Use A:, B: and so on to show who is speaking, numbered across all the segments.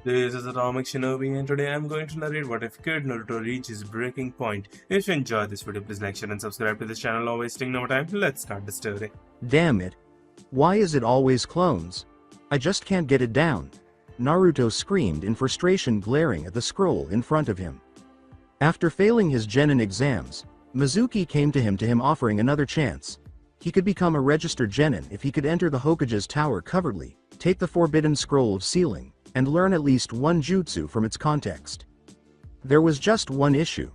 A: This is Atomic Shinobi, and today I'm going to narrate what if Kid Naruto reaches breaking point. If you enjoyed this video, please like, share, and subscribe to this channel. Not wasting no more time, let's start the story.
B: Damn it. Why is it always clones? I just can't get it down. Naruto screamed in frustration, glaring at the scroll in front of him. After failing his genin exams, Mizuki came to him offering another chance. He could become a registered genin if he could enter the Hokage's tower covertly, take the forbidden scroll of sealing, and learn at least one jutsu from its context. There was just one issue.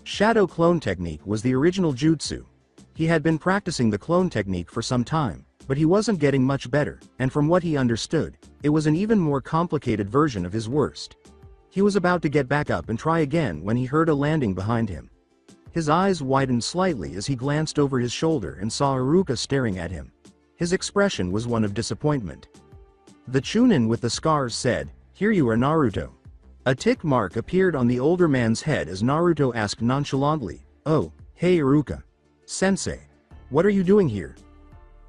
B: Shadow clone technique was the original jutsu. He had been practicing the clone technique for some time, but he wasn't getting much better, and from what he understood, it was an even more complicated version of his worst. He was about to get back up and try again when he heard a landing behind him. His eyes widened slightly as he glanced over his shoulder and saw Iruka staring at him. His expression was one of disappointment. The Chunin with the scars said, "Here you are, Naruto." A tick mark appeared on the older man's head as Naruto asked nonchalantly, "Oh, hey Iruka. Sensei. What are you doing here?"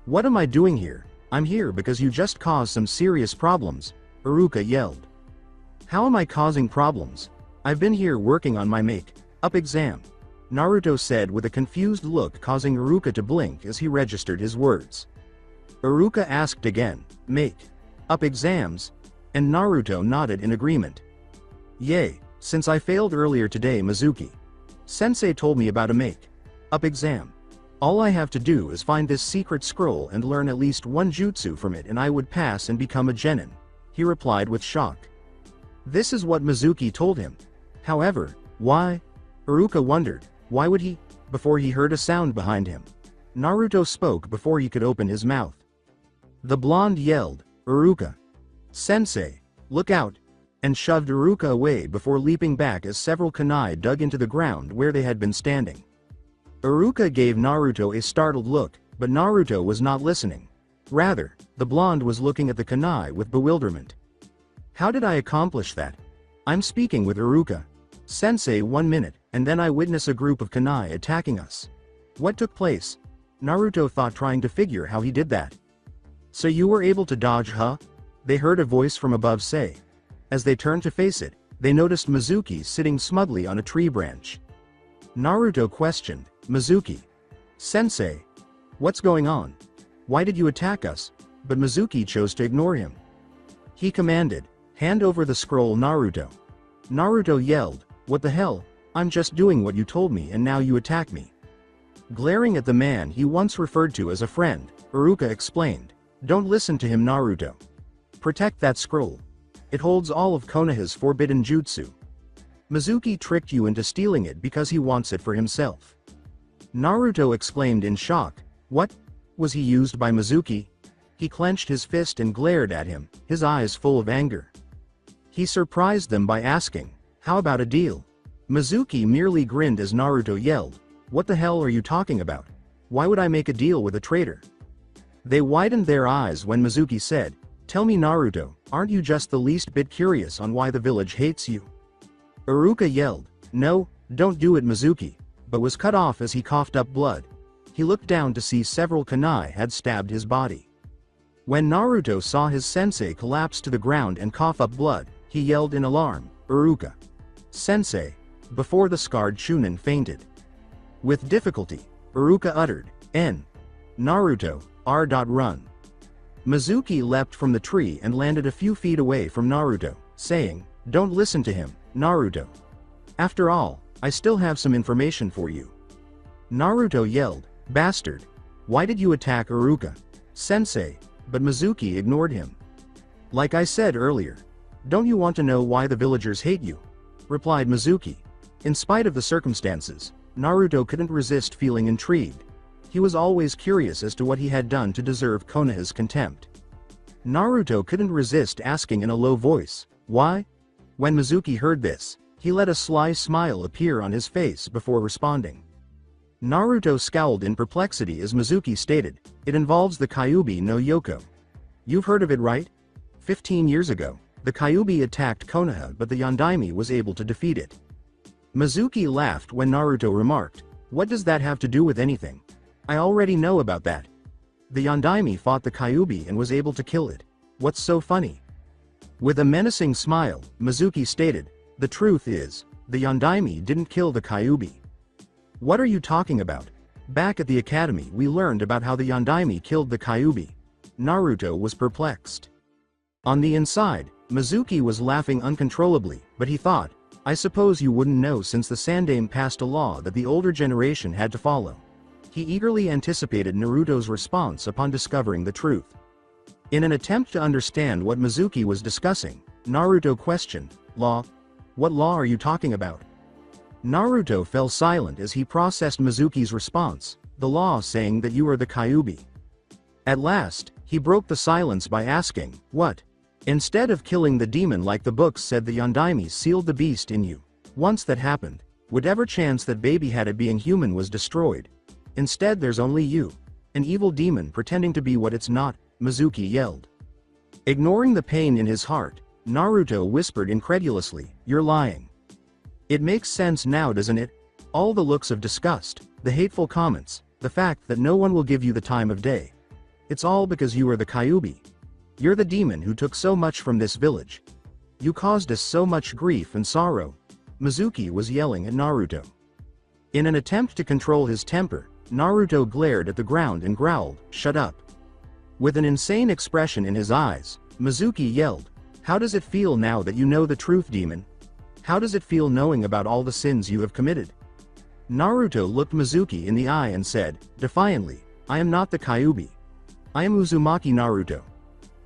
B: "What am I doing here? I'm here because you just caused some serious problems," Iruka yelled. "How am I causing problems? I've been here working on my make-up exam," Naruto said with a confused look, causing Iruka to blink as he registered his words. Iruka asked again, "Make-up exams?" and Naruto nodded in agreement. "Yay, since I failed earlier today, Mizuki. Sensei told me about a make-up exam. All I have to do is find this secret scroll and learn at least one jutsu from it and I would pass and become a genin," he replied with shock. This is what Mizuki told him. However, why? Iruka wondered, why would he? Before he heard a sound behind him. Naruto spoke before he could open his mouth. The blonde yelled, "Iruka. Sensei, look out," and shoved Iruka away before leaping back as several kunai dug into the ground where they had been standing. Iruka gave Naruto a startled look, but Naruto was not listening. Rather, the blonde was looking at the kunai with bewilderment. "How did I accomplish that? I'm speaking with Iruka. Sensei 1 minute, and then I witness a group of kunai attacking us. What took place?" Naruto thought, trying to figure how he did that. "So you were able to dodge, huh?" they heard a voice from above say. As they turned to face it, they noticed Mizuki sitting smugly on a tree branch. Naruto questioned, "Mizuki. Sensei. What's going on? Why did you attack us?" But Mizuki chose to ignore him. He commanded, "Hand over the scroll, Naruto." Naruto yelled, "What the hell? I'm just doing what you told me and now you attack me." Glaring at the man he once referred to as a friend, Iruka explained, "Don't listen to him, Naruto. Protect that scroll. It holds all of Konoha's forbidden jutsu. Mizuki tricked you into stealing it because he wants it for himself." Naruto exclaimed in shock, "What? Was he used by Mizuki?" He clenched his fist and glared at him, his eyes full of anger. He surprised them by asking, "How about a deal?" Mizuki merely grinned as Naruto yelled, "What the hell are you talking about? Why would I make a deal with a traitor?" They widened their eyes when Mizuki said, "Tell me, Naruto, aren't you just the least bit curious on why the village hates you?" Iruka yelled, "No, don't do it, Mizuki," but was cut off as he coughed up blood. He looked down to see several kunai had stabbed his body. When Naruto saw his sensei collapse to the ground and cough up blood, he yelled in alarm, "Iruka. Sensei," before the scarred Chunin fainted. With difficulty, Iruka uttered, "N. Naruto, R.Run." Mizuki leapt from the tree and landed a few feet away from Naruto, saying, "Don't listen to him, Naruto. After all, I still have some information for you." Naruto yelled, "Bastard. Why did you attack Iruka? Sensei?" But Mizuki ignored him. "Like I said earlier. Don't you want to know why the villagers hate you?" replied Mizuki. In spite of the circumstances, Naruto couldn't resist feeling intrigued. He was always curious as to what he had done to deserve Konoha's contempt. Naruto couldn't resist asking in a low voice, "Why?" When Mizuki heard this, he let a sly smile appear on his face before responding. Naruto scowled in perplexity as Mizuki stated, "It involves the Kyuubi no Yoko. You've heard of it, right? 15 years ago, the Kyuubi attacked Konoha but the Yondaime was able to defeat it." Mizuki laughed when Naruto remarked, "What does that have to do with anything? I already know about that. The Yondaime fought the Kyuubi and was able to kill it. What's so funny?" With a menacing smile, Mizuki stated, "The truth is, the Yondaime didn't kill the Kyuubi." "What are you talking about? Back at the academy we learned about how the Yondaime killed the Kyuubi." Naruto was perplexed. On the inside, Mizuki was laughing uncontrollably, but he thought, "I suppose you wouldn't know since the Sandaime passed a law that the older generation had to follow." He eagerly anticipated Naruto's response upon discovering the truth. In an attempt to understand what Mizuki was discussing, Naruto questioned, "Law? What law are you talking about?" Naruto fell silent as he processed Mizuki's response, "The law saying that you are the Kyuubi." At last, he broke the silence by asking, "What? Instead of killing the demon like the books said, the Yondaime sealed the beast in you. Once that happened, whatever chance that baby had at being human was destroyed. Instead there's only you, an evil demon pretending to be what it's not," Mizuki yelled. Ignoring the pain in his heart, Naruto whispered incredulously, "You're lying. It makes sense now, doesn't it? All the looks of disgust, the hateful comments, the fact that no one will give you the time of day. It's all because you are the Kyuubi. You're the demon who took so much from this village. You caused us so much grief and sorrow." Mizuki was yelling at Naruto. In an attempt to control his temper, Naruto glared at the ground and growled, "Shut up." With an insane expression in his eyes, Mizuki yelled, "How does it feel now that you know the truth, demon? How does it feel knowing about all the sins you have committed?" Naruto looked Mizuki in the eye and said, defiantly, "I am not the Kyuubi. I am Uzumaki Naruto."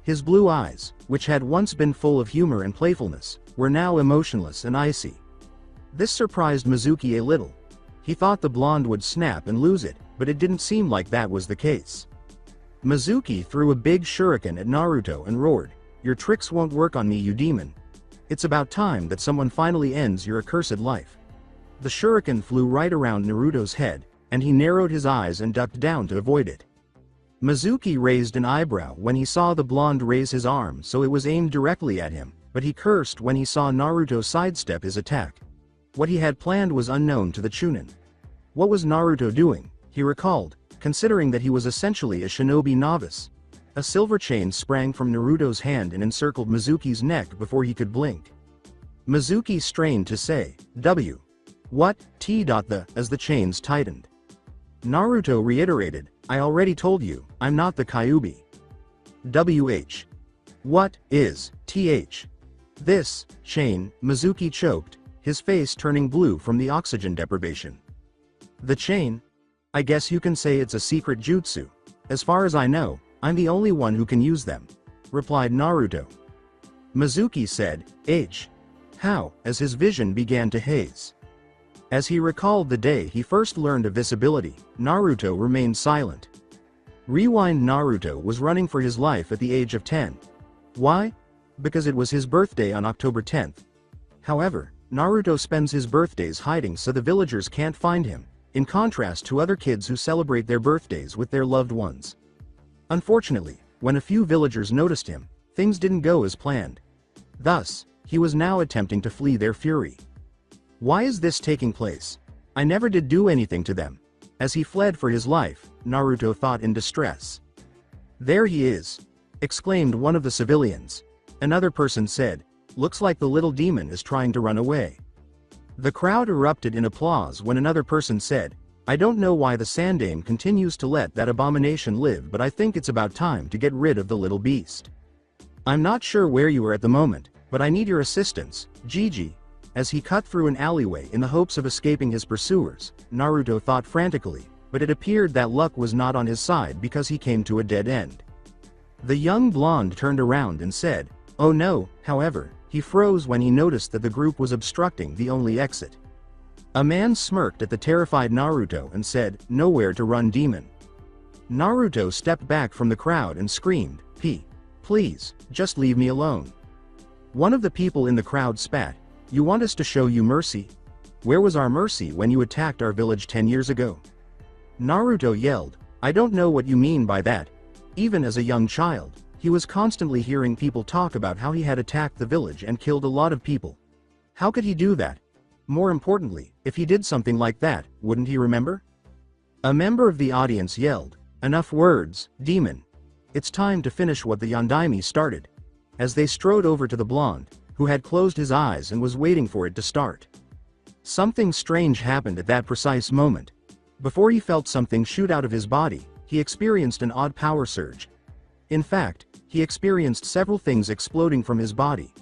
B: His blue eyes, which had once been full of humor and playfulness, were now emotionless and icy. This surprised Mizuki a little. He thought the blonde would snap and lose it, but it didn't seem like that was the case. Mizuki threw a big shuriken at Naruto and roared, "Your tricks won't work on me, you demon. It's about time that someone finally ends your accursed life." The shuriken flew right around Naruto's head, and he narrowed his eyes and ducked down to avoid it. Mizuki raised an eyebrow when he saw the blonde raise his arm, so it was aimed directly at him, but he cursed when he saw Naruto sidestep his attack. What he had planned was unknown to the Chunin. What was Naruto doing, he recalled, considering that he was essentially a shinobi novice? A silver chain sprang from Naruto's hand and encircled Mizuki's neck before he could blink. Mizuki strained to say, "W. What, as the chains tightened. Naruto reiterated, "I already told you, I'm not the Kyuubi." "WH. What is this chain?" Mizuki choked, his face turning blue from the oxygen deprivation. "The chain? I guess you can say it's a secret jutsu. As far as I know, I'm the only one who can use them," replied Naruto. Mizuki said, How?" as his vision began to haze. As he recalled the day he first learned of this ability, Naruto remained silent. Rewind. Naruto was running for his life at the age of 10. Why? Because it was his birthday on October 10th. However, Naruto spends his birthdays hiding so the villagers can't find him, in contrast to other kids who celebrate their birthdays with their loved ones. Unfortunately, when a few villagers noticed him, things didn't go as planned. Thus, he was now attempting to flee their fury. Why is this taking place? I never did do anything to them. As he fled for his life, Naruto thought in distress. "There he is!" exclaimed one of the civilians. Another person said, "Looks like the little demon is trying to run away." The crowd erupted in applause when another person said, "I don't know why the Sandaime continues to let that abomination live, but I think it's about time to get rid of the little beast. I'm not sure where you are at the moment, but I need your assistance, Gigi." As he cut through an alleyway in the hopes of escaping his pursuers, Naruto thought frantically, but it appeared that luck was not on his side because he came to a dead end. The young blonde turned around and said, "Oh no," however, he froze when he noticed that the group was obstructing the only exit. A man smirked at the terrified Naruto and said, "Nowhere to run, demon." Naruto stepped back from the crowd and screamed, Please, just leave me alone." One of the people in the crowd spat, "You want us to show you mercy? Where was our mercy when you attacked our village 10 years ago?" Naruto yelled, "I don't know what you mean by that." Even as a young child, he was constantly hearing people talk about how he had attacked the village and killed a lot of people. How could he do that? More importantly, if he did something like that, wouldn't he remember? A member of the audience yelled, "Enough words, demon. It's time to finish what the Yondaime started." as they strode over to the blonde, who had closed his eyes and was waiting for it to start. Something strange happened at that precise moment. Before he felt something shoot out of his body, he experienced an odd power surge. In fact, he experienced several things exploding from his body.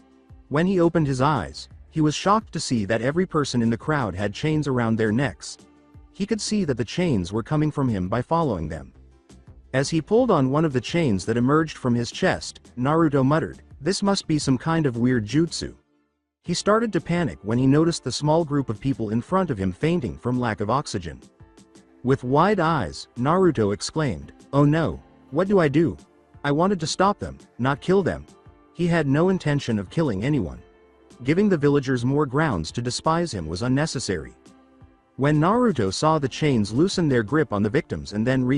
B: When he opened his eyes, he was shocked to see that every person in the crowd had chains around their necks. He could see that the chains were coming from him by following them. As he pulled on one of the chains that emerged from his chest, Naruto muttered, "This must be some kind of weird jutsu." He started to panic when he noticed the small group of people in front of him fainting from lack of oxygen. With wide eyes, Naruto exclaimed, "Oh no, what do I do? I wanted to stop them, not kill them." He had no intention of killing anyone. Giving the villagers more grounds to despise him was unnecessary. When Naruto saw the chains loosen their grip on the victims and then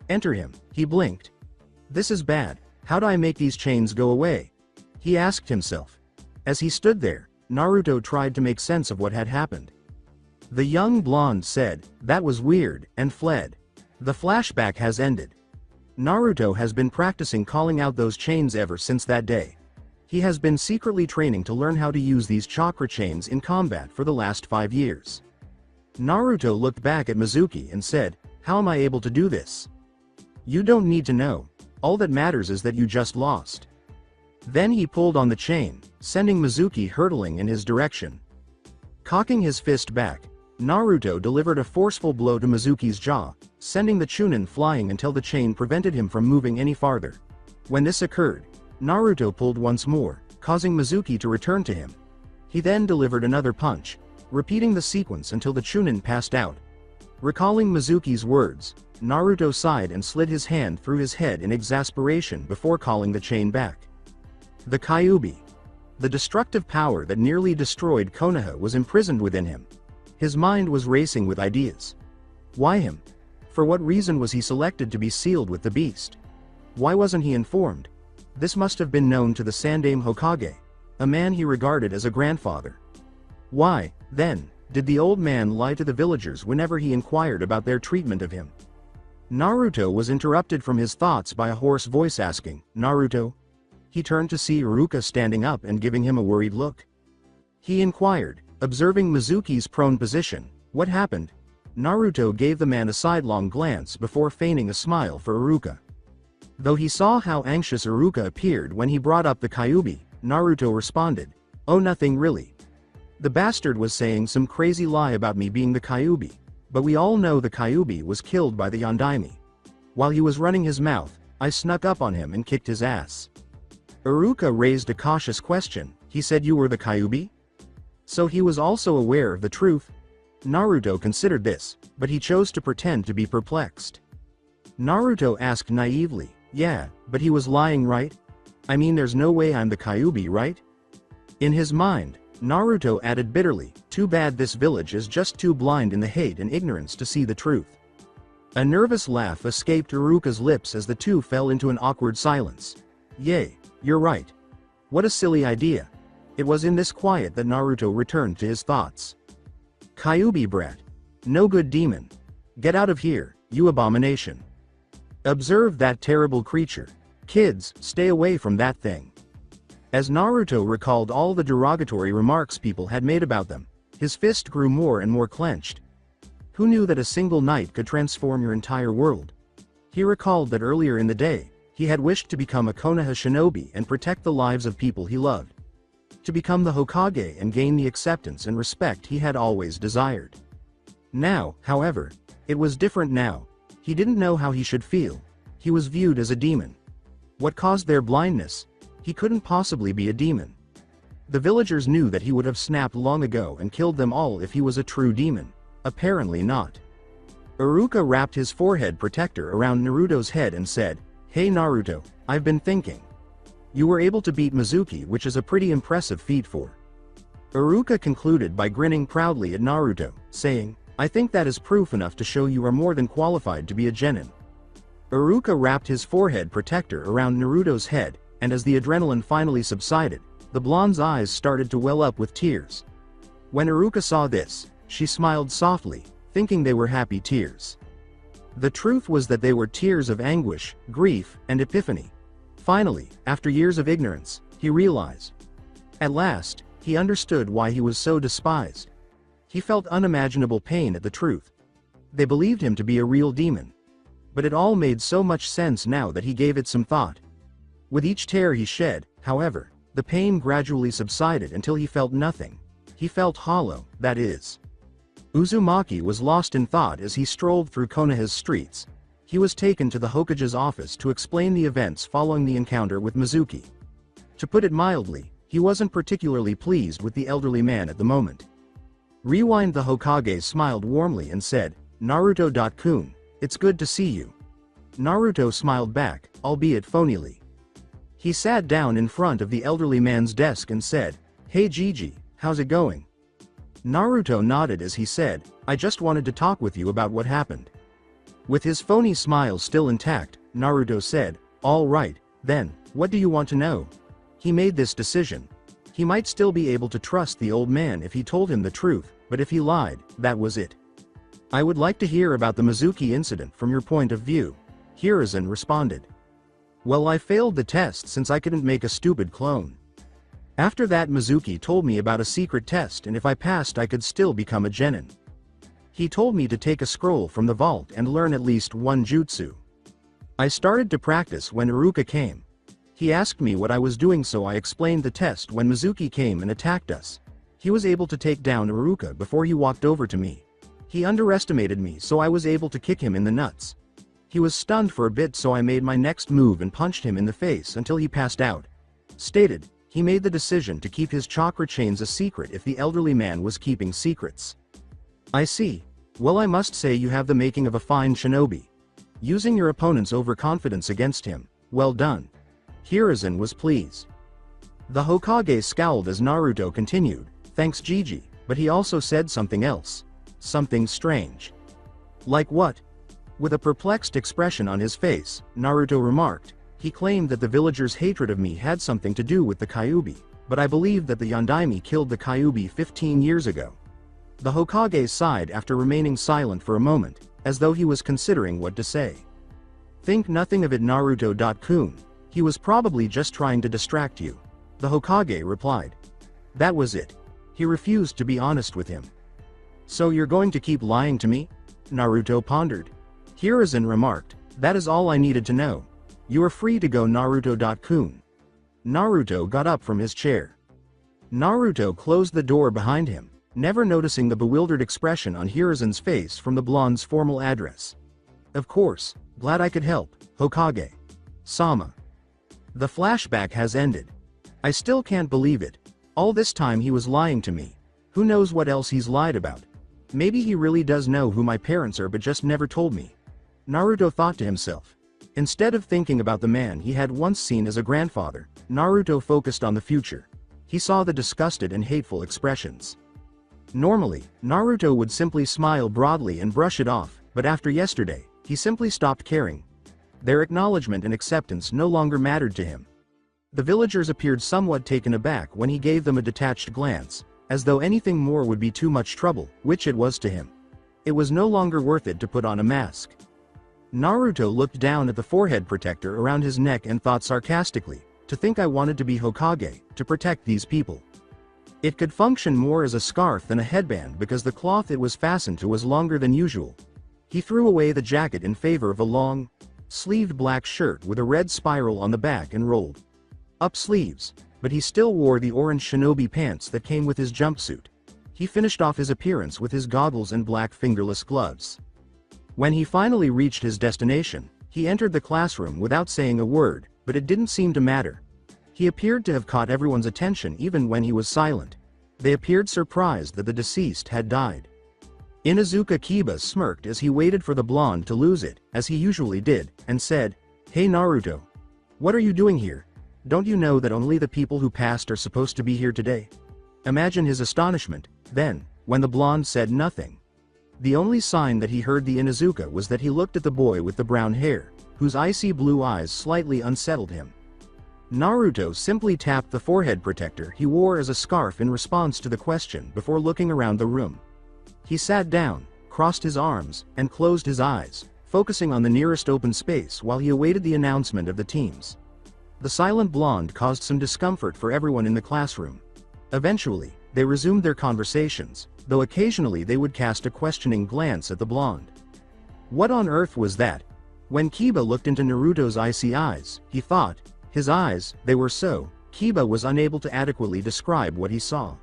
B: enter him, he blinked. "This is bad. How do I make these chains go away?" he asked himself. As he stood there, Naruto tried to make sense of what had happened. The young blonde said, "That was weird," and fled. The flashback has ended. Naruto has been practicing calling out those chains ever since that day. He has been secretly training to learn how to use these chakra chains in combat for the last 5 years. Naruto looked back at Mizuki and said, "How am I able to do this?" "You don't need to know. All that matters is that you just lost." Then he pulled on the chain, sending Mizuki hurtling in his direction. Cocking his fist back, Naruto delivered a forceful blow to Mizuki's jaw, sending the Chunin flying until the chain prevented him from moving any farther. When this occurred, Naruto pulled once more, causing Mizuki to return to him. He then delivered another punch, repeating the sequence until the Chunin passed out. Recalling Mizuki's words, Naruto sighed and slid his hand through his head in exasperation before calling the chain back. The Kyuubi. The destructive power that nearly destroyed Konoha was imprisoned within him. His mind was racing with ideas. Why him? For what reason was he selected to be sealed with the beast? Why wasn't he informed? This must have been known to the Sandaime Hokage, a man he regarded as a grandfather. Why, then, did the old man lie to the villagers whenever he inquired about their treatment of him? Naruto was interrupted from his thoughts by a hoarse voice asking, "Naruto?" He turned to see Iruka standing up and giving him a worried look. He inquired, observing Mizuki's prone position, "What happened?" Naruto gave the man a sidelong glance before feigning a smile for Iruka. Though he saw how anxious Iruka appeared when he brought up the Kyuubi, Naruto responded, "Oh, nothing really. The bastard was saying some crazy lie about me being the Kyuubi, but we all know the Kyuubi was killed by the Yondaime. While he was running his mouth, I snuck up on him and kicked his ass." Iruka raised a cautious question. "He said you were the Kyuubi?" So he was also aware of the truth? Naruto considered this, but he chose to pretend to be perplexed. Naruto asked naively, "Yeah, but he was lying, right? I mean, there's no way I'm the Kyuubi, right?" In his mind, Naruto added bitterly, "Too bad this village is just too blind in the hate and ignorance to see the truth." A nervous laugh escaped Iruka's lips as the two fell into an awkward silence. "Yay, you're right. What a silly idea." It was in this quiet that Naruto returned to his thoughts. "Kyuubi brat. No good demon. Get out of here, you abomination. Observe that terrible creature. Kids, stay away from that thing." As Naruto recalled all the derogatory remarks people had made about them, his fist grew more and more clenched. Who knew that a single night could transform your entire world? He recalled that earlier in the day, he had wished to become a Konoha shinobi and protect the lives of people he loved. To become the Hokage and gain the acceptance and respect he had always desired. Now, however, it was different now. He didn't know how he should feel. He was viewed as a demon. What caused their blindness? He couldn't possibly be a demon. The villagers knew that he would have snapped long ago and killed them all if he was a true demon. Apparently not. Iruka wrapped his forehead protector around Naruto's head and said, "Hey Naruto, I've been thinking. You were able to beat Mizuki, which is a pretty impressive feat for." Iruka concluded by grinning proudly at Naruto, saying, "I think that is proof enough to show you are more than qualified to be a genin." Iruka wrapped his forehead protector around Naruto's head, and as the adrenaline finally subsided, the blonde's eyes started to well up with tears. When Iruka saw this, she smiled softly, thinking they were happy tears. The truth was that they were tears of anguish, grief, and epiphany. Finally, after years of ignorance, he realized. At last, he understood why he was so despised. He felt unimaginable pain at the truth. They believed him to be a real demon. But it all made so much sense now that he gave it some thought. With each tear he shed, however, the pain gradually subsided until he felt nothing. He felt hollow, that is. Uzumaki was lost in thought as he strolled through Konoha's streets. He was taken to the Hokage's office to explain the events following the encounter with Mizuki. To put it mildly, he wasn't particularly pleased with the elderly man at the moment. Rewind. The Hokage smiled warmly and said, "Naruto-kun, it's good to see you." Naruto smiled back, albeit phonily. He sat down in front of the elderly man's desk and said, "Hey Gigi, how's it going?" Naruto nodded as he said, "I just wanted to talk with you about what happened." With his phony smile still intact, Naruto said, "All right, then, what do you want to know?" He made this decision. He might still be able to trust the old man if he told him the truth, but if he lied, that was it. "I would like to hear about the Mizuki incident from your point of view," Hiruzen responded. "Well, I failed the test since I couldn't make a stupid clone. After that, Mizuki told me about a secret test, and if I passed I could still become a genin. He told me to take a scroll from the vault and learn at least one jutsu. I started to practice when Iruka came. He asked me what I was doing, so I explained the test when Mizuki came and attacked us. He was able to take down Iruka before he walked over to me. He underestimated me, so I was able to kick him in the nuts. He was stunned for a bit, so I made my next move and punched him in the face until he passed out." Stated, he made the decision to keep his chakra chains a secret if the elderly man was keeping secrets. "I see. Well, I must say you have the making of a fine shinobi. Using your opponent's overconfidence against him, well done." Hiruzen was pleased. The Hokage scowled as Naruto continued, "Thanks Gigi, but he also said something else. Something strange." "Like what?" With a perplexed expression on his face, Naruto remarked, "He claimed that the villagers' hatred of me had something to do with the Kyuubi, but I believe that the Yondaime killed the Kyuubi 15 years ago." The Hokage sighed after remaining silent for a moment, as though he was considering what to say. "Think nothing of it, Naruto-kun. He was probably just trying to distract you," the Hokage replied. That was it. He refused to be honest with him. "So you're going to keep lying to me?" Naruto pondered. Hiruzen remarked, "That is all I needed to know. You are free to go, Naruto-kun." Naruto got up from his chair. Naruto closed the door behind him, never noticing the bewildered expression on Hiruzen's face from the blonde's formal address. "Of course, glad I could help, Hokage. Sama." The flashback has ended. I still can't believe it. All this time he was lying to me. Who knows what else he's lied about? Maybe he really does know who my parents are but just never told me. Naruto thought to himself. Instead of thinking about the man he had once seen as a grandfather, Naruto focused on the future. He saw the disgusted and hateful expressions. Normally, Naruto would simply smile broadly and brush it off, but after yesterday, he simply stopped caring. Their acknowledgement and acceptance no longer mattered to him. The villagers appeared somewhat taken aback when he gave them a detached glance, as though anything more would be too much trouble, which it was to him. It was no longer worth it to put on a mask. Naruto looked down at the forehead protector around his neck and thought sarcastically, "To think I wanted to be Hokage, to protect these people." It could function more as a scarf than a headband because the cloth it was fastened to was longer than usual. He threw away the jacket in favor of a long, sleeved black shirt with a red spiral on the back and rolled up sleeves, but he still wore the orange shinobi pants that came with his jumpsuit. He finished off his appearance with his goggles and black fingerless gloves. When he finally reached his destination, he entered the classroom without saying a word, but it didn't seem to matter. He appeared to have caught everyone's attention even when he was silent. They appeared surprised that the deceased had died. Inuzuka Kiba smirked as he waited for the blonde to lose it, as he usually did, and said, "Hey Naruto. What are you doing here? Don't you know that only the people who passed are supposed to be here today?" Imagine his astonishment, then, when the blonde said nothing. The only sign that he heard the Inuzuka was that he looked at the boy with the brown hair, whose icy blue eyes slightly unsettled him. Naruto simply tapped the forehead protector he wore as a scarf in response to the question before looking around the room. He sat down, crossed his arms, and closed his eyes, focusing on the nearest open space while he awaited the announcement of the teams. The silent blonde caused some discomfort for everyone in the classroom. Eventually, they resumed their conversations, though occasionally they would cast a questioning glance at the blonde. What on earth was that? When Kiba looked into Naruto's icy eyes, he thought, his eyes, they were so. Kiba was unable to adequately describe what he saw.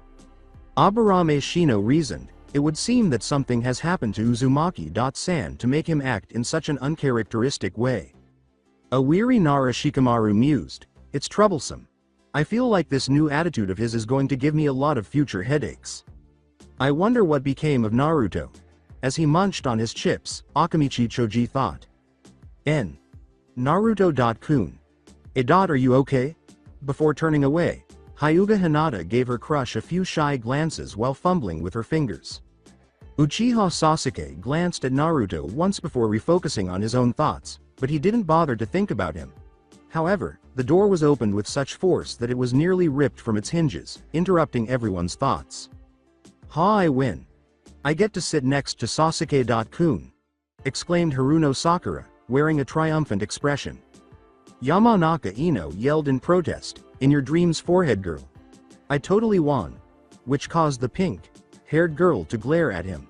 B: Aburame Shino reasoned, it would seem that something has happened to Uzumaki-san to make him act in such an uncharacteristic way. A weary Nara Shikamaru mused, it's troublesome. I feel like this new attitude of his is going to give me a lot of future headaches. I wonder what became of Naruto. As he munched on his chips, Akamichi Choji thought. N. Naruto.kun. Are you okay? Before turning away, Hyuga Hinata gave her crush a few shy glances while fumbling with her fingers. Uchiha Sasuke glanced at Naruto once before refocusing on his own thoughts, but he didn't bother to think about him. However, the door was opened with such force that it was nearly ripped from its hinges, interrupting everyone's thoughts. Ha, I win. I get to sit next to Sasuke-kun, exclaimed Haruno Sakura, wearing a triumphant expression. Yamanaka Ino yelled in protest, in your dreams, forehead girl. I totally won. Which caused the pink-haired girl to glare at him.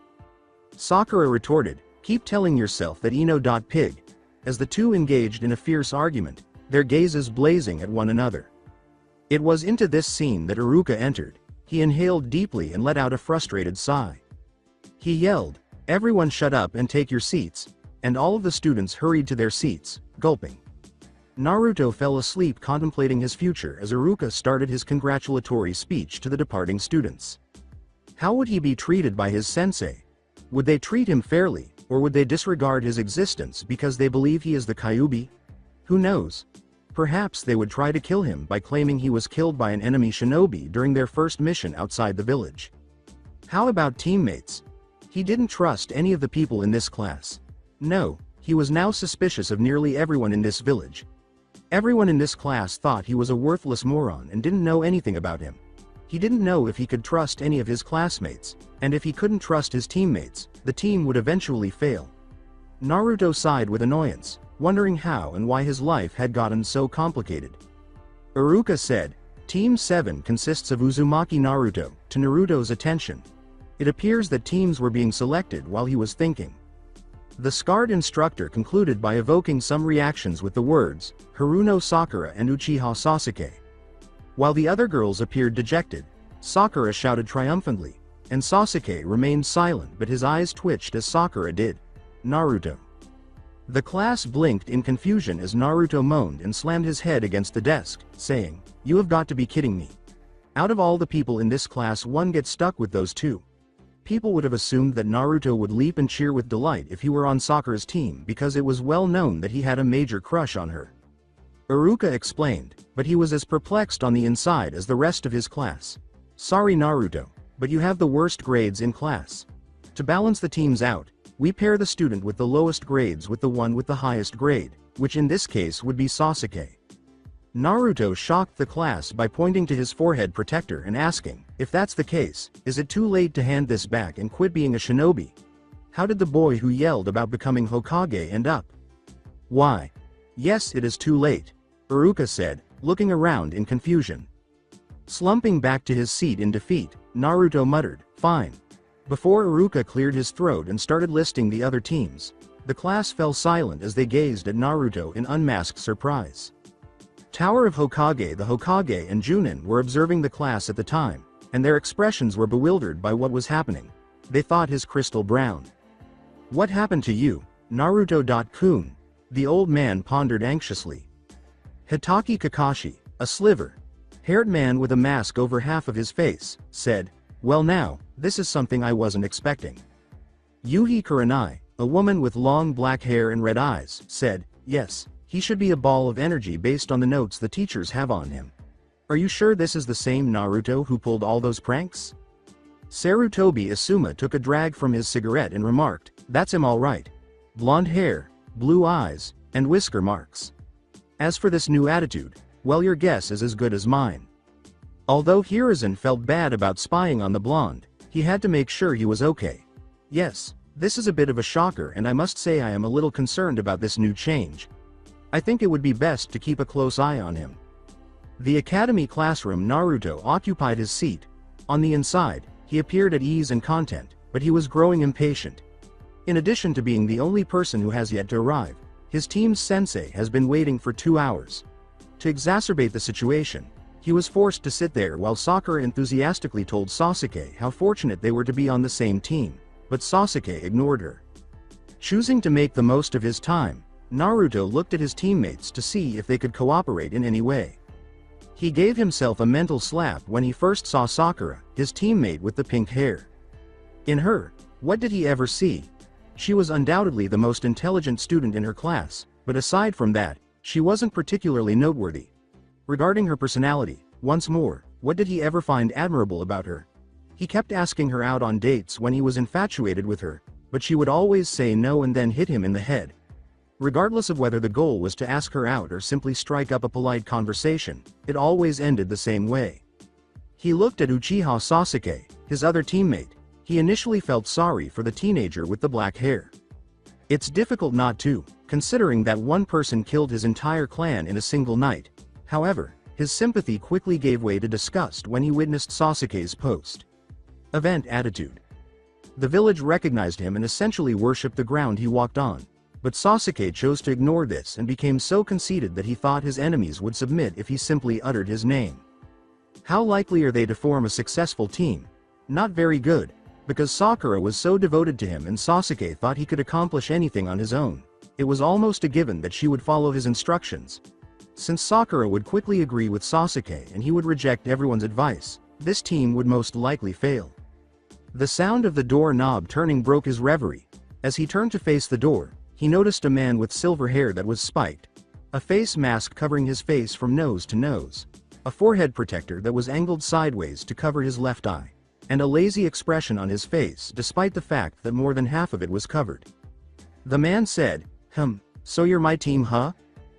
B: Sakura retorted, keep telling yourself that Ino.pig. As the two engaged in a fierce argument, their gazes blazing at one another. It was into this scene that Iruka entered. He inhaled deeply and let out a frustrated sigh. He yelled, everyone shut up and take your seats, and all of the students hurried to their seats, gulping. Naruto fell asleep contemplating his future as Iruka started his congratulatory speech to the departing students. How would he be treated by his sensei? Would they treat him fairly, or would they disregard his existence because they believe he is the Kyuubi? Who knows? Perhaps they would try to kill him by claiming he was killed by an enemy shinobi during their first mission outside the village. How about teammates? He didn't trust any of the people in this class. No, he was now suspicious of nearly everyone in this village. Everyone in this class thought he was a worthless moron and didn't know anything about him. He didn't know if he could trust any of his classmates, and if he couldn't trust his teammates, the team would eventually fail. Naruto sighed with annoyance, wondering how and why his life had gotten so complicated. Iruka said, Team 7 consists of Uzumaki Naruto, to Naruto's attention. It appears that teams were being selected while he was thinking. The scarred instructor concluded by evoking some reactions with the words, Haruno Sakura and Uchiha Sasuke. While the other girls appeared dejected, Sakura shouted triumphantly, and Sasuke remained silent but his eyes twitched as Sakura did. Naruto. The class blinked in confusion as Naruto moaned and slammed his head against the desk, saying, You have got to be kidding me. Out of all the people in this class, one gets stuck with those two. People would have assumed that Naruto would leap and cheer with delight if he were on Sakura's team because it was well known that he had a major crush on her. Iruka explained, but he was as perplexed on the inside as the rest of his class. Sorry Naruto, but you have the worst grades in class. To balance the teams out, we pair the student with the lowest grades with the one with the highest grade, which in this case would be Sasuke. Naruto shocked the class by pointing to his forehead protector and asking, if that's the case, is it too late to hand this back and quit being a shinobi? How did the boy who yelled about becoming Hokage end up? Why? Yes, it is too late, Iruka said, looking around in confusion. Slumping back to his seat in defeat, Naruto muttered, fine. Before Iruka cleared his throat and started listing the other teams, the class fell silent as they gazed at Naruto in unmasked surprise. Tower of Hokage, the Hokage and Junin were observing the class at the time, and their expressions were bewildered by what was happening. They thought his crystal brown. What happened to you, Naruto-kun? The old man pondered anxiously. Hitaki Kakashi, a sliver-haired man with a mask over half of his face, said, well now, this is something I wasn't expecting. Yuhi Kurenai, a woman with long black hair and red eyes, said, yes, he should be a ball of energy based on the notes the teachers have on him. Are you sure this is the same Naruto who pulled all those pranks? Sarutobi Asuma took a drag from his cigarette and remarked, that's him all right. Blonde hair, blue eyes, and whisker marks. As for this new attitude, well, your guess is as good as mine. Although Hiruzen felt bad about spying on the blonde, he had to make sure he was okay. Yes, this is a bit of a shocker and I must say I am a little concerned about this new change. I think it would be best to keep a close eye on him. The academy classroom. Naruto occupied his seat. On the inside, he appeared at ease and content, but he was growing impatient. In addition to being the only person who has yet to arrive, his team's sensei has been waiting for 2 hours. To exacerbate the situation, he was forced to sit there while Sakura enthusiastically told Sasuke how fortunate they were to be on the same team, but Sasuke ignored her. Choosing to make the most of his time, Naruto looked at his teammates to see if they could cooperate in any way. He gave himself a mental slap when he first saw Sakura, his teammate with the pink hair. In her, what did he ever see? She was undoubtedly the most intelligent student in her class, but aside from that, she wasn't particularly noteworthy. Regarding her personality, once more, what did he ever find admirable about her? He kept asking her out on dates when he was infatuated with her, but she would always say no and then hit him in the head. Regardless of whether the goal was to ask her out or simply strike up a polite conversation, it always ended the same way. He looked at Uchiha Sasuke, his other teammate. He initially felt sorry for the teenager with the black hair. It's difficult not to, considering that one person killed his entire clan in a single night. However, his sympathy quickly gave way to disgust when he witnessed Sasuke's post-event attitude. The village recognized him and essentially worshipped the ground he walked on. But Sasuke chose to ignore this and became so conceited that he thought his enemies would submit if he simply uttered his name. How likely are they to form a successful team? Not very good, because Sakura was so devoted to him and Sasuke thought he could accomplish anything on his own. It was almost a given that she would follow his instructions. Since Sakura would quickly agree with Sasuke and he would reject everyone's advice, this team would most likely fail. The sound of the door knob turning broke his reverie. As he turned to face the door, he noticed a man with silver hair that was spiked, a face mask covering his face from nose to nose, a forehead protector that was angled sideways to cover his left eye, and a lazy expression on his face despite the fact that more than half of it was covered. The man said, so you're my team, huh?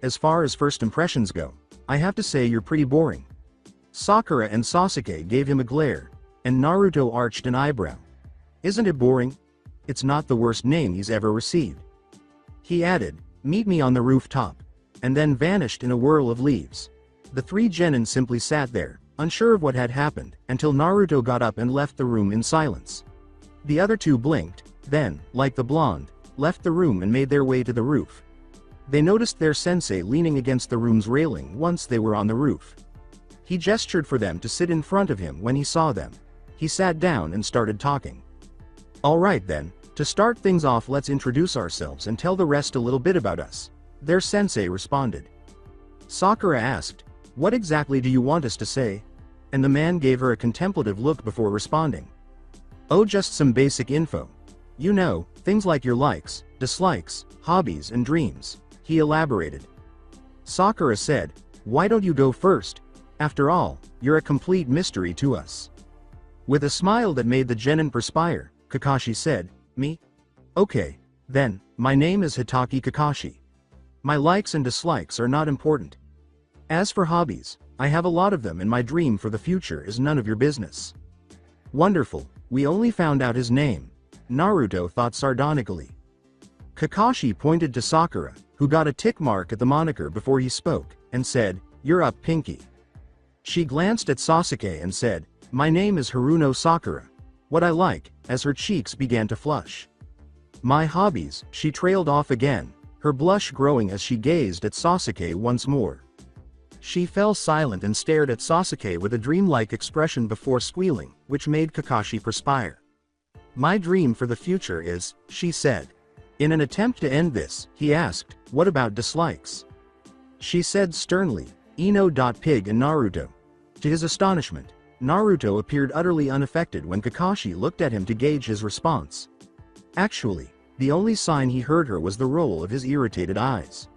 B: As far as first impressions go, I have to say you're pretty boring. Sakura and Sasuke gave him a glare, and Naruto arched an eyebrow. Isn't it boring? It's not the worst name he's ever received. He added, meet me on the rooftop, and then vanished in a whirl of leaves. The 3 genin simply sat there, unsure of what had happened, until Naruto got up and left the room in silence. The other 2 blinked, then, like the blonde, left the room and made their way to the roof. They noticed their sensei leaning against the room's railing once they were on the roof. He gestured for them to sit in front of him when he saw them. He sat down and started talking. Alright then, to start things off, let's introduce ourselves and tell the rest a little bit about us. Their sensei responded. Sakura asked, what exactly do you want us to say? And the man gave her a contemplative look before responding. Oh, just some basic info. You know, things like your likes, dislikes, hobbies and dreams, he elaborated. Sakura said, why don't you go first? After all, you're a complete mystery to us. With a smile that made the genin perspire, Kakashi said, me? Okay, then, my name is Hitaki Kakashi. My likes and dislikes are not important. As for hobbies, I have a lot of them and my dream for the future is none of your business. Wonderful, we only found out his name, Naruto thought sardonically. Kakashi pointed to Sakura, who got a tick mark at the moniker before he spoke, and said, you're up, Pinky. She glanced at Sasuke and said, my name is Haruno Sakura. What I like, as her cheeks began to flush. My hobbies, she trailed off again, her blush growing as she gazed at Sasuke once more. She fell silent and stared at Sasuke with a dreamlike expression before squealing, which made Kakashi perspire. My dream for the future is, she said. In an attempt to end this, he asked, what about dislikes? She said sternly, Ino.Pig and Naruto. To his astonishment, Naruto appeared utterly unaffected when Kakashi looked at him to gauge his response. Actually, the only sign he heard her was the roll of his irritated eyes.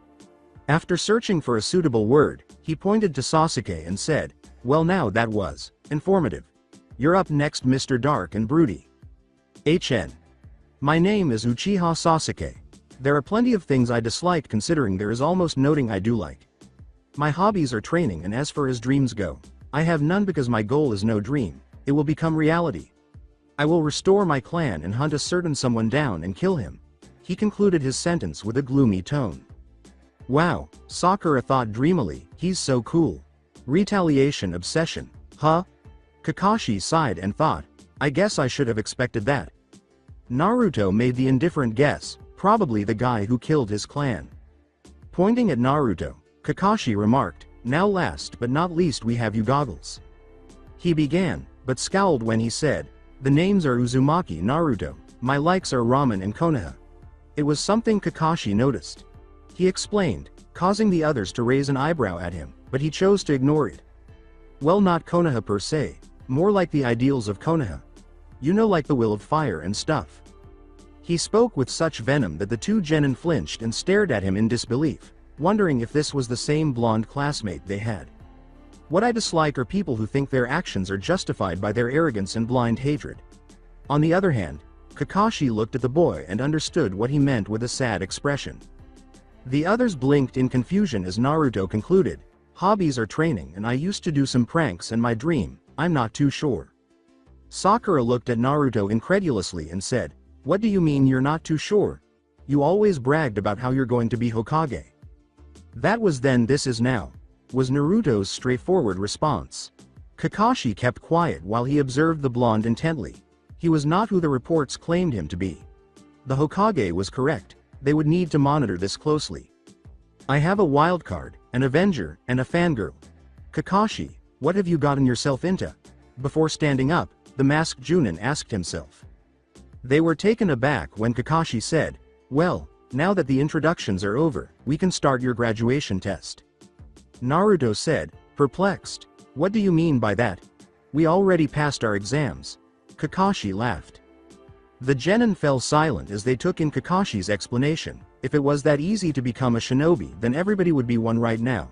B: After searching for a suitable word, he pointed to Sasuke and said, well now that was informative. You're up next, Mr. Dark and Broody. HN. My name is Uchiha Sasuke. There are plenty of things I dislike considering there is almost nothing I do like. My hobbies are training and as for his dreams go, I have none because my goal is no dream, it will become reality. I will restore my clan and hunt a certain someone down and kill him. He concluded his sentence with a gloomy tone. Wow, Sakura thought dreamily, he's so cool. Retaliation obsession, huh? Kakashi sighed and thought, I guess I should have expected that. Naruto made the indifferent guess, probably the guy who killed his clan. Pointing at Naruto, Kakashi remarked, now last but not least we have you goggles. He began, but scowled when he said, the names are Uzumaki Naruto, my likes are ramen and Konoha. It was something Kakashi noticed. He explained, causing the others to raise an eyebrow at him, but he chose to ignore it. Well, not Konoha per se, more like the ideals of Konoha. You know, like the will of fire and stuff. He spoke with such venom that the two genin flinched and stared at him in disbelief, wondering if this was the same blonde classmate they had. What I dislike are people who think their actions are justified by their arrogance and blind hatred. On the other hand, Kakashi looked at the boy and understood what he meant with a sad expression. The others blinked in confusion as Naruto concluded, hobbies are training and I used to do some pranks and my dream, I'm not too sure. Sakura looked at Naruto incredulously and said, what do you mean you're not too sure? You always bragged about how you're going to be Hokage. That was then, this is now, was Naruto's straightforward response. Kakashi kept quiet while he observed the blonde intently. He was not who the reports claimed him to be. The Hokage was correct, they would need to monitor this closely. I have a wild card, an Avenger, and a fangirl. Kakashi, what have you gotten yourself into? Before standing up, the masked Junin asked himself. They were taken aback when Kakashi said, well, now that the introductions are over, we can start your graduation test. Naruto said, perplexed, what do you mean by that? We already passed our exams. Kakashi laughed. The genin fell silent as they took in Kakashi's explanation. If it was that easy to become a shinobi, then everybody would be one right now.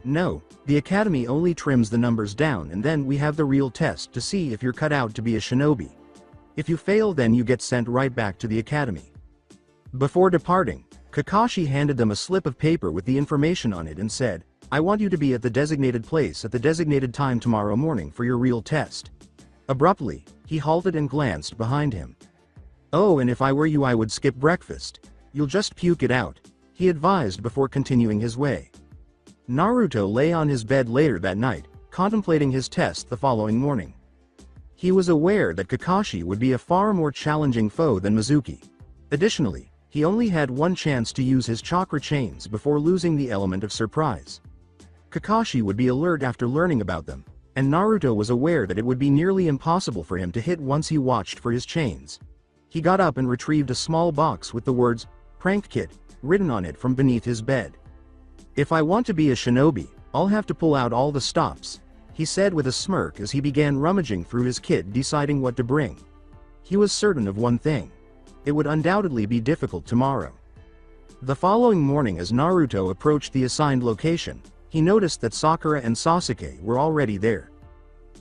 B: No, the academy only trims the numbers down and then we have the real test to see if you're cut out to be a shinobi. If you fail, then you get sent right back to the academy. Before departing, Kakashi handed them a slip of paper with the information on it and said, I want you to be at the designated place at the designated time tomorrow morning for your real test. Abruptly, he halted and glanced behind him. Oh, and if I were you I would skip breakfast. You'll just puke it out, he advised before continuing his way. Naruto lay on his bed later that night, contemplating his test the following morning. He was aware that Kakashi would be a far more challenging foe than Mizuki. Additionally, he only had one chance to use his chakra chains before losing the element of surprise. Kakashi would be alert after learning about them, and Naruto was aware that it would be nearly impossible for him to hit once he watched for his chains. He got up and retrieved a small box with the words, Prank Kit, written on it from beneath his bed. If I want to be a shinobi, I'll have to pull out all the stops, he said with a smirk as he began rummaging through his kit deciding what to bring. He was certain of one thing. It would undoubtedly be difficult tomorrow. The following morning as Naruto approached the assigned location, he noticed that Sakura and Sasuke were already there.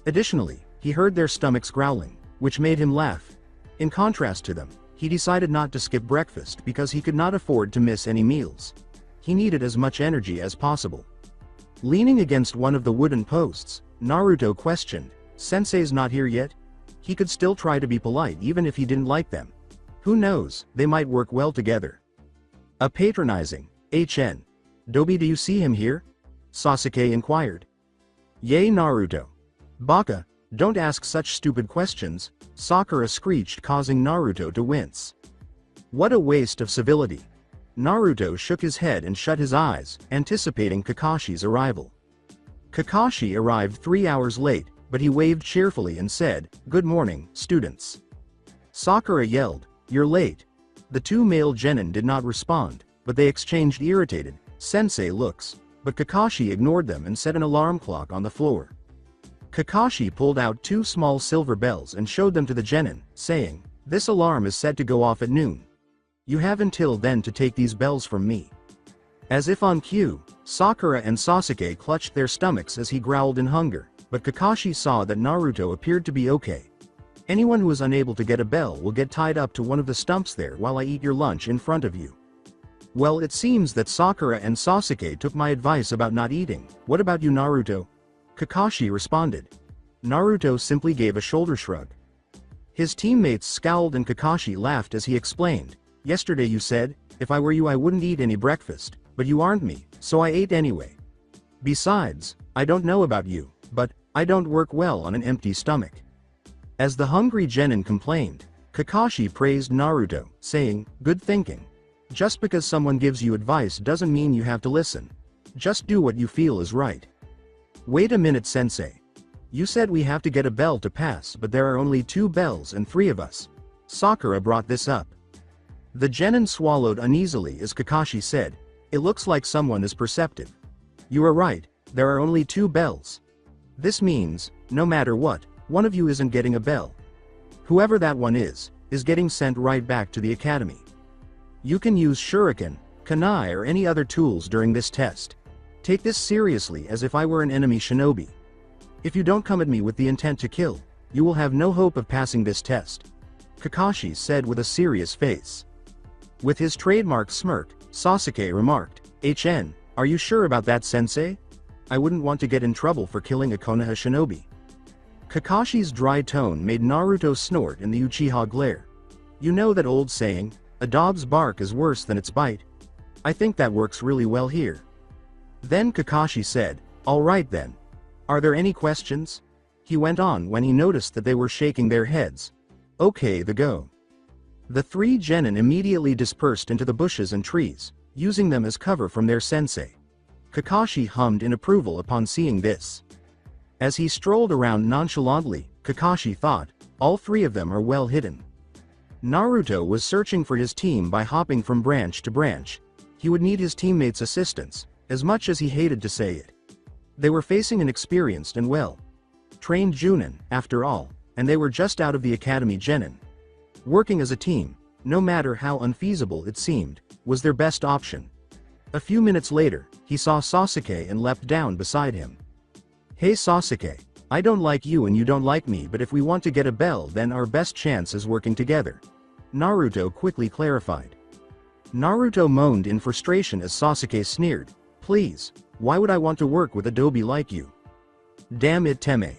B: Additionally, he heard their stomachs growling, which made him laugh. In contrast to them, he decided not to skip breakfast because he could not afford to miss any meals. He needed as much energy as possible. Leaning against one of the wooden posts, Naruto questioned, Sensei's not here yet? He could still try to be polite even if he didn't like them. Who knows, they might work well together. A patronizing, HN. Dobi, do you see him here? Sasuke inquired. Yay, Naruto. Baka, don't ask such stupid questions, Sakura screeched, causing Naruto to wince. What a waste of civility. Naruto shook his head and shut his eyes, anticipating Kakashi's arrival. Kakashi arrived 3 hours late, but he waved cheerfully and said, Good morning, students. Sakura yelled, You're late. The two male genin did not respond, but they exchanged irritated, sensei looks, but Kakashi ignored them and set an alarm clock on the floor. Kakashi pulled out 2 small silver bells and showed them to the genin, saying, This alarm is set to go off at noon. You have until then to take these bells from me. As if on cue, Sakura and Sasuke clutched their stomachs as he growled in hunger, but Kakashi saw that Naruto appeared to be okay. Anyone who is unable to get a bell will get tied up to one of the stumps there while I eat your lunch in front of you. Well, it seems that Sakura and Sasuke took my advice about not eating. What about you, Naruto? Kakashi responded. Naruto simply gave a shoulder shrug. His teammates scowled and Kakashi laughed as he explained, Yesterday you said, if I were you I wouldn't eat any breakfast, but you aren't me, so I ate anyway. Besides, I don't know about you, but I don't work well on an empty stomach." As the hungry genin complained, Kakashi praised Naruto, saying, "Good thinking. Just because someone gives you advice doesn't mean you have to listen. Just do what you feel is right." "Wait a minute, sensei. You said we have to get a bell to pass, but there are only 2 bells and 3 of us." Sakura brought this up. The genin swallowed uneasily as Kakashi said, "It looks like someone is perceptive. You are right, there are only 2 bells. This means, no matter what, one of you isn't getting a bell. Whoever that one is getting sent right back to the academy. You can use shuriken, kunai or any other tools during this test. Take this seriously as if I were an enemy shinobi. If you don't come at me with the intent to kill, you will have no hope of passing this test," Kakashi said with a serious face. With his trademark smirk, Sasuke remarked, "HN, are you sure about that, sensei? I wouldn't want to get in trouble for killing a Konoha shinobi." Kakashi's dry tone made Naruto snort in the Uchiha glare. "You know that old saying, a dog's bark is worse than its bite? I think that works really well here." Then Kakashi said, "All right then. Are there any questions?" He went on when he noticed that they were shaking their heads. "Okay, go." The 3 genin immediately dispersed into the bushes and trees, using them as cover from their sensei. Kakashi hummed in approval upon seeing this. As he strolled around nonchalantly, Kakashi thought, all 3 of them are well hidden. Naruto was searching for his team by hopping from branch to branch. He would need his teammates' assistance, as much as he hated to say it. They were facing an experienced and well-trained Junin, after all, and they were just out of the academy genin. Working as a team, no matter how unfeasible it seemed, was their best option. A few minutes later, he saw Sasuke and leapt down beside him. "Hey Sasuke, I don't like you and you don't like me, but if we want to get a bell then our best chance is working together," Naruto quickly clarified. Naruto moaned in frustration as Sasuke sneered, "Please, why would I want to work with a dobi like you? Damn it, Teme.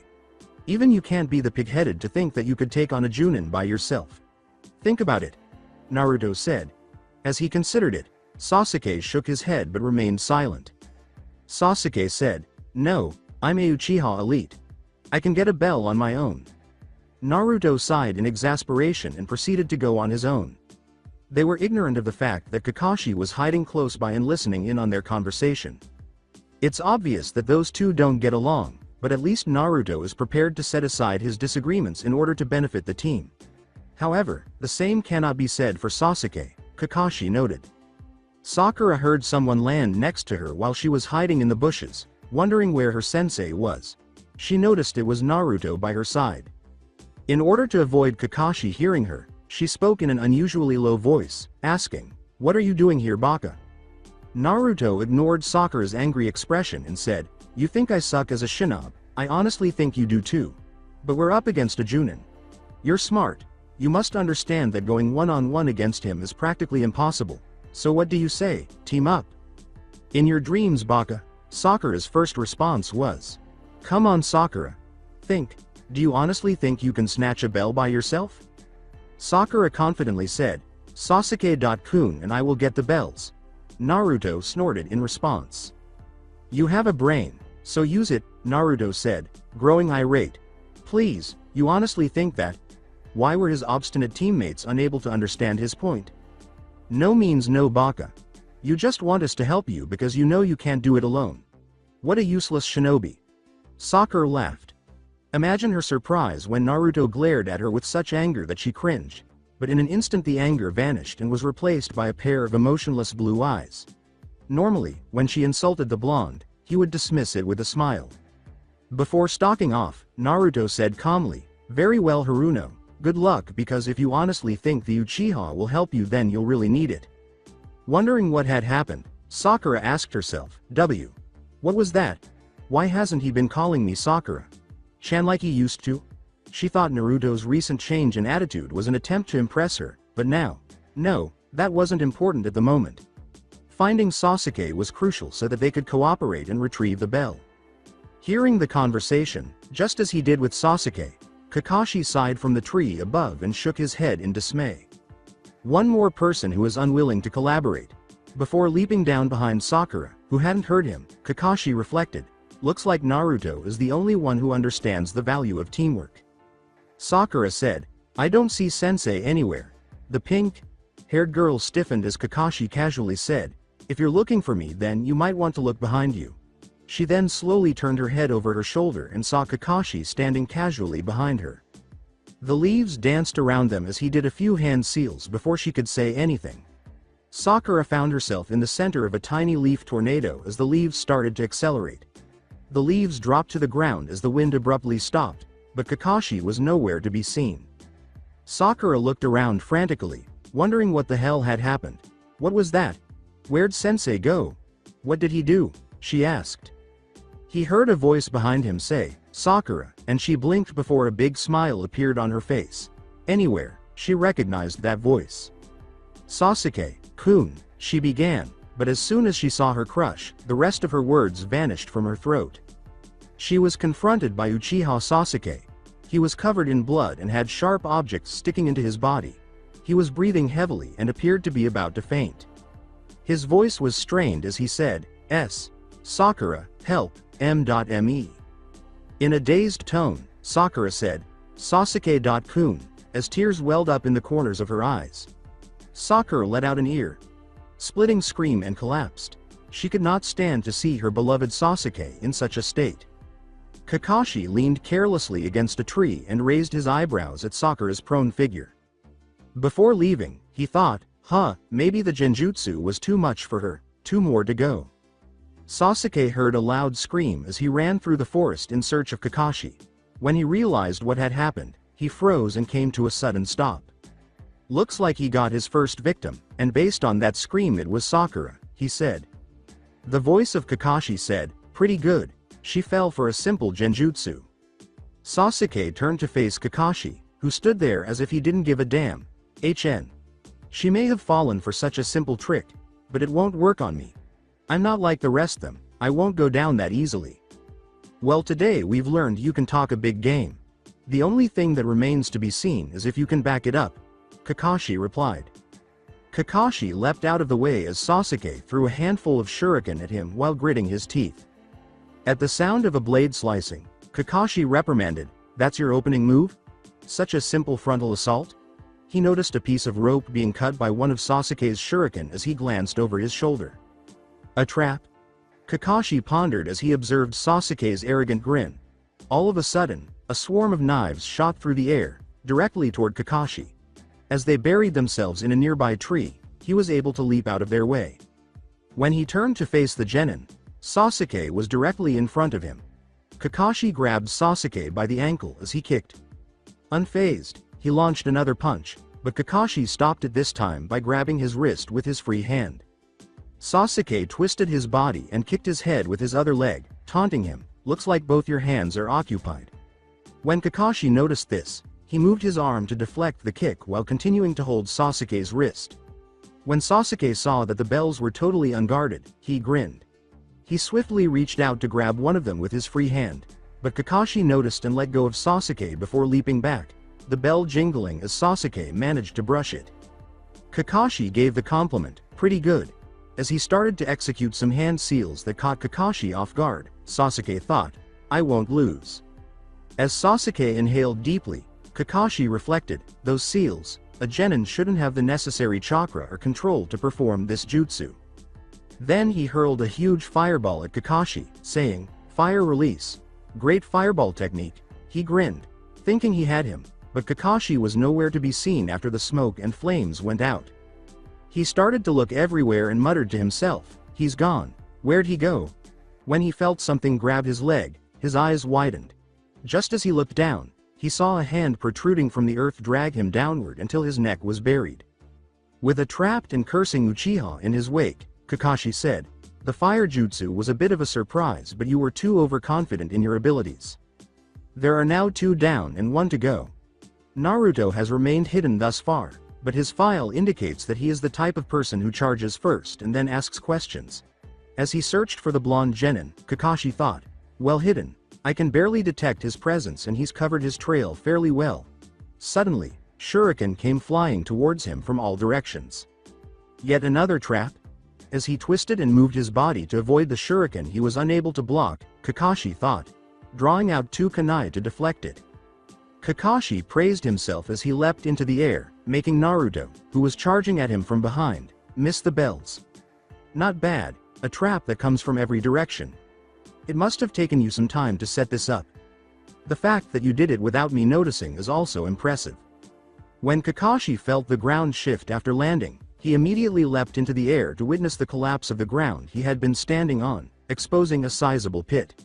B: Even you can't be the pig-headed to think that you could take on a Junin by yourself. Think about it," Naruto said. As he considered it, Sasuke shook his head but remained silent. Sasuke said, "No, I'm a Uchiha elite. I can get a bell on my own." Naruto sighed in exasperation and proceeded to go on his own. They were ignorant of the fact that Kakashi was hiding close by and listening in on their conversation. It's obvious that those 2 don't get along, but at least Naruto is prepared to set aside his disagreements in order to benefit the team. However, the same cannot be said for Sasuke, Kakashi noted. Sakura heard someone land next to her while she was hiding in the bushes, wondering where her sensei was. She noticed it was Naruto by her side. In order to avoid Kakashi hearing her, she spoke in an unusually low voice, asking, "What are you doing here, Baka?" Naruto ignored Sakura's angry expression and said, "You think I suck as a shinobi, I honestly think you do too. But we're up against a Junin. You're smart. You must understand that going one-on-one against him is practically impossible. So what do you say, team up?" "In your dreams, Baka." Sakura's first response was, "Come on Sakura. Think, do you honestly think you can snatch a bell by yourself?" Sakura confidently said, "Sasuke-kun and I will get the bells." Naruto snorted in response. "You have a brain, so use it," Naruto said, growing irate. "Please, you honestly think that?" Why were his obstinate teammates unable to understand his point? "No means no, Baka. You just want us to help you because you know you can't do it alone. What a useless shinobi." Sakura laughed. Imagine her surprise when Naruto glared at her with such anger that she cringed, but in an instant the anger vanished and was replaced by a pair of emotionless blue eyes. Normally, when she insulted the blonde, he would dismiss it with a smile. Before stalking off, Naruto said calmly, "Very well Haruno, good luck, because if you honestly think the Uchiha will help you then you'll really need it." Wondering what had happened, Sakura asked herself, What was that? Why hasn't he been calling me Sakura-chan like he used to?" She thought Naruto's recent change in attitude was an attempt to impress her, but now, no, that wasn't important at the moment. Finding Sasuke was crucial so that they could cooperate and retrieve the bell. Hearing the conversation, just as he did with Sasuke, Kakashi sighed from the tree above and shook his head in dismay. One more person who is unwilling to collaborate. Before leaping down behind Sakura, who hadn't heard him, Kakashi reflected, looks like Naruto is the only one who understands the value of teamwork. Sakura said, I don't see Sensei anywhere. The pink-haired girl stiffened as Kakashi casually said, if you're looking for me then you might want to look behind you. She then slowly turned her head over her shoulder and saw Kakashi standing casually behind her. The leaves danced around them as he did a few hand seals before she could say anything. Sakura found herself in the center of a tiny leaf tornado as the leaves started to accelerate. The leaves dropped to the ground as the wind abruptly stopped, but Kakashi was nowhere to be seen. Sakura looked around frantically, wondering what the hell had happened. What was that? Where'd Sensei go? What did he do? She asked. He heard a voice behind him say, Sakura, and she blinked before a big smile appeared on her face. Anywhere, she recognized that voice. Sasuke-kun, she began, but as soon as she saw her crush, the rest of her words vanished from her throat. She was confronted by Uchiha Sasuke. He was covered in blood and had sharp objects sticking into his body. He was breathing heavily and appeared to be about to faint. His voice was strained as he said, Sakura, help, m.me. In a dazed tone, Sakura said, Sasuke-kun, as tears welled up in the corners of her eyes. Sakura let out an ear-splitting scream and collapsed. She could not stand to see her beloved Sasuke in such a state. Kakashi leaned carelessly against a tree and raised his eyebrows at Sakura's prone figure. Before leaving, he thought, maybe the genjutsu was too much for her, 2 more to go. Sasuke heard a loud scream as he ran through the forest in search of Kakashi. When he realized what had happened, he froze and came to a sudden stop. Looks like he got his first victim, and based on that scream it was Sakura, he said. The voice of Kakashi said, pretty good, she fell for a simple genjutsu. Sasuke turned to face Kakashi, who stood there as if he didn't give a damn. She may have fallen for such a simple trick, but it won't work on me. I'm not like the rest of them, I won't go down that easily. Well, today we've learned you can talk a big game. The only thing that remains to be seen is if you can back it up, Kakashi replied. Kakashi leapt out of the way as Sasuke threw a handful of shuriken at him while gritting his teeth. At the sound of a blade slicing, Kakashi reprimanded, that's your opening move? Such a simple frontal assault? He noticed a piece of rope being cut by one of Sasuke's shuriken as he glanced over his shoulder. A trap? Kakashi pondered as he observed Sasuke's arrogant grin. All of a sudden, a swarm of knives shot through the air, directly toward Kakashi. As they buried themselves in a nearby tree, he was able to leap out of their way. When he turned to face the genin, Sasuke was directly in front of him. Kakashi grabbed Sasuke by the ankle as he kicked. Unfazed, he launched another punch, but Kakashi stopped it this time by grabbing his wrist with his free hand. Sasuke twisted his body and kicked his head with his other leg, taunting him, looks like both your hands are occupied. When Kakashi noticed this, he moved his arm to deflect the kick while continuing to hold Sasuke's wrist. When Sasuke saw that the bells were totally unguarded, he grinned. He swiftly reached out to grab one of them with his free hand, but Kakashi noticed and let go of Sasuke before leaping back, the bell jingling as Sasuke managed to brush it. Kakashi gave the compliment, pretty good. As he started to execute some hand seals that caught Kakashi off guard, Sasuke thought, I won't lose. As Sasuke inhaled deeply, Kakashi reflected, those seals, a genin shouldn't have the necessary chakra or control to perform this jutsu. Then he hurled a huge fireball at Kakashi, saying, fire release. Great fireball technique. He grinned, thinking he had him, but Kakashi was nowhere to be seen after the smoke and flames went out. He started to look everywhere and muttered to himself, he's gone. Where'd he go? When he felt something grab his leg, his eyes widened. Just as he looked down, he saw a hand protruding from the earth drag him downward until his neck was buried. With a trapped and cursing Uchiha in his wake, Kakashi said, the fire jutsu was a bit of a surprise, but you were too overconfident in your abilities. There are now 2 down and 1 to go. Naruto has remained hidden thus far, but his file indicates that he is the type of person who charges first and then asks questions. As he searched for the blonde genin, Kakashi thought, well hidden, I can barely detect his presence and he's covered his trail fairly well. Suddenly, shuriken came flying towards him from all directions. Yet another trap? As he twisted and moved his body to avoid the shuriken he was unable to block, Kakashi thought, drawing out 2 kunai to deflect it. Kakashi praised himself as he leapt into the air, making Naruto, who was charging at him from behind, miss the bells. Not bad, a trap that comes from every direction. It must have taken you some time to set this up. The fact that you did it without me noticing is also impressive. When Kakashi felt the ground shift after landing, he immediately leapt into the air to witness the collapse of the ground he had been standing on, exposing a sizable pit.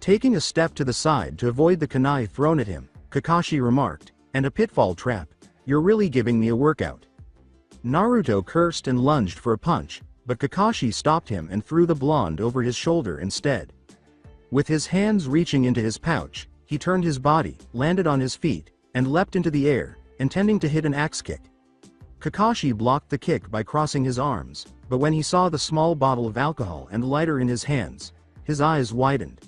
B: Taking a step to the side to avoid the kunai thrown at him, Kakashi remarked, "And a pitfall trap. You're really giving me a workout." Naruto cursed and lunged for a punch, but Kakashi stopped him and threw the blonde over his shoulder instead. With his hands reaching into his pouch, he turned his body, landed on his feet, and leapt into the air, intending to hit an axe kick. Kakashi blocked the kick by crossing his arms, but when he saw the small bottle of alcohol and lighter in his hands, his eyes widened.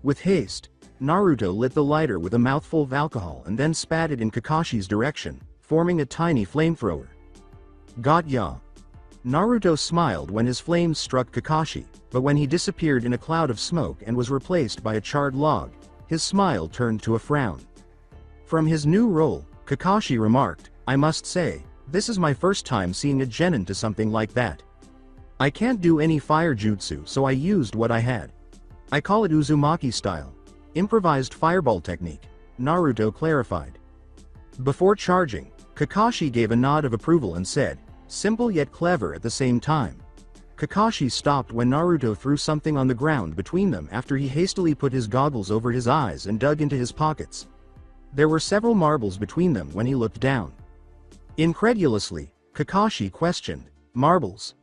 B: With haste, Naruto lit the lighter with a mouthful of alcohol and then spat it in Kakashi's direction, forming a tiny flamethrower. Got ya! Naruto smiled when his flames struck Kakashi, but when he disappeared in a cloud of smoke and was replaced by a charred log, his smile turned to a frown. From his new role, Kakashi remarked, "I must say, this is my first time seeing a genin to something like that. I can't do any fire jutsu, so I used what I had. I call it Uzumaki style. Improvised fireball technique," Naruto clarified. Before charging, Kakashi gave a nod of approval and said, "Simple yet clever at the same time." Kakashi stopped when Naruto threw something on the ground between them after he hastily put his goggles over his eyes and dug into his pockets. There were several marbles between them when he looked down. Incredulously, Kakashi questioned, "Marbles?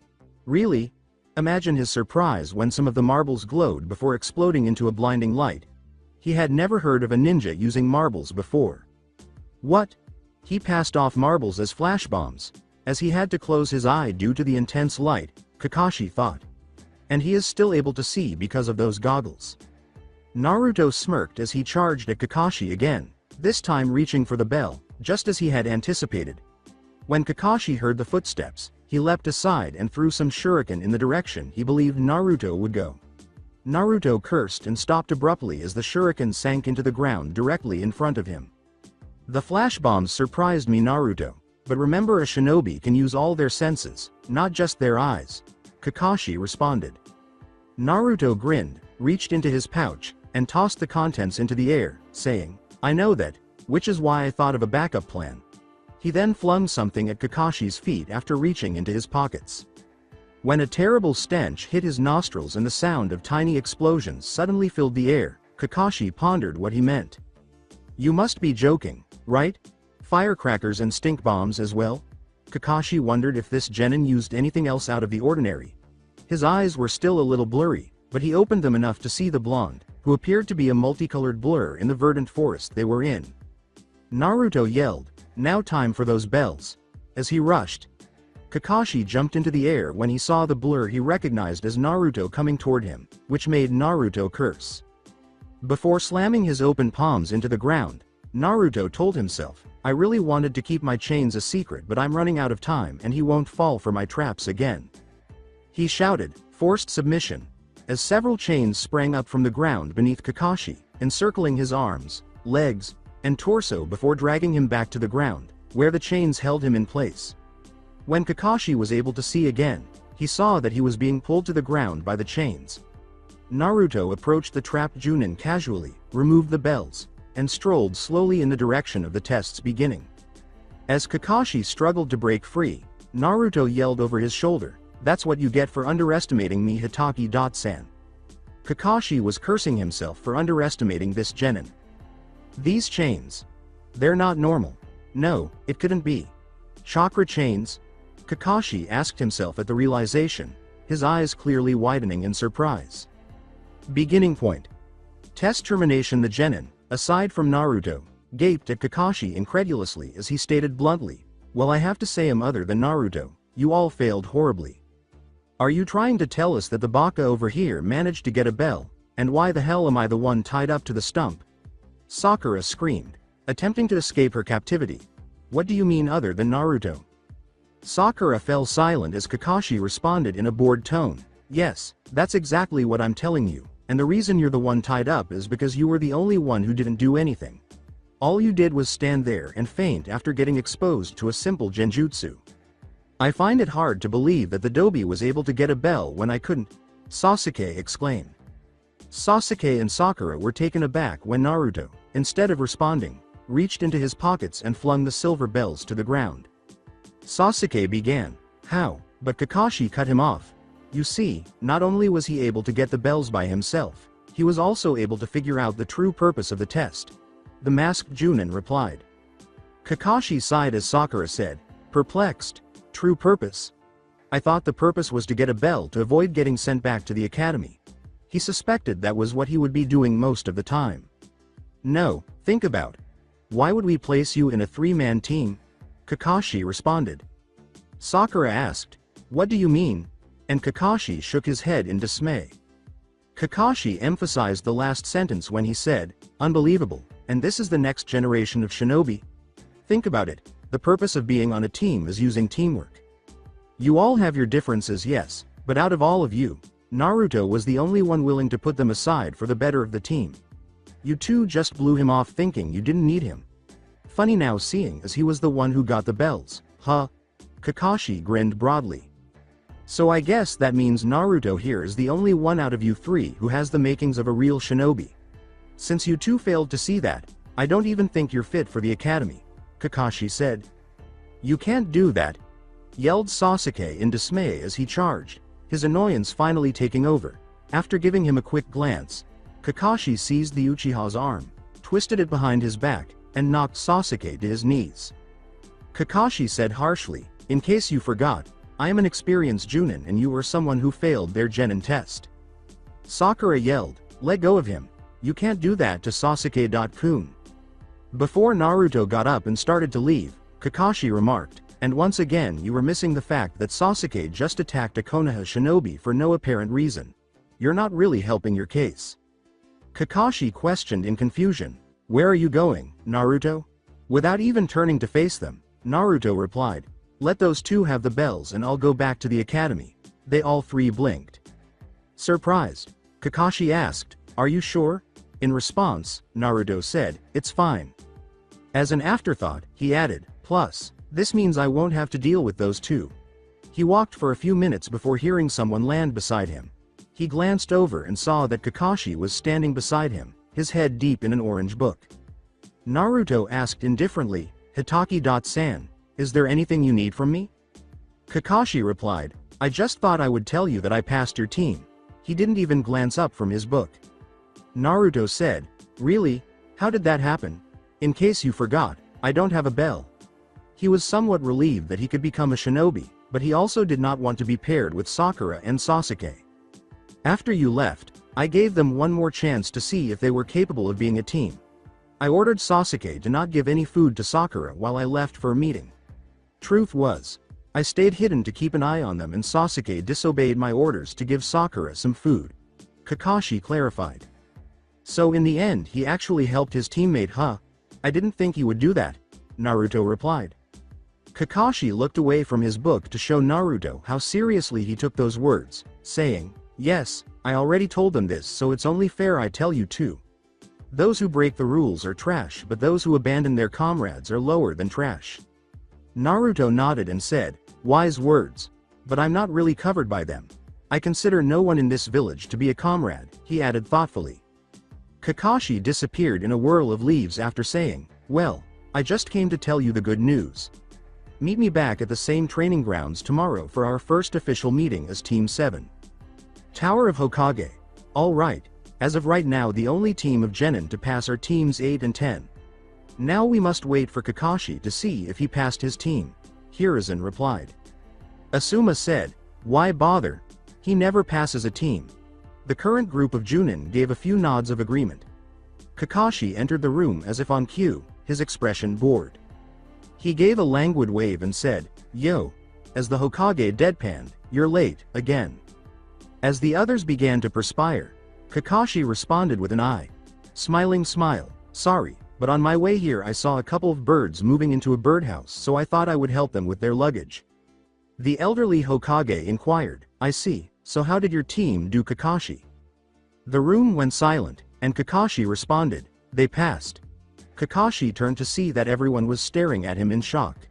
B: Really?" Imagine his surprise when some of the marbles glowed before exploding into a blinding light. He had never heard of a ninja using marbles before. What? He passed off marbles as flash bombs, as he had to close his eye due to the intense light, Kakashi thought. And he is still able to see because of those goggles. Naruto smirked as he charged at Kakashi again, this time reaching for the bell, just as he had anticipated. When Kakashi heard the footsteps, he leapt aside and threw some shuriken in the direction he believed Naruto would go. Naruto cursed and stopped abruptly as the shuriken sank into the ground directly in front of him. "The flash bombs surprised me, Naruto, but remember a shinobi can use all their senses, not just their eyes," Kakashi responded. Naruto grinned, reached into his pouch, and tossed the contents into the air, saying, "I know that, which is why I thought of a backup plan." He then flung something at Kakashi's feet after reaching into his pockets. When a terrible stench hit his nostrils and the sound of tiny explosions suddenly filled the air, Kakashi pondered what he meant. "You must be joking, right? Firecrackers and stink bombs as well?" Kakashi wondered if this genin used anything else out of the ordinary. His eyes were still a little blurry, but he opened them enough to see the blonde, who appeared to be a multicolored blur in the verdant forest they were in. Naruto yelled, "Now time for those bells." As he rushed, Kakashi jumped into the air when he saw the blur he recognized as Naruto coming toward him, which made Naruto curse. Before slamming his open palms into the ground, Naruto told himself, "I really wanted to keep my chains a secret, but I'm running out of time and he won't fall for my traps again." He shouted, forced submission, as several chains sprang up from the ground beneath Kakashi, encircling his arms, legs, and torso before dragging him back to the ground, where the chains held him in place. When Kakashi was able to see again, he saw that he was being pulled to the ground by the chains. Naruto approached the trapped Junin casually, removed the bells, and strolled slowly in the direction of the test's beginning. As Kakashi struggled to break free, Naruto yelled over his shoulder, "That's what you get for underestimating me, Hitaki-san." Kakashi was cursing himself for underestimating this genin. These chains. They're not normal. No, it couldn't be. Chakra chains? Kakashi asked himself at the realization, his eyes clearly widening in surprise. Beginning point. Test termination. The genin, aside from Naruto, gaped at Kakashi incredulously as he stated bluntly, "Well, I have to say other than Naruto, you all failed horribly. Are you trying to tell us that the baka over here managed to get a bell, and why the hell am I the one tied up to the stump?" Sakura screamed, attempting to escape her captivity. "What do you mean other than Naruto?" Sakura fell silent as Kakashi responded in a bored tone. Yes, that's exactly what I'm telling you, and the reason you're the one tied up is because you were the only one who didn't do anything. All you did was stand there and faint after getting exposed to a simple genjutsu. I find it hard to believe that the Dobi was able to get a bell when I couldn't, Sasuke exclaimed. Sasuke and Sakura were taken aback when Naruto, instead of responding, reached into his pockets and flung the silver bells to the ground. Sasuke began, "How?" But Kakashi cut him off. You see, not only was he able to get the bells by himself, he was also able to figure out the true purpose of the test. The masked Junin replied. Kakashi sighed as Sakura said, perplexed, true purpose? I thought the purpose was to get a bell to avoid getting sent back to the academy. He suspected that was what he would be doing most of the time. No, think about. Why would we place you in a three-man team? Kakashi responded. Sakura asked, what do you mean? And Kakashi shook his head in dismay. Kakashi emphasized the last sentence when he said, unbelievable, and this is the next generation of shinobi? Think about it, the purpose of being on a team is using teamwork. You all have your differences, yes, but out of all of you, Naruto was the only one willing to put them aside for the better of the team. You two just blew him off thinking you didn't need him. Funny now seeing as he was the one who got the bells, huh? Kakashi grinned broadly. So I guess that means Naruto here is the only one out of you three who has the makings of a real shinobi. Since you two failed to see that, I don't even think you're fit for the academy, Kakashi said. You can't do that, yelled Sasuke in dismay as he charged, his annoyance finally taking over. After giving him a quick glance, Kakashi seized the Uchiha's arm, twisted it behind his back, and knocked Sasuke to his knees. Kakashi said harshly, in case you forgot, I am an experienced Junin and you were someone who failed their genin test. Sakura yelled, let go of him, you can't do that to Sasuke-kun. Before Naruto got up and started to leave, Kakashi remarked, and once again you were missing the fact that Sasuke just attacked a Konoha shinobi for no apparent reason. You're not really helping your case. Kakashi questioned in confusion, where are you going, Naruto? Without even turning to face them, Naruto replied, let those two have the bells and I'll go back to the academy. They all three blinked. Surprised, Kakashi asked, are you sure? In response, Naruto said, it's fine. As an afterthought, he added, plus, this means I won't have to deal with those two. He walked for a few minutes before hearing someone land beside him. He glanced over and saw that Kakashi was standing beside him, his head deep in an orange book. Naruto asked indifferently, Hitaki-san, is there anything you need from me? Kakashi replied, I just thought I would tell you that I passed your team. He didn't even glance up from his book. Naruto said, really? How did that happen? In case you forgot, I don't have a bell. He was somewhat relieved that he could become a shinobi, but he also did not want to be paired with Sakura and Sasuke. After you left, I gave them one more chance to see if they were capable of being a team. I ordered Sasuke to not give any food to Sakura while I left for a meeting. Truth was, I stayed hidden to keep an eye on them and Sasuke disobeyed my orders to give Sakura some food. Kakashi clarified. So in the end he actually helped his teammate, huh? I didn't think he would do that, Naruto replied. Kakashi looked away from his book to show Naruto how seriously he took those words, saying, yes, I already told them this so it's only fair I tell you too. Those who break the rules are trash but those who abandon their comrades are lower than trash. Naruto nodded and said, wise words. But I'm not really covered by them. I consider no one in this village to be a comrade, he added thoughtfully. Kakashi disappeared in a whirl of leaves after saying, well, I just came to tell you the good news. Meet me back at the same training grounds tomorrow for our first official meeting as Team 7. Tower of Hokage. Alright, as of right now the only team of genin to pass are teams 8 and 10. Now we must wait for Kakashi to see if he passed his team, Hiruzen replied. Asuma said, why bother? He never passes a team. The current group of Junin gave a few nods of agreement. Kakashi entered the room as if on cue, his expression bored. He gave a languid wave and said, yo. As the Hokage deadpanned, you're late, again. As the others began to perspire, Kakashi responded with an eye. Smiling smile, sorry, but on my way here I saw a couple of birds moving into a birdhouse so I thought I would help them with their luggage. The elderly Hokage inquired. I see, so how did your team do, Kakashi? The room went silent, and Kakashi responded, they passed. Kakashi turned to see that everyone was staring at him in shock.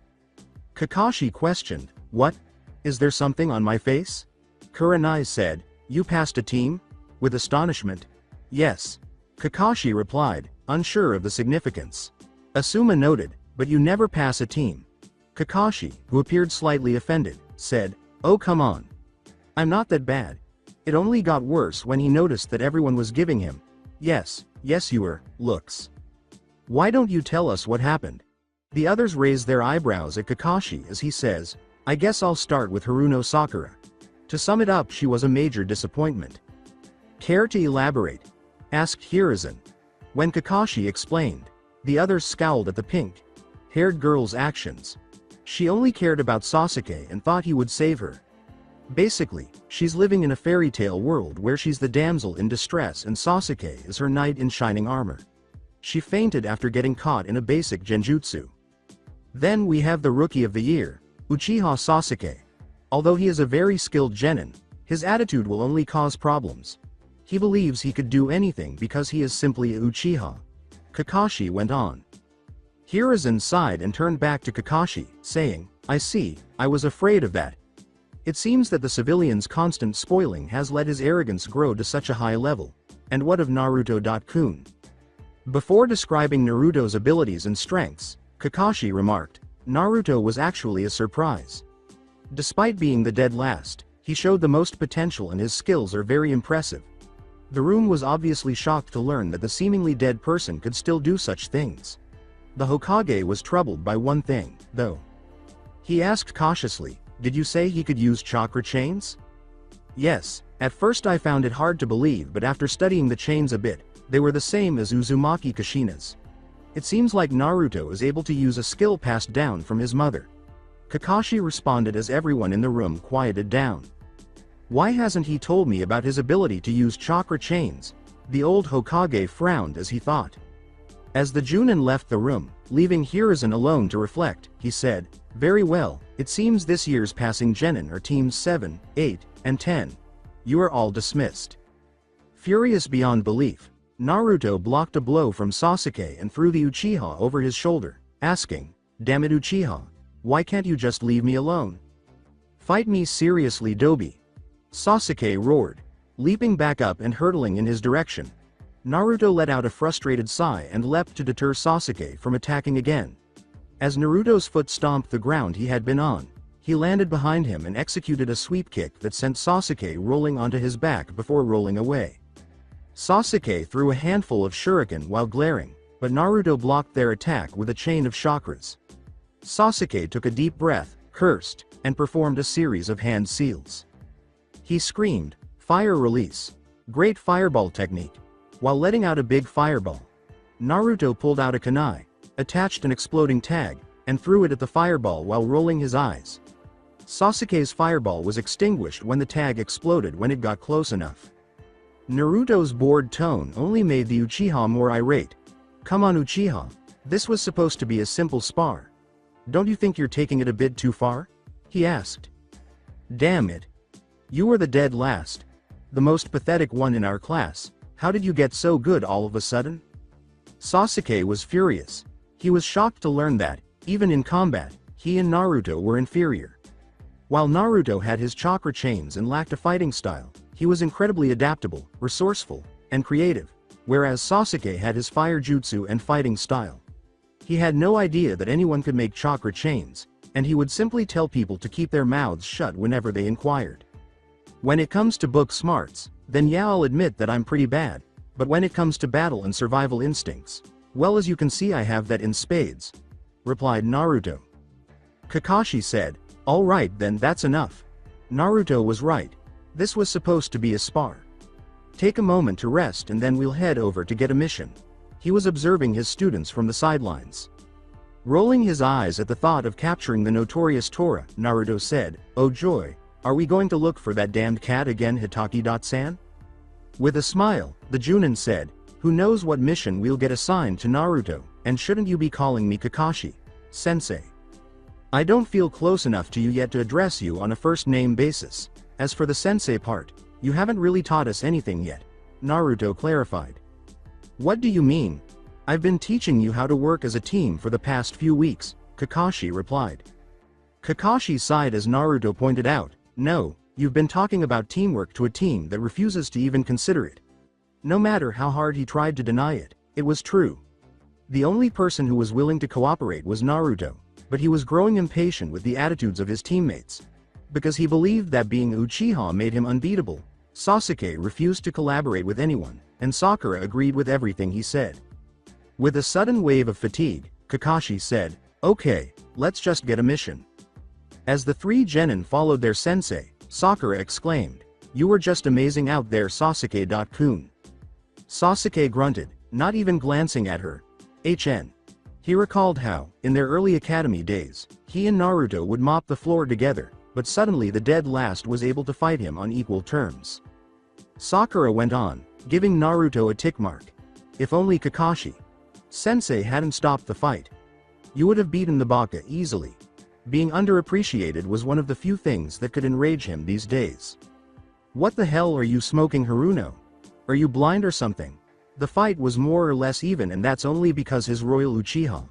B: Kakashi questioned, what? Is there something on my face? Kurenai said, you passed a team? With astonishment. Yes. Kakashi replied, unsure of the significance. Asuma noted, but you never pass a team. Kakashi, who appeared slightly offended, said, oh come on. I'm not that bad. It only got worse when he noticed that everyone was giving him, yes you were, looks. Why don't you tell us what happened? The others raise their eyebrows at Kakashi as he says, I guess I'll start with Haruno Sakura. To sum it up, she was a major disappointment. Care to elaborate? Asked Hiruzen. When Kakashi explained, the others scowled at the pink-haired girl's actions. She only cared about Sasuke and thought he would save her. Basically, she's living in a fairy tale world where she's the damsel in distress and Sasuke is her knight in shining armor. She fainted after getting caught in a basic genjutsu. Then we have the rookie of the year, Uchiha Sasuke. Although he is a very skilled genin, his attitude will only cause problems. He believes he could do anything because he is simply a Uchiha. Kakashi went on. Hiruzen sighed and turned back to Kakashi, saying, I see, I was afraid of that. It seems that the civilian's constant spoiling has let his arrogance grow to such a high level. And what of Naruto-kun? Before describing Naruto's abilities and strengths, Kakashi remarked, Naruto was actually a surprise. Despite being the dead last, he showed the most potential and his skills are very impressive. The room was obviously shocked to learn that the seemingly dead person could still do such things. The Hokage was troubled by one thing, though. He asked cautiously, did you say he could use chakra chains? Yes, at first I found it hard to believe, but after studying the chains a bit, they were the same as Uzumaki Kushina's. It seems like Naruto is able to use a skill passed down from his mother. Kakashi responded as everyone in the room quieted down. Why hasn't he told me about his ability to use chakra chains? The old Hokage frowned as he thought. As the Junin left the room, leaving Hiruzen alone to reflect, he said, very well, it seems this year's passing genin are teams 7, 8, and 10. You are all dismissed. Furious beyond belief, Naruto blocked a blow from Sasuke and threw the Uchiha over his shoulder, asking, damn it Uchiha, why can't you just leave me alone? Fight me seriously Dobi. Sasuke roared, leaping back up and hurtling in his direction. Naruto let out a frustrated sigh and leapt to deter Sasuke from attacking again. As Naruto's foot stomped the ground he had been on, he landed behind him and executed a sweep kick that sent Sasuke rolling onto his back before rolling away. Sasuke threw a handful of shuriken while glaring, but Naruto blocked their attack with a chain of chakras. Sasuke took a deep breath, cursed, and performed a series of hand seals. He screamed, fire release. Great fireball technique. While letting out a big fireball, Naruto pulled out a kunai, attached an exploding tag, and threw it at the fireball while rolling his eyes. Sasuke's fireball was extinguished when the tag exploded when it got close enough. Naruto's bored tone only made the Uchiha more irate. Come on Uchiha, this was supposed to be a simple spar. Don't you think you're taking it a bit too far? He asked. Damn it. You were the dead last. The most pathetic one in our class. How did you get so good all of a sudden? Sasuke was furious. He was shocked to learn that, even in combat, he and Naruto were inferior. While Naruto had his chakra chains and lacked a fighting style, he was incredibly adaptable, resourceful, and creative, whereas Sasuke had his fire jutsu and fighting style. He had no idea that anyone could make chakra chains, and he would simply tell people to keep their mouths shut whenever they inquired. When it comes to book smarts, then yeah, I'll admit that I'm pretty bad, but when it comes to battle and survival instincts, well, as you can see I have that in spades, replied Naruto. Kakashi said, all right then, that's enough. Naruto was right. This was supposed to be a spar. Take a moment to rest and then we'll head over to get a mission. He was observing his students from the sidelines. Rolling his eyes at the thought of capturing the notorious Tora, Naruto said, oh joy, are we going to look for that damned cat again, Hitaki-san? With a smile, the Junin said, who knows what mission we'll get assigned to Naruto, and shouldn't you be calling me Kakashi, sensei? I don't feel close enough to you yet to address you on a first-name basis. As for the sensei part, you haven't really taught us anything yet, Naruto clarified. What do you mean? I've been teaching you how to work as a team for the past few weeks, Kakashi replied. Kakashi sighed as Naruto pointed out, no, you've been talking about teamwork to a team that refuses to even consider it. No matter how hard he tried to deny it, it was true. The only person who was willing to cooperate was Naruto, but he was growing impatient with the attitudes of his teammates. Because he believed that being Uchiha made him unbeatable, Sasuke refused to collaborate with anyone, and Sakura agreed with everything he said. With a sudden wave of fatigue, Kakashi said, okay, let's just get a mission. As the three genin followed their sensei, Sakura exclaimed, you were just amazing out there, Sasuke-kun. Sasuke grunted, not even glancing at her. He recalled how, in their early academy days, he and Naruto would mop the floor together, but suddenly the dead last was able to fight him on equal terms. Sakura went on, giving Naruto a tick mark. If only Kakashi-sensei hadn't stopped the fight. You would have beaten the Baka easily. Being underappreciated was one of the few things that could enrage him these days. What the hell are you smoking, Haruno? Are you blind or something? The fight was more or less even, and that's only because his royal Uchiha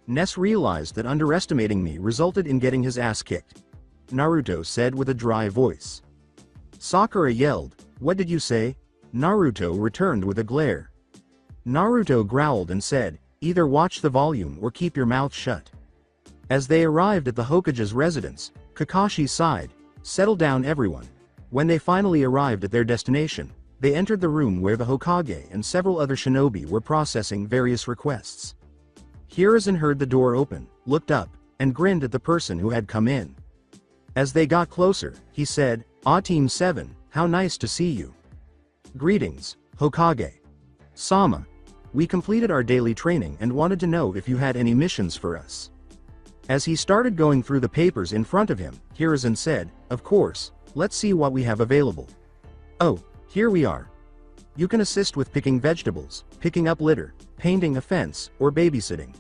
B: Ness realized that underestimating me resulted in getting his ass kicked, Naruto said with a dry voice. Sakura yelled, what did you say? Naruto returned with a glare. Naruto growled and said, either watch the volume or keep your mouth shut. As they arrived at the Hokage's residence, Kakashi sighed, settle down everyone. When they finally arrived at their destination, they entered the room where the Hokage and several other shinobi were processing various requests. Hiruzen heard the door open, looked up, and grinned at the person who had come in. As they got closer, he said, Team 7, how nice to see you. Greetings, Hokage. Sama. We completed our daily training and wanted to know if you had any missions for us. As he started going through the papers in front of him, Hiruzen said, of course, let's see what we have available. Oh, here we are. You can assist with picking vegetables, picking up litter, painting a fence, or babysitting.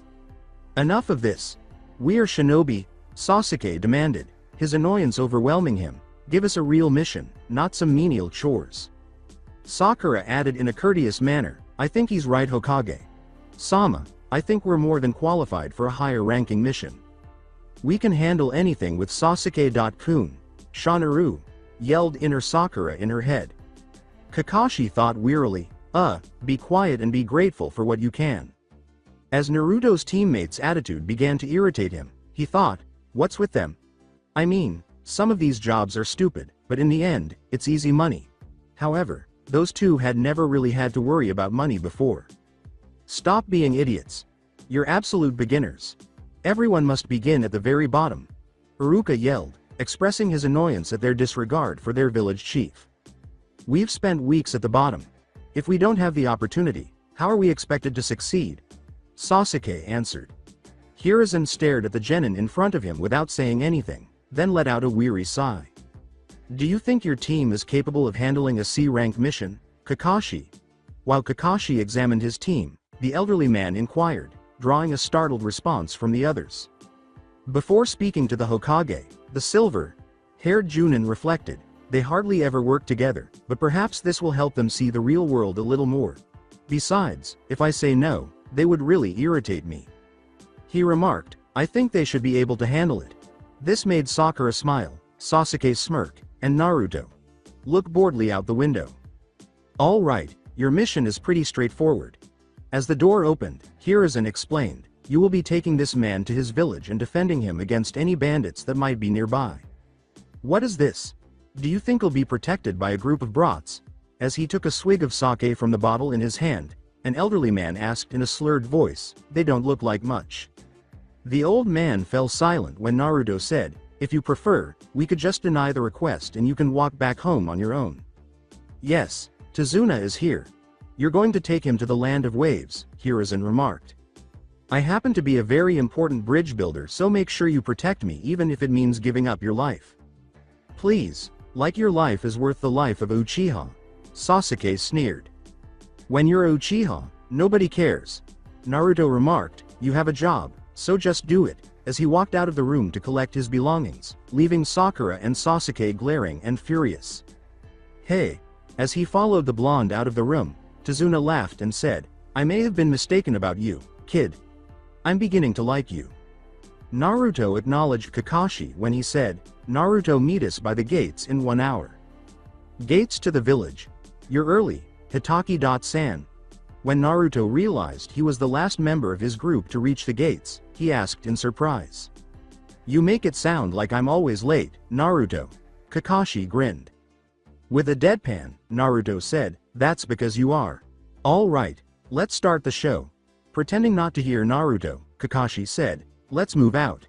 B: Enough of this. We are shinobi, Sasuke demanded, his annoyance overwhelming him. Give us a real mission, not some menial chores. Sakura added in a courteous manner, I think he's right, Hokage. Sama, I think we're more than qualified for a higher-ranking mission. We can handle anything with Sasuke-kun, Shanaru, yelled inner Sakura in her head. Kakashi thought wearily, be quiet and be grateful for what you can. As Naruto's teammates' attitude began to irritate him, he thought, what's with them? I mean, some of these jobs are stupid, but in the end, it's easy money. However, those two had never really had to worry about money before. Stop being idiots. You're absolute beginners. Everyone must begin at the very bottom. Iruka yelled, expressing his annoyance at their disregard for their village chief. We've spent weeks at the bottom. If we don't have the opportunity, how are we expected to succeed? Sasuke answered. Hiruzen stared at the genin in front of him without saying anything, then let out a weary sigh. Do you think your team is capable of handling a C-rank mission, Kakashi? While Kakashi examined his team, the elderly man inquired, drawing a startled response from the others. Before speaking to the Hokage, the silver-haired Junin reflected, they hardly ever work together, but perhaps this will help them see the real world a little more. Besides, if I say no, they would really irritate me. He remarked, I think they should be able to handle it. This made Sakura smile, Sasuke smirk, and Naruto look boredly out the window. All right, your mission is pretty straightforward. As the door opened, Hiruzen explained, you will be taking this man to his village and defending him against any bandits that might be nearby. What is this? Do you think he'll be protected by a group of brats? As he took a swig of sake from the bottle in his hand, an elderly man asked in a slurred voice, they don't look like much. The old man fell silent when Naruto said, if you prefer, we could just deny the request and you can walk back home on your own. Yes, Tazuna is here. You're going to take him to the land of waves, Hiruzen remarked. I happen to be a very important bridge builder, so make sure you protect me even if it means giving up your life. Please, like your life is worth the life of Uchiha, Sasuke sneered. When you're Uchiha, nobody cares. Naruto remarked, you have a job, so just do it, as he walked out of the room to collect his belongings, leaving Sakura and Sasuke glaring and furious. Hey! As he followed the blonde out of the room, Tazuna laughed and said, I may have been mistaken about you, kid. I'm beginning to like you. Naruto acknowledged Kakashi when he said, Naruto, meet us by the gates in 1 hour. Gates to the village. You're early, Hitaki-san. When Naruto realized he was the last member of his group to reach the gates, he asked in surprise. You make it sound like I'm always late, Naruto. Kakashi grinned. With a deadpan, Naruto said, that's because you are. All right, let's start the show. Pretending not to hear Naruto, Kakashi said, let's move out.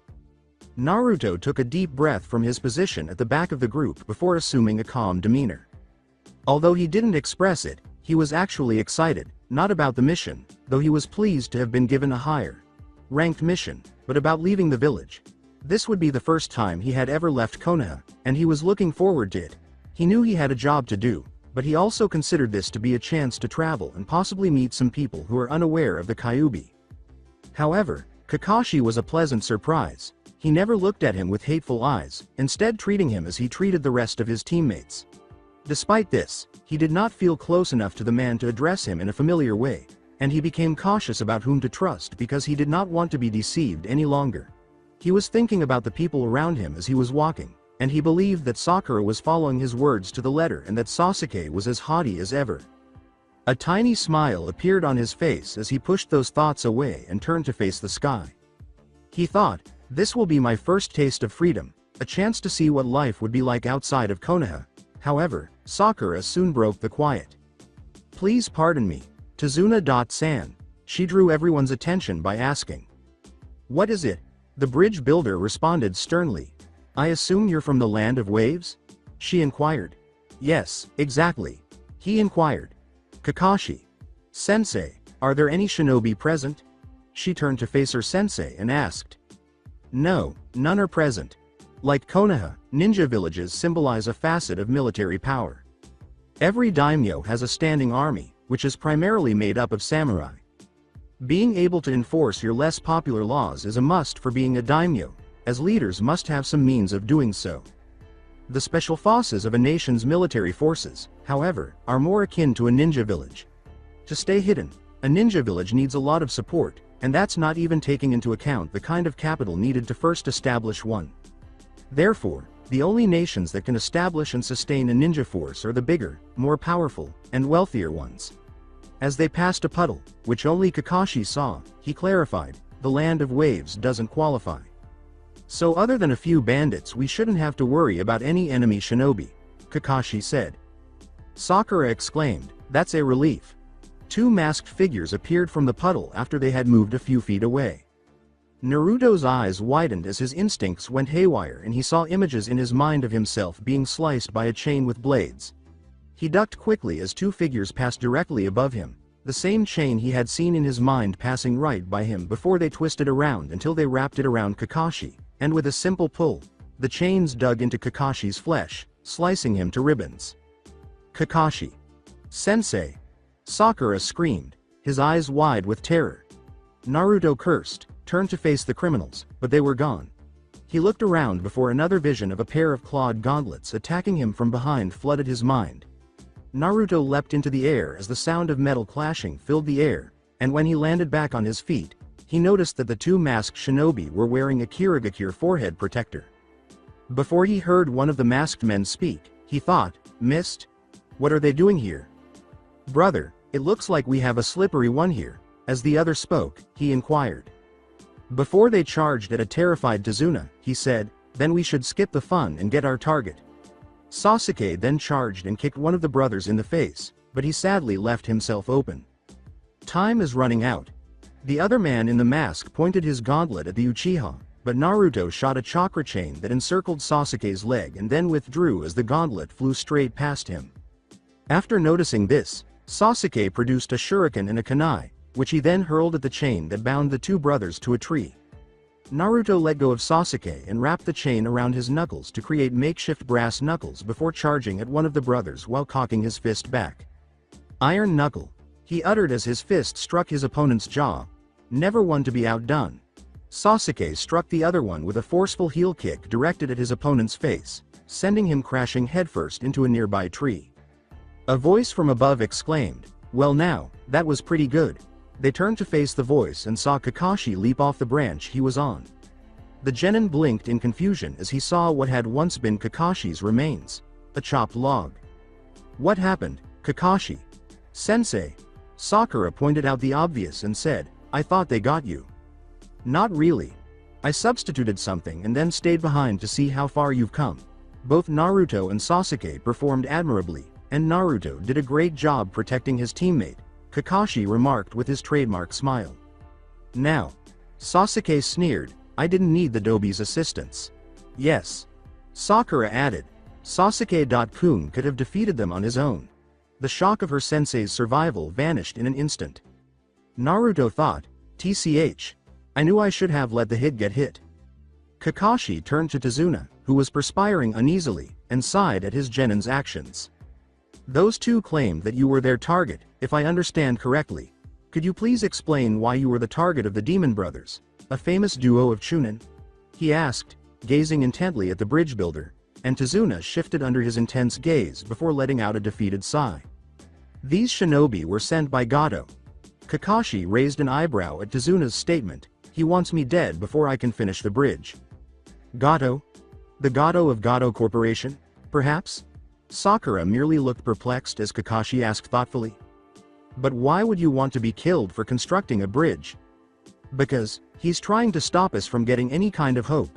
B: Naruto took a deep breath from his position at the back of the group before assuming a calm demeanor. Although he didn't express it, he was actually excited, not about the mission, though he was pleased to have been given a higher ranked mission, but about leaving the village. This would be the first time he had ever left Konoha, and he was looking forward to it. He knew he had a job to do, but he also considered this to be a chance to travel and possibly meet some people who are unaware of the Kyuubi. However, Kakashi was a pleasant surprise. He never looked at him with hateful eyes, instead treating him as he treated the rest of his teammates. Despite this, he did not feel close enough to the man to address him in a familiar way, and he became cautious about whom to trust because he did not want to be deceived any longer. He was thinking about the people around him as he was walking, and he believed that Sakura was following his words to the letter and that Sasuke was as haughty as ever. A tiny smile appeared on his face as he pushed those thoughts away and turned to face the sky. He thought, this will be my first taste of freedom, a chance to see what life would be like outside of Konoha. However, Sakura soon broke the quiet. Please pardon me, Tazuna-san. She drew everyone's attention by asking. What is it? The bridge builder responded sternly. I assume you're from the land of waves? She inquired. Yes, exactly. He inquired. Kakashi. Sensei, are there any shinobi present? She turned to face her sensei and asked. No, none are present. Like Konoha, ninja villages symbolize a facet of military power. Every daimyo has a standing army, which is primarily made up of samurai. Being able to enforce your less popular laws is a must for being a daimyo, as leaders must have some means of doing so. The special forces of a nation's military forces, however, are more akin to a ninja village. To stay hidden, a ninja village needs a lot of support, and that's not even taking into account the kind of capital needed to first establish one. Therefore, the only nations that can establish and sustain a ninja force are the bigger, more powerful, and wealthier ones. As they passed a puddle, which only Kakashi saw, he clarified, the land of waves doesn't qualify. So other than a few bandits, we shouldn't have to worry about any enemy shinobi, Kakashi said. Sakura exclaimed, that's a relief. 2 masked figures appeared from the puddle after they had moved a few feet away. Naruto's eyes widened as his instincts went haywire and he saw images in his mind of himself being sliced by a chain with blades. He ducked quickly as 2 figures passed directly above him, the same chain he had seen in his mind passing right by him before they twisted around until they wrapped it around Kakashi, and with a simple pull, the chains dug into Kakashi's flesh, slicing him to ribbons. Kakashi. Sensei. Sakura screamed, his eyes wide with terror. Naruto cursed, turned to face the criminals, but they were gone. He looked around before another vision of a pair of clawed gauntlets attacking him from behind flooded his mind. Naruto leapt into the air as the sound of metal clashing filled the air, and when he landed back on his feet, he noticed that the 2 masked shinobi were wearing a Kirigakure forehead protector. Before he heard one of the masked men speak, he thought, missed? What are they doing here? Brother, it looks like we have a slippery one here. As the other spoke, he inquired. Before they charged at a terrified Tazuna, he said, then we should skip the fun and get our target. Sasuke then charged and kicked one of the brothers in the face, but he sadly left himself open. Time is running out. The other man in the mask pointed his gauntlet at the Uchiha, but Naruto shot a chakra chain that encircled Sasuke's leg and then withdrew as the gauntlet flew straight past him. After noticing this, Sasuke produced a shuriken and a kunai, which he then hurled at the chain that bound the 2 brothers to a tree. Naruto let go of Sasuke and wrapped the chain around his knuckles to create makeshift brass knuckles before charging at one of the brothers while cocking his fist back. Iron Knuckle, he uttered as his fist struck his opponent's jaw. Never one to be outdone. Sasuke struck the other one with a forceful heel kick directed at his opponent's face, sending him crashing headfirst into a nearby tree. A voice from above exclaimed, "Well now, that was pretty good." They turned to face the voice and saw Kakashi leap off the branch he was on. The genin blinked in confusion as he saw what had once been Kakashi's remains, a chopped log. "What happened, Kakashi?" "Sensei." Sakura pointed out the obvious and said, "I thought they got you." "Not really. I substituted something and then stayed behind to see how far you've come." Both Naruto and Sasuke performed admirably, and Naruto did a great job protecting his teammate, Kakashi remarked with his trademark smile. "Now," Sasuke sneered, "I didn't need the Dobi's assistance." "Yes," Sakura added, "Sasuke-kun could have defeated them on his own." The shock of her sensei's survival vanished in an instant. Naruto thought, "TCH. I knew I should have let the hit get hit." Kakashi turned to Tazuna, who was perspiring uneasily, and sighed at his genin's actions. "Those two claimed that you were their target, if I understand correctly. Could you please explain why you were the target of the Demon Brothers, a famous duo of Chunin?" he asked, gazing intently at the bridge builder, and Tazuna shifted under his intense gaze before letting out a defeated sigh. "These shinobi were sent by Gato." Kakashi raised an eyebrow at Tazuna's statement. "He wants me dead before I can finish the bridge." "Gato? The Gato of Gato Corporation, perhaps?" Sakura merely looked perplexed as Kakashi asked thoughtfully. "But why would you want to be killed for constructing a bridge?" "Because he's trying to stop us from getting any kind of hope,"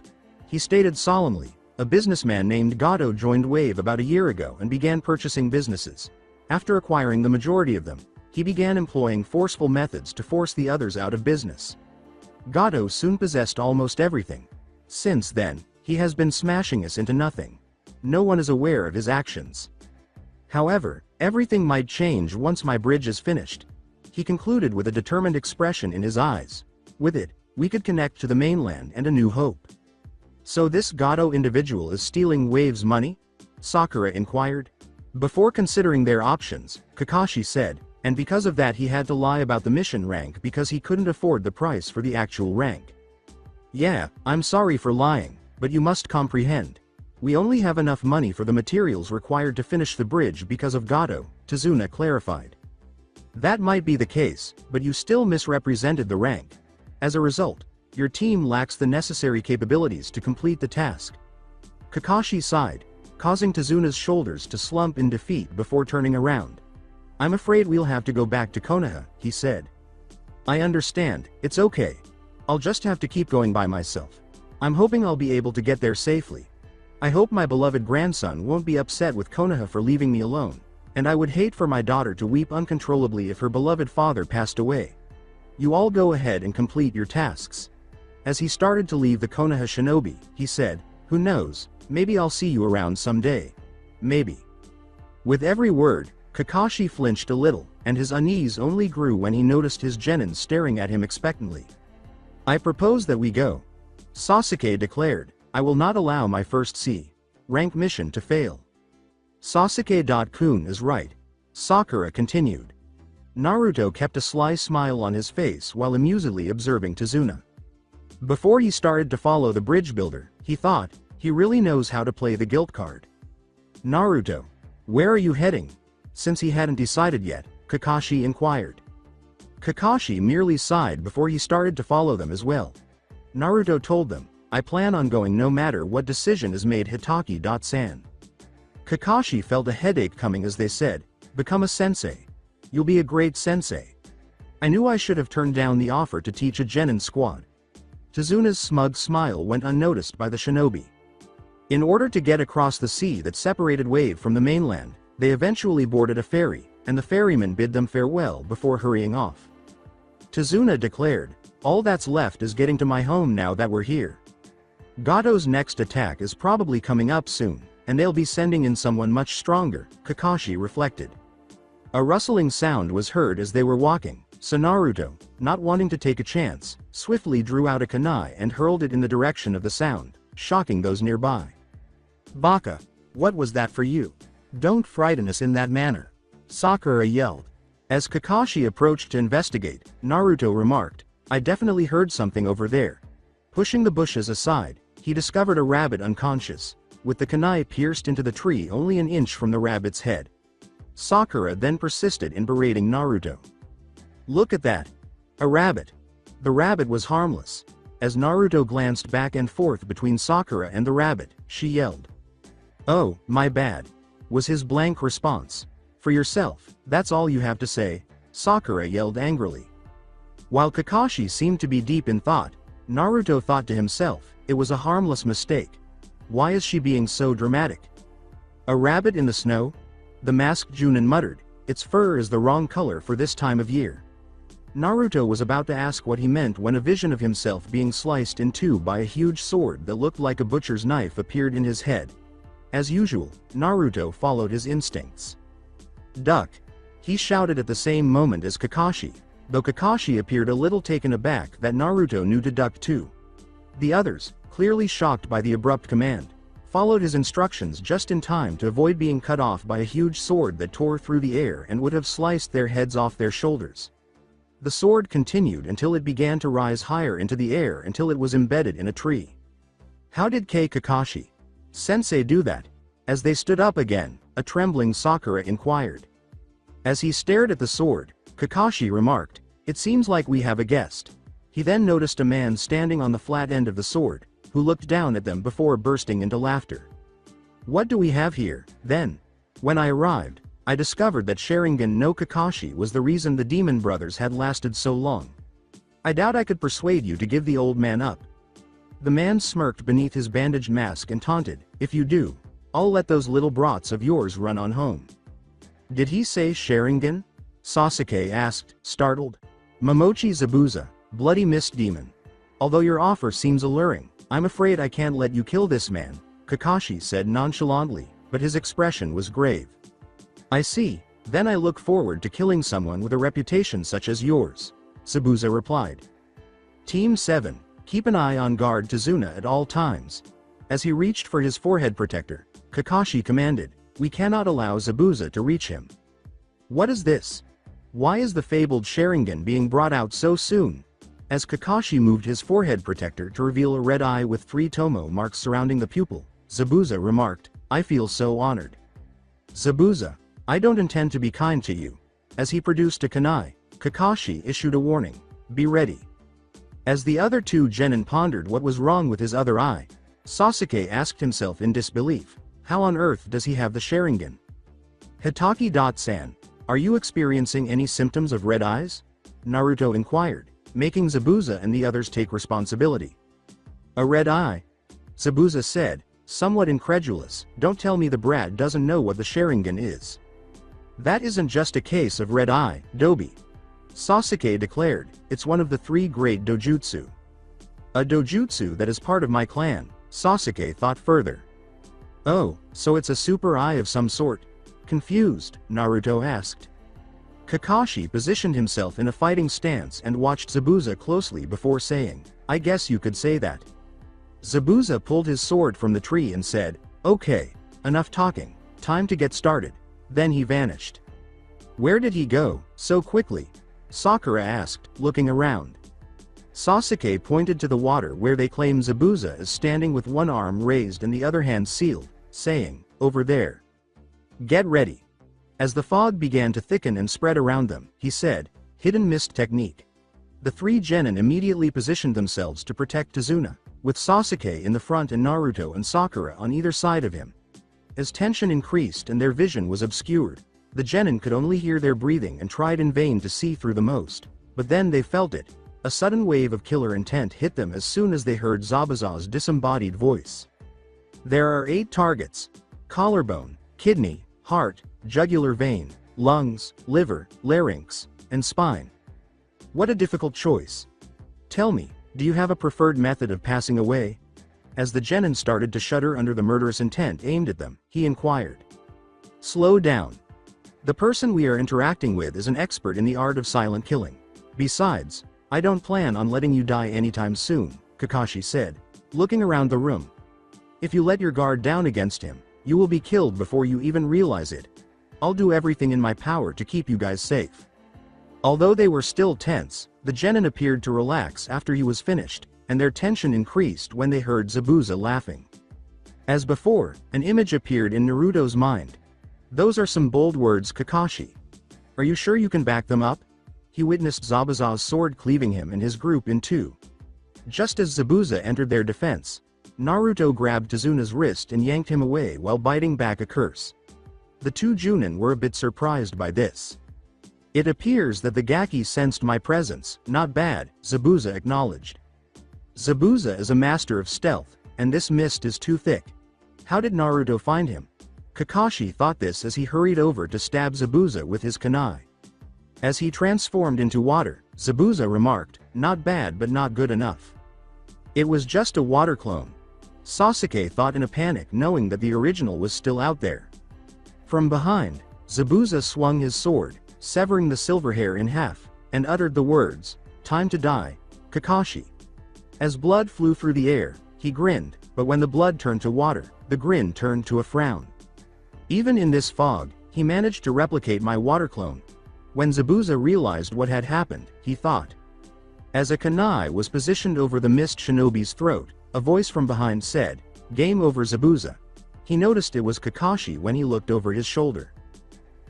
B: he stated solemnly. "A businessman named Gato joined Wave about a year ago and began purchasing businesses. After acquiring the majority of them, he began employing forceful methods to force the others out of business. Gato soon possessed almost everything. Since then, he has been smashing us into nothing. No one is aware of his actions. However, everything might change once my bridge is finished," he concluded with a determined expression in his eyes. "With it, we could connect to the mainland and a new hope." "So this Gato individual is stealing Wave's money?" Sakura inquired. Before considering their options, Kakashi said, "And because of that he had to lie about the mission rank because he couldn't afford the price for the actual rank." "Yeah, I'm sorry for lying, but you must comprehend. We only have enough money for the materials required to finish the bridge because of Gato," Tazuna clarified. "That might be the case, but you still misrepresented the rank. As a result, your team lacks the necessary capabilities to complete the task." Kakashi sighed, causing Tazuna's shoulders to slump in defeat before turning around. "I'm afraid we'll have to go back to Konoha," he said. "I understand, it's okay. I'll just have to keep going by myself. I'm hoping I'll be able to get there safely. I hope my beloved grandson won't be upset with Konoha for leaving me alone, and I would hate for my daughter to weep uncontrollably if her beloved father passed away. You all go ahead and complete your tasks." As he started to leave the Konoha shinobi, he said, "Who knows, maybe I'll see you around someday. Maybe." With every word, Kakashi flinched a little, and his unease only grew when he noticed his genin staring at him expectantly. "I propose that we go," Sasuke declared. "I will not allow my first C-rank mission to fail." "Sasuke-kun is right," Sakura continued. Naruto kept a sly smile on his face while amusedly observing Tazuna. Before he started to follow the bridge builder, he thought, he really knows how to play the guilt card. "Naruto, where are you heading?" Since he hadn't decided yet, Kakashi inquired. Kakashi merely sighed before he started to follow them as well. Naruto told them, "I plan on going no matter what decision is made Hitaki-san." Kakashi felt a headache coming as they said, "Become a sensei. You'll be a great sensei." "I knew I should have turned down the offer to teach a genin squad." Tazuna's smug smile went unnoticed by the shinobi. In order to get across the sea that separated Wave from the mainland, they eventually boarded a ferry, and the ferryman bid them farewell before hurrying off. Tazuna declared, "All that's left is getting to my home now that we're here. Gato's next attack is probably coming up soon, and they'll be sending in someone much stronger," Kakashi reflected. A rustling sound was heard as they were walking, so Naruto, not wanting to take a chance, swiftly drew out a kunai and hurled it in the direction of the sound, shocking those nearby. "Baka, what was that for you? Don't frighten us in that manner," Sakura yelled. As Kakashi approached to investigate, Naruto remarked, "I definitely heard something over there. Pushing the bushes aside, he discovered a rabbit unconscious, with the kunai pierced into the tree only an inch from the rabbit's head. Sakura then persisted in berating Naruto. "Look at that! A rabbit!" The rabbit was harmless. As Naruto glanced back and forth between Sakura and the rabbit, she yelled. "Oh, my bad," was his blank response. "For yourself, that's all you have to say," Sakura yelled angrily. While Kakashi seemed to be deep in thought, Naruto thought to himself, it was a harmless mistake. Why is she being so dramatic? A rabbit in the snow? The masked Junin muttered, its fur is the wrong color for this time of year. Naruto was about to ask what he meant when a vision of himself being sliced in two by a huge sword that looked like a butcher's knife appeared in his head. As usual, Naruto followed his instincts. "Duck!" he shouted at the same moment as Kakashi, though Kakashi appeared a little taken aback that Naruto knew to duck too. The others, clearly shocked by the abrupt command, followed his instructions just in time to avoid being cut off by a huge sword that tore through the air and would have sliced their heads off their shoulders. The sword continued until it began to rise higher into the air until it was embedded in a tree. How did Kakashi Sensei do that? As they stood up again, a trembling Sakura inquired. As he stared at the sword, Kakashi remarked, "It seems like we have a guest." He then noticed a man standing on the flat end of the sword, who looked down at them before bursting into laughter. "What do we have here, then?" When I arrived, I discovered that Sharingan no Kakashi was the reason the Demon Brothers had lasted so long. I doubt I could persuade you to give the old man up. The man smirked beneath his bandaged mask and taunted, "If you do, I'll let those little brats of yours run on home." "Did he say Sharingan?" Sasuke asked, startled. "Momochi Zabuza, bloody mist demon. Although your offer seems alluring, I'm afraid I can't let you kill this man," Kakashi said nonchalantly, but his expression was grave. "I see, then I look forward to killing someone with a reputation such as yours," Zabuza replied. Team 7, keep an eye on guard Tazuna at all times. As he reached for his forehead protector, Kakashi commanded, "We cannot allow Zabuza to reach him." "What is this? Why is the fabled Sharingan being brought out so soon?" As Kakashi moved his forehead protector to reveal a red eye with 3 tomo marks surrounding the pupil, Zabuza remarked, "I feel so honored." "Zabuza, I don't intend to be kind to you." As he produced a kunai, Kakashi issued a warning, "Be ready." As the other two genin pondered what was wrong with his other eye, Sasuke asked himself in disbelief, how on earth does he have the Sharingan? "Hitaki-san, are you experiencing any symptoms of red eyes?" Naruto inquired, making Zabuza and the others take responsibility. "A red eye?" Zabuza said, somewhat incredulous, "Don't tell me the brat doesn't know what the Sharingan is." "That isn't just a case of red eye, Dobi," Sasuke declared, "it's one of the 3 great dojutsu." "A dojutsu that is part of my clan," Sasuke thought further. "Oh, so it's a super eye of some sort?" Confused, Naruto asked. Kakashi positioned himself in a fighting stance and watched Zabuza closely before saying, "I guess you could say that." Zabuza pulled his sword from the tree and said, "Okay, enough talking, time to get started." Then he vanished. "Where did he go, so quickly?" Sakura asked, looking around. Sasuke pointed to the water where they claimed Zabuza is standing with one arm raised and the other hand sealed, saying, "Over there. Get ready." As the fog began to thicken and spread around them, he said, "Hidden mist technique." The 3 genin immediately positioned themselves to protect Tazuna, with Sasuke in the front and Naruto and Sakura on either side of him. As tension increased and their vision was obscured, the genin could only hear their breathing and tried in vain to see through the most, but then they felt it. A sudden wave of killer intent hit them as soon as they heard Zabuza's disembodied voice. "There are 8 targets: collarbone, kidney, heart, jugular vein, lungs, liver, larynx, and spine. What a difficult choice. Tell me, do you have a preferred method of passing away?" As the genin started to shudder under the murderous intent aimed at them, he inquired. "Slow down. The person we are interacting with is an expert in the art of silent killing. Besides, I don't plan on letting you die anytime soon," Kakashi said, looking around the room. "If you let your guard down against him, you will be killed before you even realize it. I'll do everything in my power to keep you guys safe." Although they were still tense, the genin appeared to relax after he was finished, and their tension increased when they heard Zabuza laughing. As before, an image appeared in Naruto's mind. "Those are some bold words, Kakashi. Are you sure you can back them up?" He witnessed Zabuza's sword cleaving him and his group in two. Just as Zabuza entered their defense, Naruto grabbed Tazuna's wrist and yanked him away while biting back a curse. The two Junin were a bit surprised by this. "It appears that the Gaki sensed my presence. Not bad," Zabuza acknowledged. "Zabuza is a master of stealth, and this mist is too thick. How did Naruto find him?" Kakashi thought this as he hurried over to stab Zabuza with his kunai. As he transformed into water, Zabuza remarked, "Not bad but not good enough." It was just a water clone. Sasuke thought in a panic, knowing that the original was still out there. From behind, Zabuza swung his sword, severing the silver hair in half, and uttered the words, "Time to die, Kakashi." As blood flew through the air, he grinned, but when the blood turned to water, the grin turned to a frown. "Even in this fog, he managed to replicate my water clone." When Zabuza realized what had happened, he thought. As a kunai was positioned over the mist shinobi's throat, a voice from behind said, "Game over, Zabuza." He noticed it was Kakashi when he looked over his shoulder.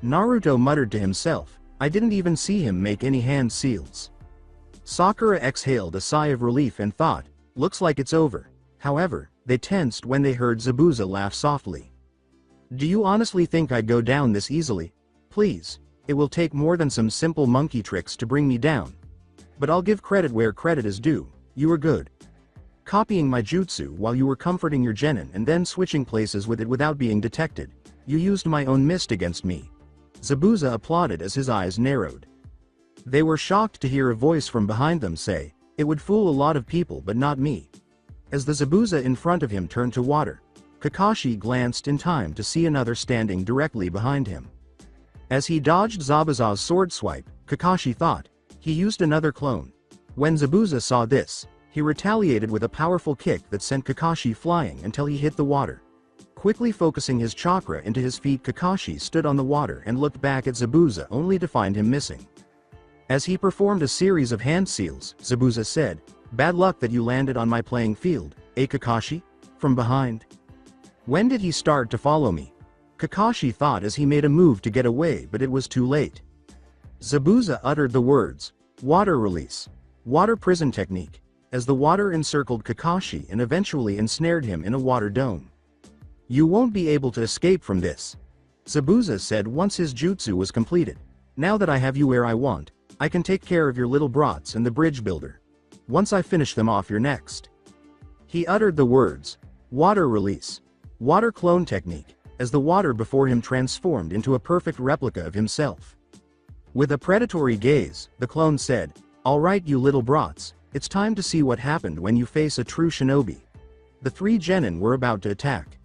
B: Naruto muttered to himself, "I didn't even see him make any hand seals." Sakura exhaled a sigh of relief and thought, "Looks like it's over." However, they tensed when they heard Zabuza laugh softly. "Do you honestly think I'd go down this easily? Please, it will take more than some simple monkey tricks to bring me down. But I'll give credit where credit is due. You were good. Copying my jutsu while you were comforting your genin and then switching places with it without being detected. You used my own mist against me." Zabuza applauded as his eyes narrowed. They were shocked to hear a voice from behind them say, "It would fool a lot of people but not me." As the Zabuza in front of him turned to water, Kakashi glanced in time to see another standing directly behind him. As he dodged Zabuza's sword swipe, Kakashi thought, he used another clone. When Zabuza saw this, he retaliated with a powerful kick that sent Kakashi flying until he hit the water. Quickly focusing his chakra into his feet, Kakashi stood on the water and looked back at Zabuza only to find him missing. As he performed a series of hand seals, Zabuza said, "Bad luck that you landed on my playing field, eh Kakashi?" From behind. "When did he start to follow me?" Kakashi thought as he made a move to get away, but it was too late. Zabuza uttered the words, "Water release. Water prison technique," as the water encircled Kakashi and eventually ensnared him in a water dome. "You won't be able to escape from this," Zabuza said once his jutsu was completed. "Now that I have you where I want, I can take care of your little brats and the bridge builder. Once I finish them off, you're next." He uttered the words, "Water release. Water clone technique," as the water before him transformed into a perfect replica of himself. With a predatory gaze, the clone said, "All right, you little brats, it's time to see what happened when you face a true shinobi." The three genin were about to attack.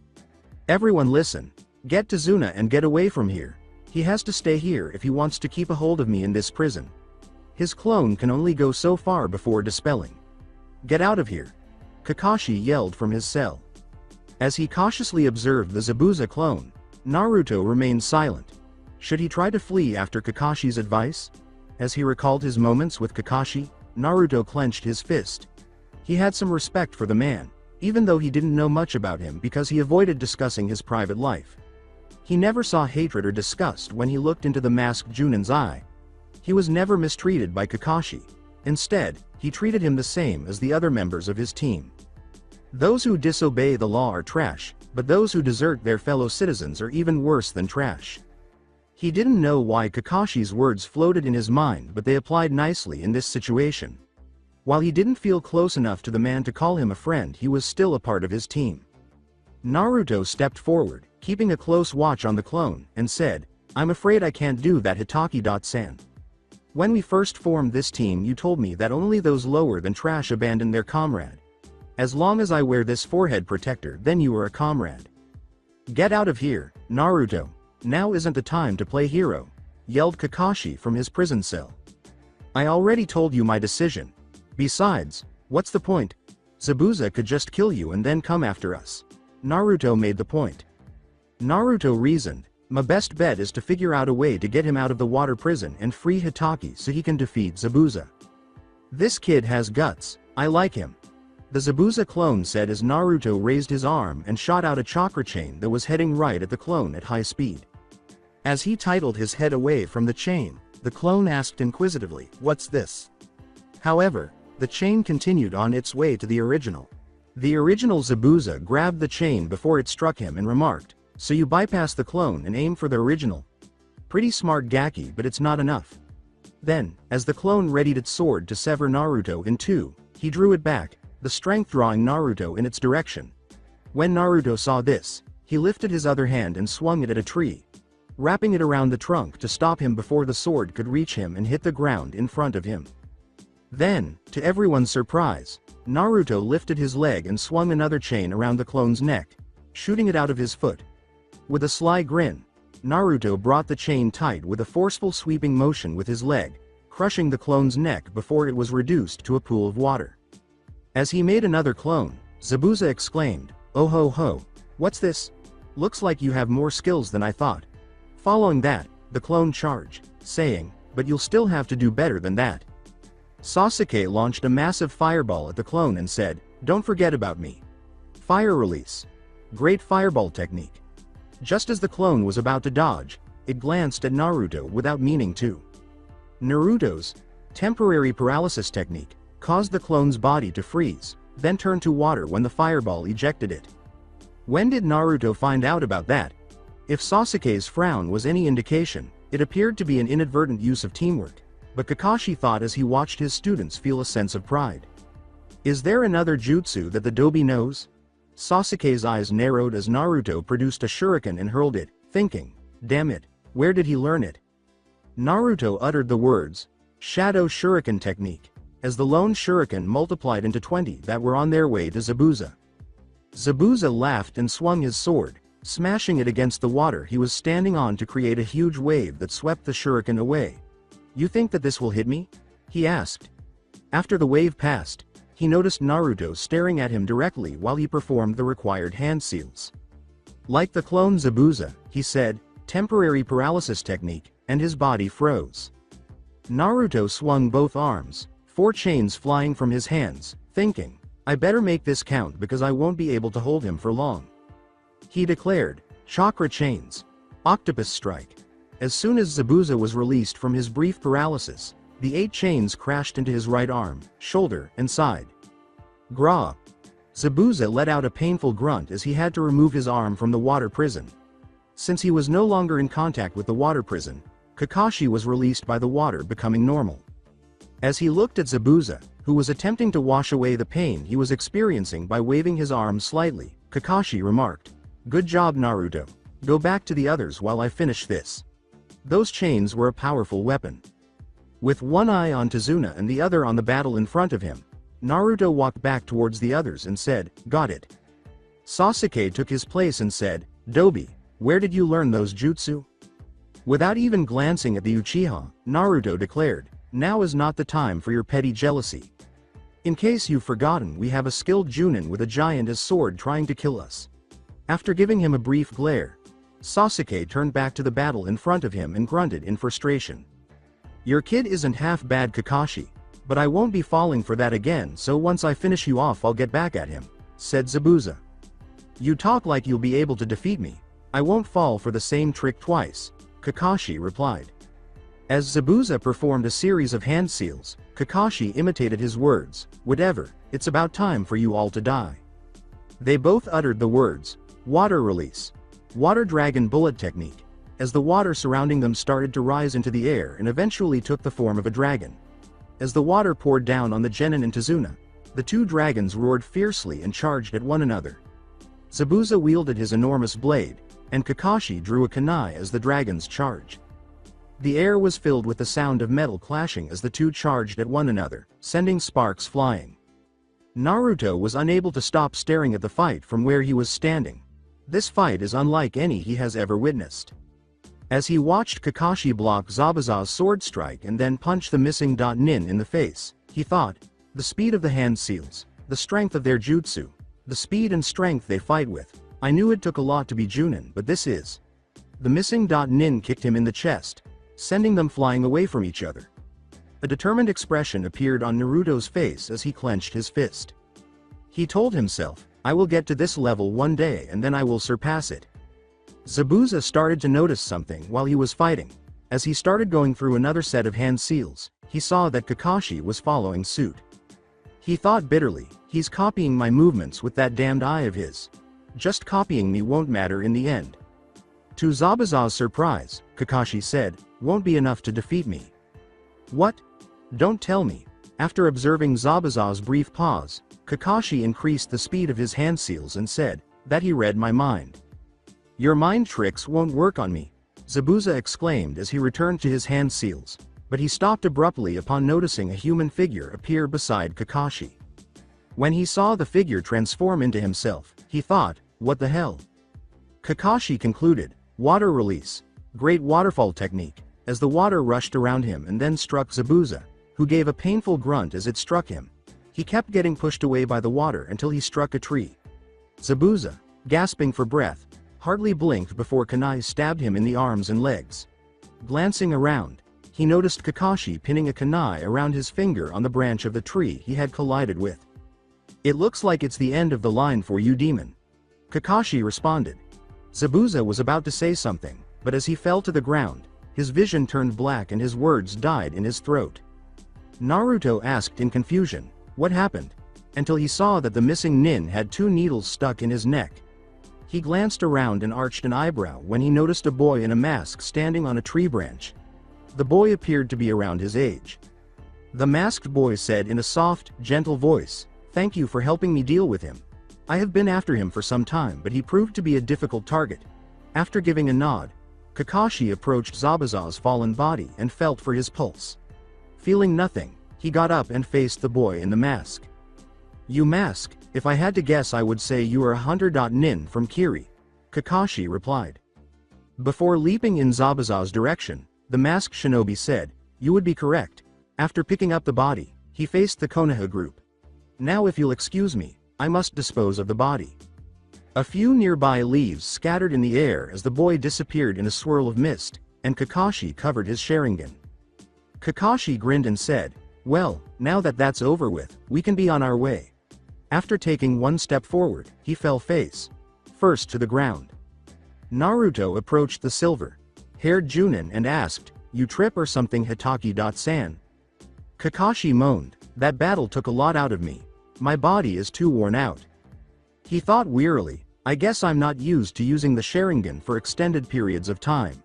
B: "Everyone listen. Get Tazuna and get away from here. He has to stay here if he wants to keep a hold of me in this prison. His clone can only go so far before dispelling. Get out of here," Kakashi yelled from his cell. As he cautiously observed the Zabuza clone, Naruto remained silent. Should he try to flee after Kakashi's advice? As he recalled his moments with Kakashi, Naruto clenched his fist. He had some respect for the man, even though he didn't know much about him because he avoided discussing his private life. He never saw hatred or disgust when he looked into the masked Junin's eye. He was never mistreated by Kakashi. Instead, he treated him the same as the other members of his team. Those who disobey the law are trash, but those who desert their fellow citizens are even worse than trash. He didn't know why Kakashi's words floated in his mind, but they applied nicely in this situation. While he didn't feel close enough to the man to call him a friend, he was still a part of his team. Naruto stepped forward, keeping a close watch on the clone, and said, "I'm afraid I can't do that, Hitaki-san. When we first formed this team, you told me that only those lower than trash abandon their comrade. As long as I wear this forehead protector, then you are a comrade." "Get out of here, Naruto. Now isn't the time to play hero," yelled Kakashi from his prison cell. "I already told you my decision. Besides, what's the point? Zabuza could just kill you and then come after us." Naruto made the point. Naruto reasoned, "My best bet is to figure out a way to get him out of the water prison and free Hitaki so he can defeat Zabuza. This kid has guts. I like him." The Zabuza clone said as Naruto raised his arm and shot out a chakra chain that was heading right at the clone at high speed. As he titled his head away from the chain, the clone asked inquisitively, "What's this?" However, the chain continued on its way to the original. The original Zabuza grabbed the chain before it struck him and remarked, "So you bypass the clone and aim for the original? Pretty smart Gaki, but it's not enough." Then, as the clone readied its sword to sever Naruto in two, he drew it back, the strength drawing Naruto in its direction. When Naruto saw this, he lifted his other hand and swung it at a tree, wrapping it around the trunk to stop him before the sword could reach him and hit the ground in front of him. Then, to everyone's surprise, Naruto lifted his leg and swung another chain around the clone's neck, shooting it out of his foot. With a sly grin, Naruto brought the chain tight with a forceful sweeping motion with his leg, crushing the clone's neck before it was reduced to a pool of water. As he made another clone, Zabuza exclaimed, "Oh ho ho, what's this? Looks like you have more skills than I thought." Following that, the clone charged, saying, "But you'll still have to do better than that." Sasuke launched a massive fireball at the clone and said, "Don't forget about me." Fire release. Great fireball technique. Just as the clone was about to dodge, it glanced at Naruto without meaning to. Naruto's temporary paralysis technique caused the clone's body to freeze, then turn to water when the fireball ejected it. When did Naruto find out about that? If Sasuke's frown was any indication, it appeared to be an inadvertent use of teamwork, but Kakashi thought as he watched his students feel a sense of pride. Is there another jutsu that the Dobi knows? Sasuke's eyes narrowed as Naruto produced a shuriken and hurled it, thinking, "Damn it, where did he learn it?" Naruto uttered the words, "Shadow Shuriken Technique," as the lone shuriken multiplied into 20 that were on their way to Zabuza. Zabuza laughed and swung his sword, smashing it against the water he was standing on to create a huge wave that swept the shuriken away. "You think that this will hit me?" he asked. After the wave passed, he noticed Naruto staring at him directly while he performed the required hand seals. Like the clone Zabuza, he said, "Temporary paralysis technique," and his body froze. Naruto swung both arms, 4 chains flying from his hands, thinking, "I better make this count because I won't be able to hold him for long." He declared, "Chakra chains. Octopus strike." As soon as Zabuza was released from his brief paralysis, the 8 chains crashed into his right arm, shoulder, and side. Gra! Zabuza let out a painful grunt as he had to remove his arm from the water prison. Since he was no longer in contact with the water prison, Kakashi was released by the water becoming normal. As he looked at Zabuza, who was attempting to wash away the pain he was experiencing by waving his arm slightly, Kakashi remarked, "Good job, Naruto. Go back to the others while I finish this." Those chains were a powerful weapon. With one eye on Tazuna and the other on the battle in front of him, Naruto walked back towards the others and said, "Got it." Sasuke took his place and said, "Dobi, where did you learn those jutsu?" Without even glancing at the Uchiha, Naruto declared, "Now is not the time for your petty jealousy. In case you've forgotten, we have a skilled Junin with a giant as sword trying to kill us." After giving him a brief glare, Sasuke turned back to the battle in front of him and grunted in frustration. "Your kid isn't half bad, Kakashi, but I won't be falling for that again, so once I finish you off I'll get back at him," said Zabuza. "You talk like you'll be able to defeat me. I won't fall for the same trick twice," Kakashi replied. As Zabuza performed a series of hand seals, Kakashi imitated his words, "Whatever, it's about time for you all to die." They both uttered the words, "Water release. Water dragon bullet technique," as the water surrounding them started to rise into the air and eventually took the form of a dragon. As the water poured down on the Genin and Tazuna, the 2 dragons roared fiercely and charged at one another. Zabuza wielded his enormous blade, and Kakashi drew a kunai as the dragons charged. The air was filled with the sound of metal clashing as the 2 charged at one another, sending sparks flying. Naruto was unable to stop staring at the fight from where he was standing. This fight is unlike any he has ever witnessed. As he watched Kakashi block Zabuza's sword strike and then punch the missing nin in the face, he thought, the speed of the hand seals, the strength of their jutsu, the speed and strength they fight with, I knew it took a lot to be Junin, but this is. The missing nin kicked him in the chest, sending them flying away from each other. A determined expression appeared on Naruto's face as he clenched his fist. He told himself, I will get to this level one day and then I will surpass it. Zabuza started to notice something while he was fighting. As he started going through another set of hand seals, he saw that Kakashi was following suit. He thought bitterly, he's copying my movements with that damned eye of his. Just copying me won't matter in the end. To Zabuza's surprise, Kakashi said, won't be enough to defeat me. What? Don't tell me. After observing Zabuza's brief pause, Kakashi increased the speed of his hand seals and said, that he read my mind. Your mind tricks won't work on me, Zabuza exclaimed as he returned to his hand seals, but he stopped abruptly upon noticing a human figure appear beside Kakashi. When he saw the figure transform into himself, he thought, what the hell? Kakashi concluded, water release, great waterfall technique, as the water rushed around him and then struck Zabuza, who gave a painful grunt as it struck him. He kept getting pushed away by the water until he struck a tree. Zabuza, gasping for breath, hardly blinked before kunai stabbed him in the arms and legs. Glancing around, he noticed Kakashi pinning a kunai around his finger on the branch of the tree he had collided with. It looks like it's the end of the line for you, demon. Kakashi responded. Zabuza was about to say something, but as he fell to the ground, his vision turned black and his words died in his throat. Naruto asked in confusion, what happened? Until he saw that the missing nin had 2 needles stuck in his neck. He glanced around and arched an eyebrow when he noticed a boy in a mask standing on a tree branch. The boy appeared to be around his age. The masked boy said in a soft, gentle voice, thank you for helping me deal with him. I have been after him for some time, but he proved to be a difficult target. After giving a nod, Kakashi approached Zabuza's fallen body and felt for his pulse. Feeling nothing, he got up and faced the boy in the mask. You mask, if I had to guess I would say you are a hunter.nin from Kiri, Kakashi replied. Before leaping in Zabuza's direction, the masked shinobi said, you would be correct. After picking up the body, he faced the Konoha group. Now if you'll excuse me, I must dispose of the body. A few nearby leaves scattered in the air as the boy disappeared in a swirl of mist, and Kakashi covered his Sharingan. Kakashi grinned and said, well, now that that's over with, we can be on our way. After taking one step forward, he fell face first to the ground. Naruto approached the silver-haired Junin and asked, you trip or something Hitaki-san? Kakashi moaned, that battle took a lot out of me. My body is too worn out. He thought wearily, I guess I'm not used to using the Sharingan for extended periods of time.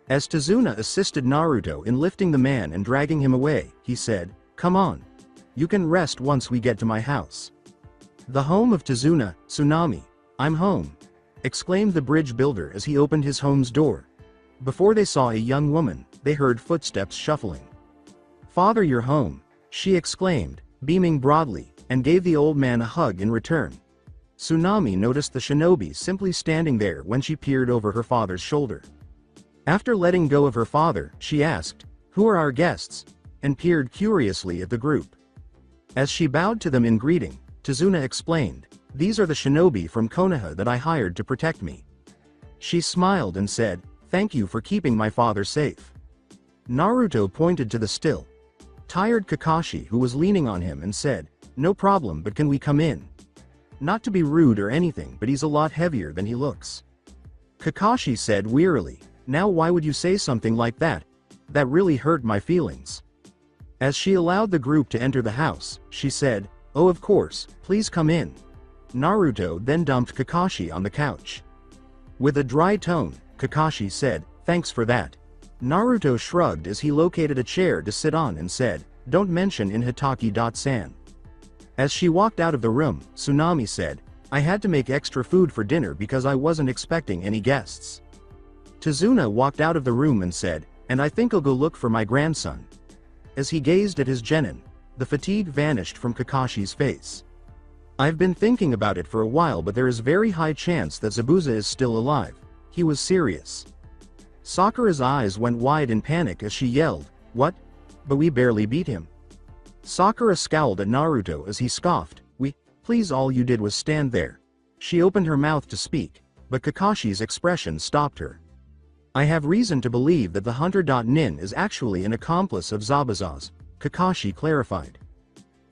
B: As Tazuna assisted Naruto in lifting the man and dragging him away, he said, come on. You can rest once we get to my house. The home of Tazuna, Tsunami. I'm home, exclaimed the bridge builder as he opened his home's door. Before they saw a young woman, they heard footsteps shuffling. Father, you're home, she exclaimed, beaming broadly, and gave the old man a hug in return. Tsunami noticed the shinobi simply standing there when she peered over her father's shoulder. After letting go of her father, she asked, who are our guests? And peered curiously at the group. As she bowed to them in greeting, Tazuna explained, these are the shinobi from Konoha that I hired to protect me. She smiled and said, thank you for keeping my father safe. Naruto pointed to the still tired Kakashi who was leaning on him and said, no problem, but can we come in? Not to be rude or anything, but he's a lot heavier than he looks. Kakashi said wearily, now why would you say something like that? That really hurt my feelings. As she allowed the group to enter the house, she said, oh of course, please come in. Naruto then dumped Kakashi on the couch. With a dry tone, Kakashi said, thanks for that. Naruto shrugged as he located a chair to sit on and said, don't mention in Hitaki-san. As she walked out of the room, Tsunami said, I had to make extra food for dinner because I wasn't expecting any guests. Tazuna walked out of the room and said, and I think I'll go look for my grandson. As he gazed at his genin, the fatigue vanished from Kakashi's face. I've been thinking about it for a while, but there is very high chance that Zabuza is still alive. He was serious. Sakura's eyes went wide in panic as she yelled, what? But we barely beat him. Sakura scowled at Naruto as he scoffed, please all you did was stand there. She opened her mouth to speak, but Kakashi's expression stopped her. I have reason to believe that the hunter.nin is actually an accomplice of Zabuza's, Kakashi clarified.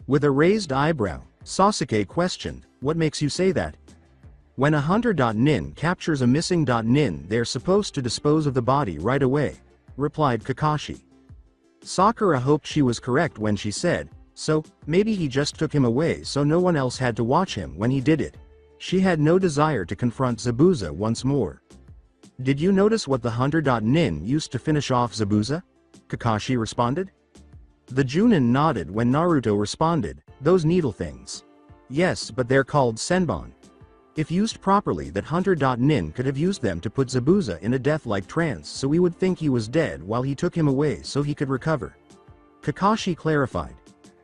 B: With a raised eyebrow, Sasuke questioned, what makes you say that? When a hunter.nin captures a missing .nin, they're supposed to dispose of the body right away, replied Kakashi. Sakura hoped she was correct when she said, so, maybe he just took him away so no one else had to watch him when he did it. She had no desire to confront Zabuza once more. Did you notice what the hunter.nin used to finish off Zabuza? Kakashi responded. The Junin nodded when Naruto responded, those needle things. Yes, but they're called senbon. If used properly, that hunter.nin could have used them to put Zabuza in a death-like trance so we would think he was dead while he took him away so he could recover. Kakashi clarified.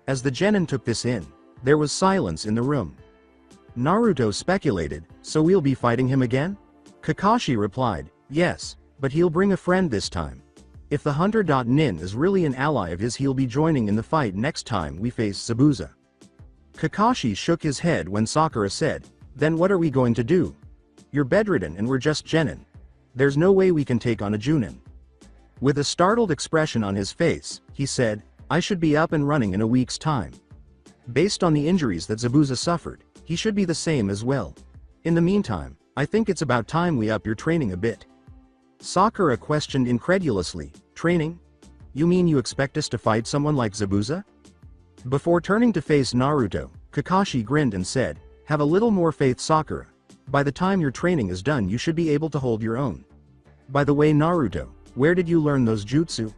B: As the genin took this in, there was silence in the room. Naruto speculated, so we'll be fighting him again? Kakashi replied, yes, but he'll bring a friend this time. If the hunter.nin is really an ally of his, he'll be joining in the fight next time we face Zabuza. Kakashi shook his head when Sakura said, then what are we going to do? You're bedridden and we're just genin. There's no way we can take on a Junin. With a startled expression on his face, he said, I should be up and running in a week's time. Based on the injuries that Zabuza suffered, he should be the same as well. In the meantime, I think it's about time we up your training a bit. Sakura questioned incredulously, training? You mean you expect us to fight someone like Zabuza? Before turning to face Naruto, Kakashi grinned and said, have a little more faith, Sakura. By the time your training is done you should be able to hold your own. By the way, Naruto, where did you learn those jutsu?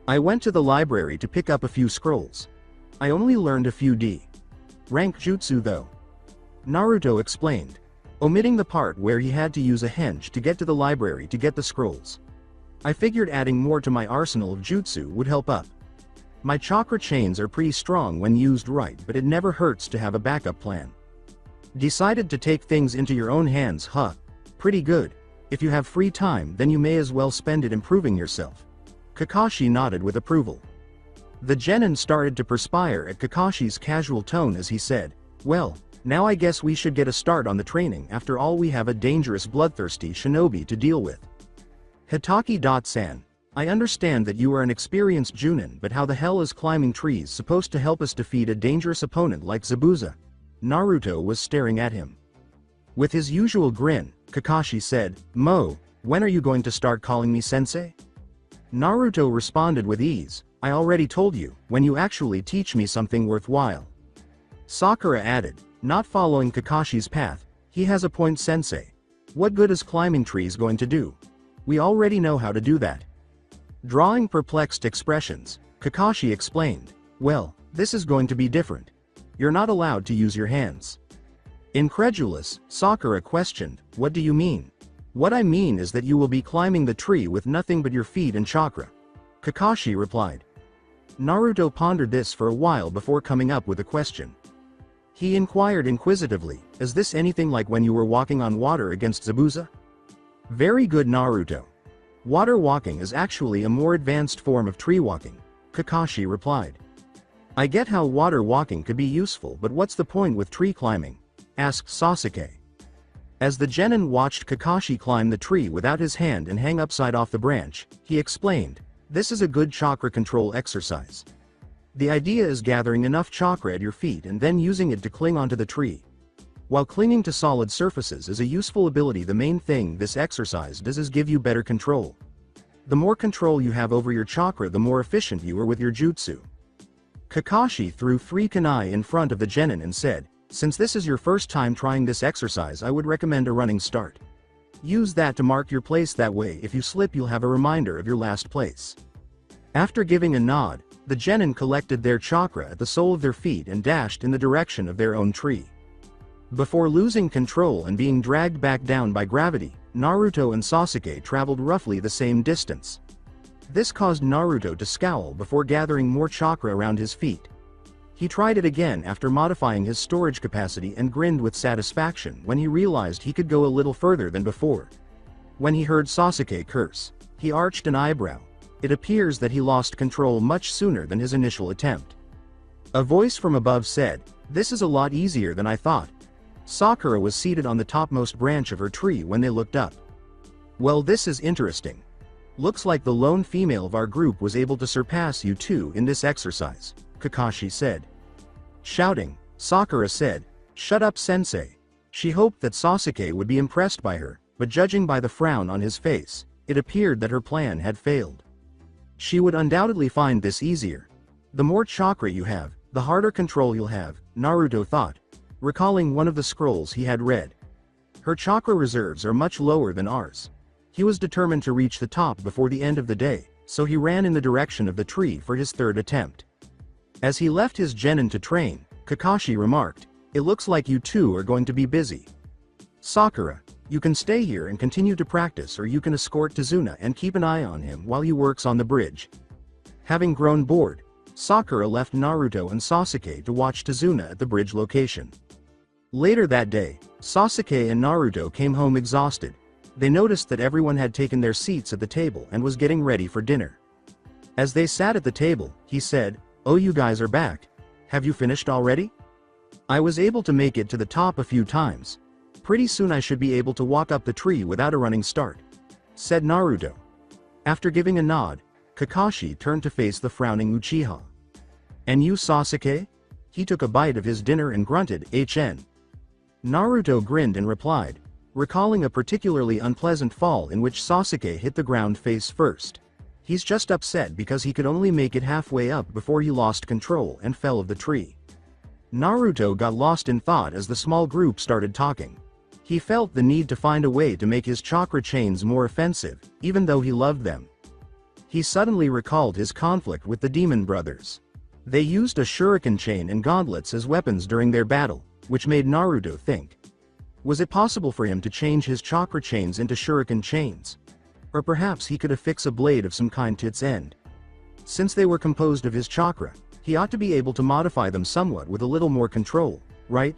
B: I went to the library to pick up a few scrolls. I only learned a few D-rank jutsu though. Naruto explained, omitting the part where he had to use a henge to get to the library to get the scrolls. I figured adding more to my arsenal of jutsu would help up. My chakra chains are pretty strong when used right, but it never hurts to have a backup plan. Decided to take things into your own hands, huh? Pretty good. If you have free time then you may as well spend it improving yourself. Kakashi nodded with approval. The genin started to perspire at Kakashi's casual tone as he said, well, now I guess we should get a start on the training. After all, we have a dangerous bloodthirsty shinobi to deal with. Hitaki.san, I understand that you are an experienced Junin, but how the hell is climbing trees supposed to help us defeat a dangerous opponent like Zabuza? Naruto was staring at him. With his usual grin, Kakashi said, Mo, when are you going to start calling me sensei? Naruto responded with ease, I already told you, when you actually teach me something worthwhile. Sakura added, not following Kakashi's path, he has a point, sensei. What good is climbing trees going to do? We already know how to do that. Drawing perplexed expressions, Kakashi explained, well, this is going to be different. You're not allowed to use your hands. Incredulous, Sakura questioned, what do you mean? What I mean is that you will be climbing the tree with nothing but your feet and chakra. Kakashi replied. Naruto pondered this for a while before coming up with a question. He inquired inquisitively, is this anything like when you were walking on water against Zabuza? Very good, Naruto. Water walking is actually a more advanced form of tree walking, Kakashi replied. I get how water walking could be useful, but what's the point with tree climbing? Asked Sasuke. As the genin watched Kakashi climb the tree without his hand and hang upside off the branch, he explained, this is a good chakra control exercise. The idea is gathering enough chakra at your feet and then using it to cling onto the tree. While clinging to solid surfaces is a useful ability, the main thing this exercise does is give you better control. The more control you have over your chakra, the more efficient you are with your jutsu. Kakashi threw 3 kunai in front of the genin and said, since this is your first time trying this exercise, I would recommend a running start. Use that to mark your place, that way if you slip you'll have a reminder of your last place. After giving a nod, the genin collected their chakra at the sole of their feet and dashed in the direction of their own tree. Before losing control and being dragged back down by gravity, Naruto and Sasuke traveled roughly the same distance. This caused Naruto to scowl before gathering more chakra around his feet. He tried it again after modifying his storage capacity and grinned with satisfaction when he realized he could go a little further than before. When he heard Sasuke curse, he arched an eyebrow. It appears that he lost control much sooner than his initial attempt. A voice from above said, this is a lot easier than I thought. Sakura was seated on the topmost branch of her tree when they looked up. Well, this is interesting. Looks like the lone female of our group was able to surpass you two in this exercise, Kakashi said. Shouting, Sakura said, "Shut up, sensei." She hoped that Sasuke would be impressed by her, but judging by the frown on his face, it appeared that her plan had failed. She would undoubtedly find this easier. The more chakra you have, the harder control you'll have, Naruto thought, recalling one of the scrolls he had read. Her chakra reserves are much lower than ours. He was determined to reach the top before the end of the day, so he ran in the direction of the tree for his third attempt. As he left his genin to train, Kakashi remarked, "It looks like you two are going to be busy. Sakura, you can stay here and continue to practice, or you can escort Tazuna and keep an eye on him while he works on the bridge." Having grown bored, Sakura left Naruto and Sasuke to watch Tazuna at the bridge location. Later that day, Sasuke and Naruto came home exhausted. They noticed that everyone had taken their seats at the table and was getting ready for dinner. As they sat at the table, he said, "Oh, you guys are back. Have you finished already? I was able to make it to the top a few times. Pretty soon I should be able to walk up the tree without a running start," said Naruto. After giving a nod, Kakashi turned to face the frowning Uchiha. "And you, Sasuke?" He took a bite of his dinner and grunted, "HN." Naruto grinned and replied, recalling a particularly unpleasant fall in which Sasuke hit the ground face first. He's just upset because he could only make it halfway up before he lost control and fell of the tree. Naruto got lost in thought as the small group started talking. He felt the need to find a way to make his chakra chains more offensive, even though he loved them. He suddenly recalled his conflict with the demon brothers. They used a shuriken chain and gauntlets as weapons during their battle, which made Naruto think. Was it possible for him to change his chakra chains into shuriken chains? Or perhaps he could affix a blade of some kind to its end. Since they were composed of his chakra, he ought to be able to modify them somewhat with a little more control, right?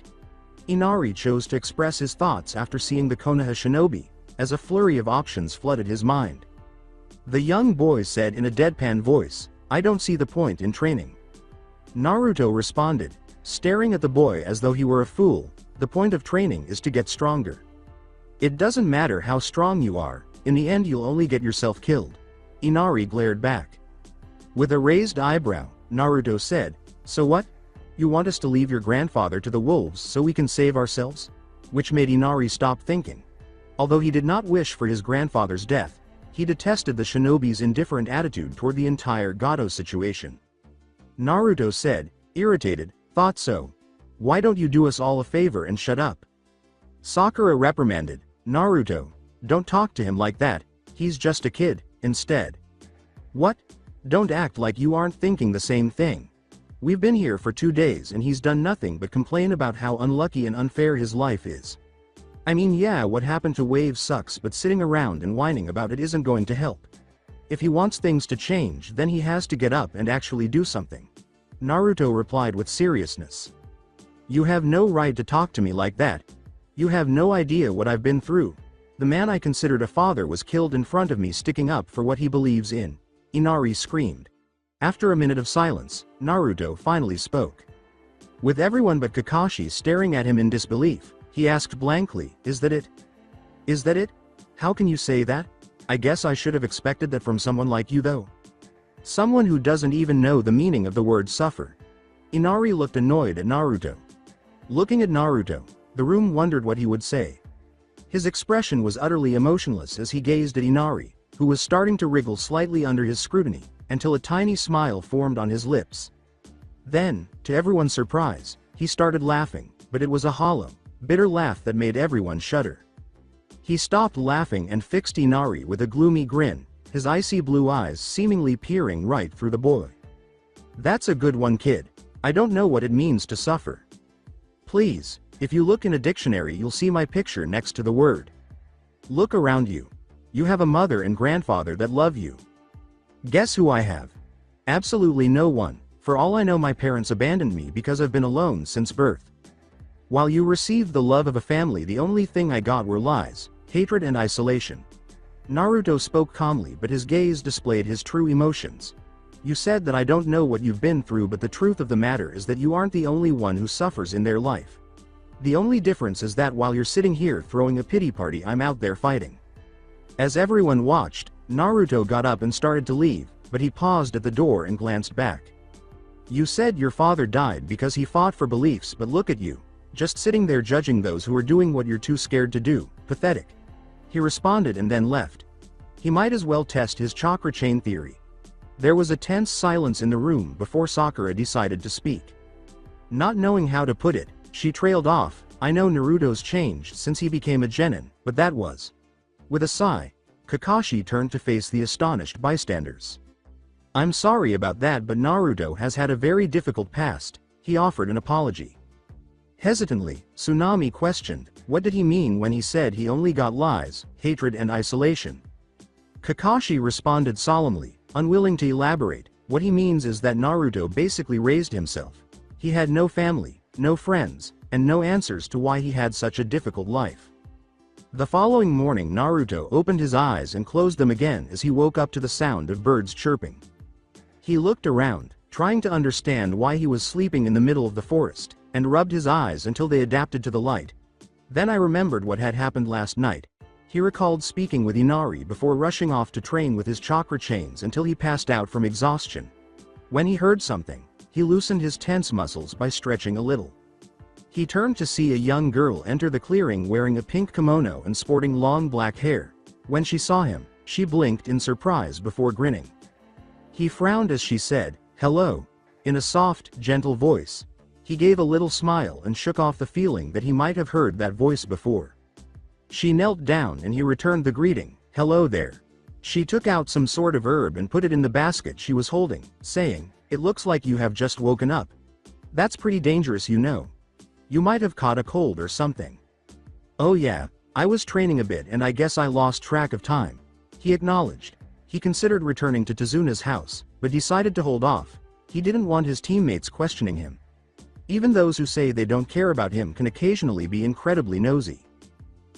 B: Inari chose to express his thoughts after seeing the Konoha shinobi, as a flurry of options flooded his mind. The young boy said in a deadpan voice, "I don't see the point in training." Naruto responded, staring at the boy as though he were a fool, "The point of training is to get stronger. It doesn't matter how strong you are, in the end you'll only get yourself killed." Inari glared back. With a raised eyebrow, Naruto said, "So what? You want us to leave your grandfather to the wolves so we can save ourselves?" Which made Inari stop thinking. Although he did not wish for his grandfather's death, he detested the shinobi's indifferent attitude toward the entire Gato situation. Naruto said, irritated, "Thought so. Why don't you do us all a favor and shut up?" Sakura reprimanded, "Naruto, don't talk to him like that, he's just a kid," instead. "What? Don't act like you aren't thinking the same thing. We've been here for 2 days and he's done nothing but complain about how unlucky and unfair his life is. I mean, yeah, what happened to Wave sucks, but sitting around and whining about it isn't going to help. If he wants things to change, then he has to get up and actually do something." Naruto replied with seriousness. "You have no right to talk to me like that. You have no idea what I've been through. The man I considered a father was killed in front of me sticking up for what he believes in," Inari screamed. After a minute of silence, Naruto finally spoke. With everyone but Kakashi staring at him in disbelief, he asked blankly, "Is that it? Is that it? How can you say that? I guess I should have expected that from someone like you though. Someone who doesn't even know the meaning of the word suffer." Inari looked annoyed at Naruto. Looking at Naruto, the room wondered what he would say. His expression was utterly emotionless as he gazed at Inari, who was starting to wriggle slightly under his scrutiny, until a tiny smile formed on his lips. Then, to everyone's surprise, he started laughing, but it was a hollow, bitter laugh that made everyone shudder. He stopped laughing and fixed Inari with a gloomy grin, his icy blue eyes seemingly peering right through the boy. "That's a good one, kid. I don't know what it means to suffer. Please, if you look in a dictionary you'll see my picture next to the word. Look around you. You have a mother and grandfather that love you. Guess who I have? Absolutely no one. For all I know, my parents abandoned me because I've been alone since birth. While you received the love of a family, the only thing I got were lies, hatred and isolation." Naruto spoke calmly, but his gaze displayed his true emotions. "You said that I don't know what you've been through, but the truth of the matter is that you aren't the only one who suffers in their life. The only difference is that while you're sitting here throwing a pity party, I'm out there fighting." As everyone watched, Naruto got up and started to leave, but he paused at the door and glanced back. You said your father died because he fought for beliefs, but look at you. Just sitting there judging those who are doing what you're too scared to do. Pathetic. He responded and then left. He might as well test his chakra chain theory. There was a tense silence in the room before Sakura decided to speak. Not knowing how to put it, she trailed off. I know Naruto's changed since he became a genin, but that was. With a sigh, Kakashi turned to face the astonished bystanders. I'm sorry about that, but Naruto has had a very difficult past. He offered an apology. Hesitantly, Tsunami questioned, what did he mean when he said he only got lies, hatred and isolation? Kakashi responded solemnly, unwilling to elaborate. What he means is that Naruto basically raised himself. He had no family, no friends, and no answers to why he had such a difficult life. The following morning Naruto opened his eyes and closed them again as he woke up to the sound of birds chirping. He looked around, trying to understand why he was sleeping in the middle of the forest, and rubbed his eyes until they adapted to the light. Then I remembered what had happened last night. He recalled speaking with Inari before rushing off to train with his chakra chains until he passed out from exhaustion. When he heard something, he loosened his tense muscles by stretching a little. He turned to see a young girl enter the clearing wearing a pink kimono and sporting long black hair. When she saw him, she blinked in surprise before grinning. He frowned as she said, "Hello," in a soft, gentle voice. He gave a little smile and shook off the feeling that he might have heard that voice before. She knelt down and he returned the greeting, "Hello there." She took out some sort of herb and put it in the basket she was holding, saying, "It looks like you have just woken up. That's pretty dangerous, you know. You might have caught a cold or something." "Oh yeah, I was training a bit and I guess I lost track of time," he acknowledged. He considered returning to Tezuna's house, but decided to hold off. He didn't want his teammates questioning him. Even those who say they don't care about him can occasionally be incredibly nosy.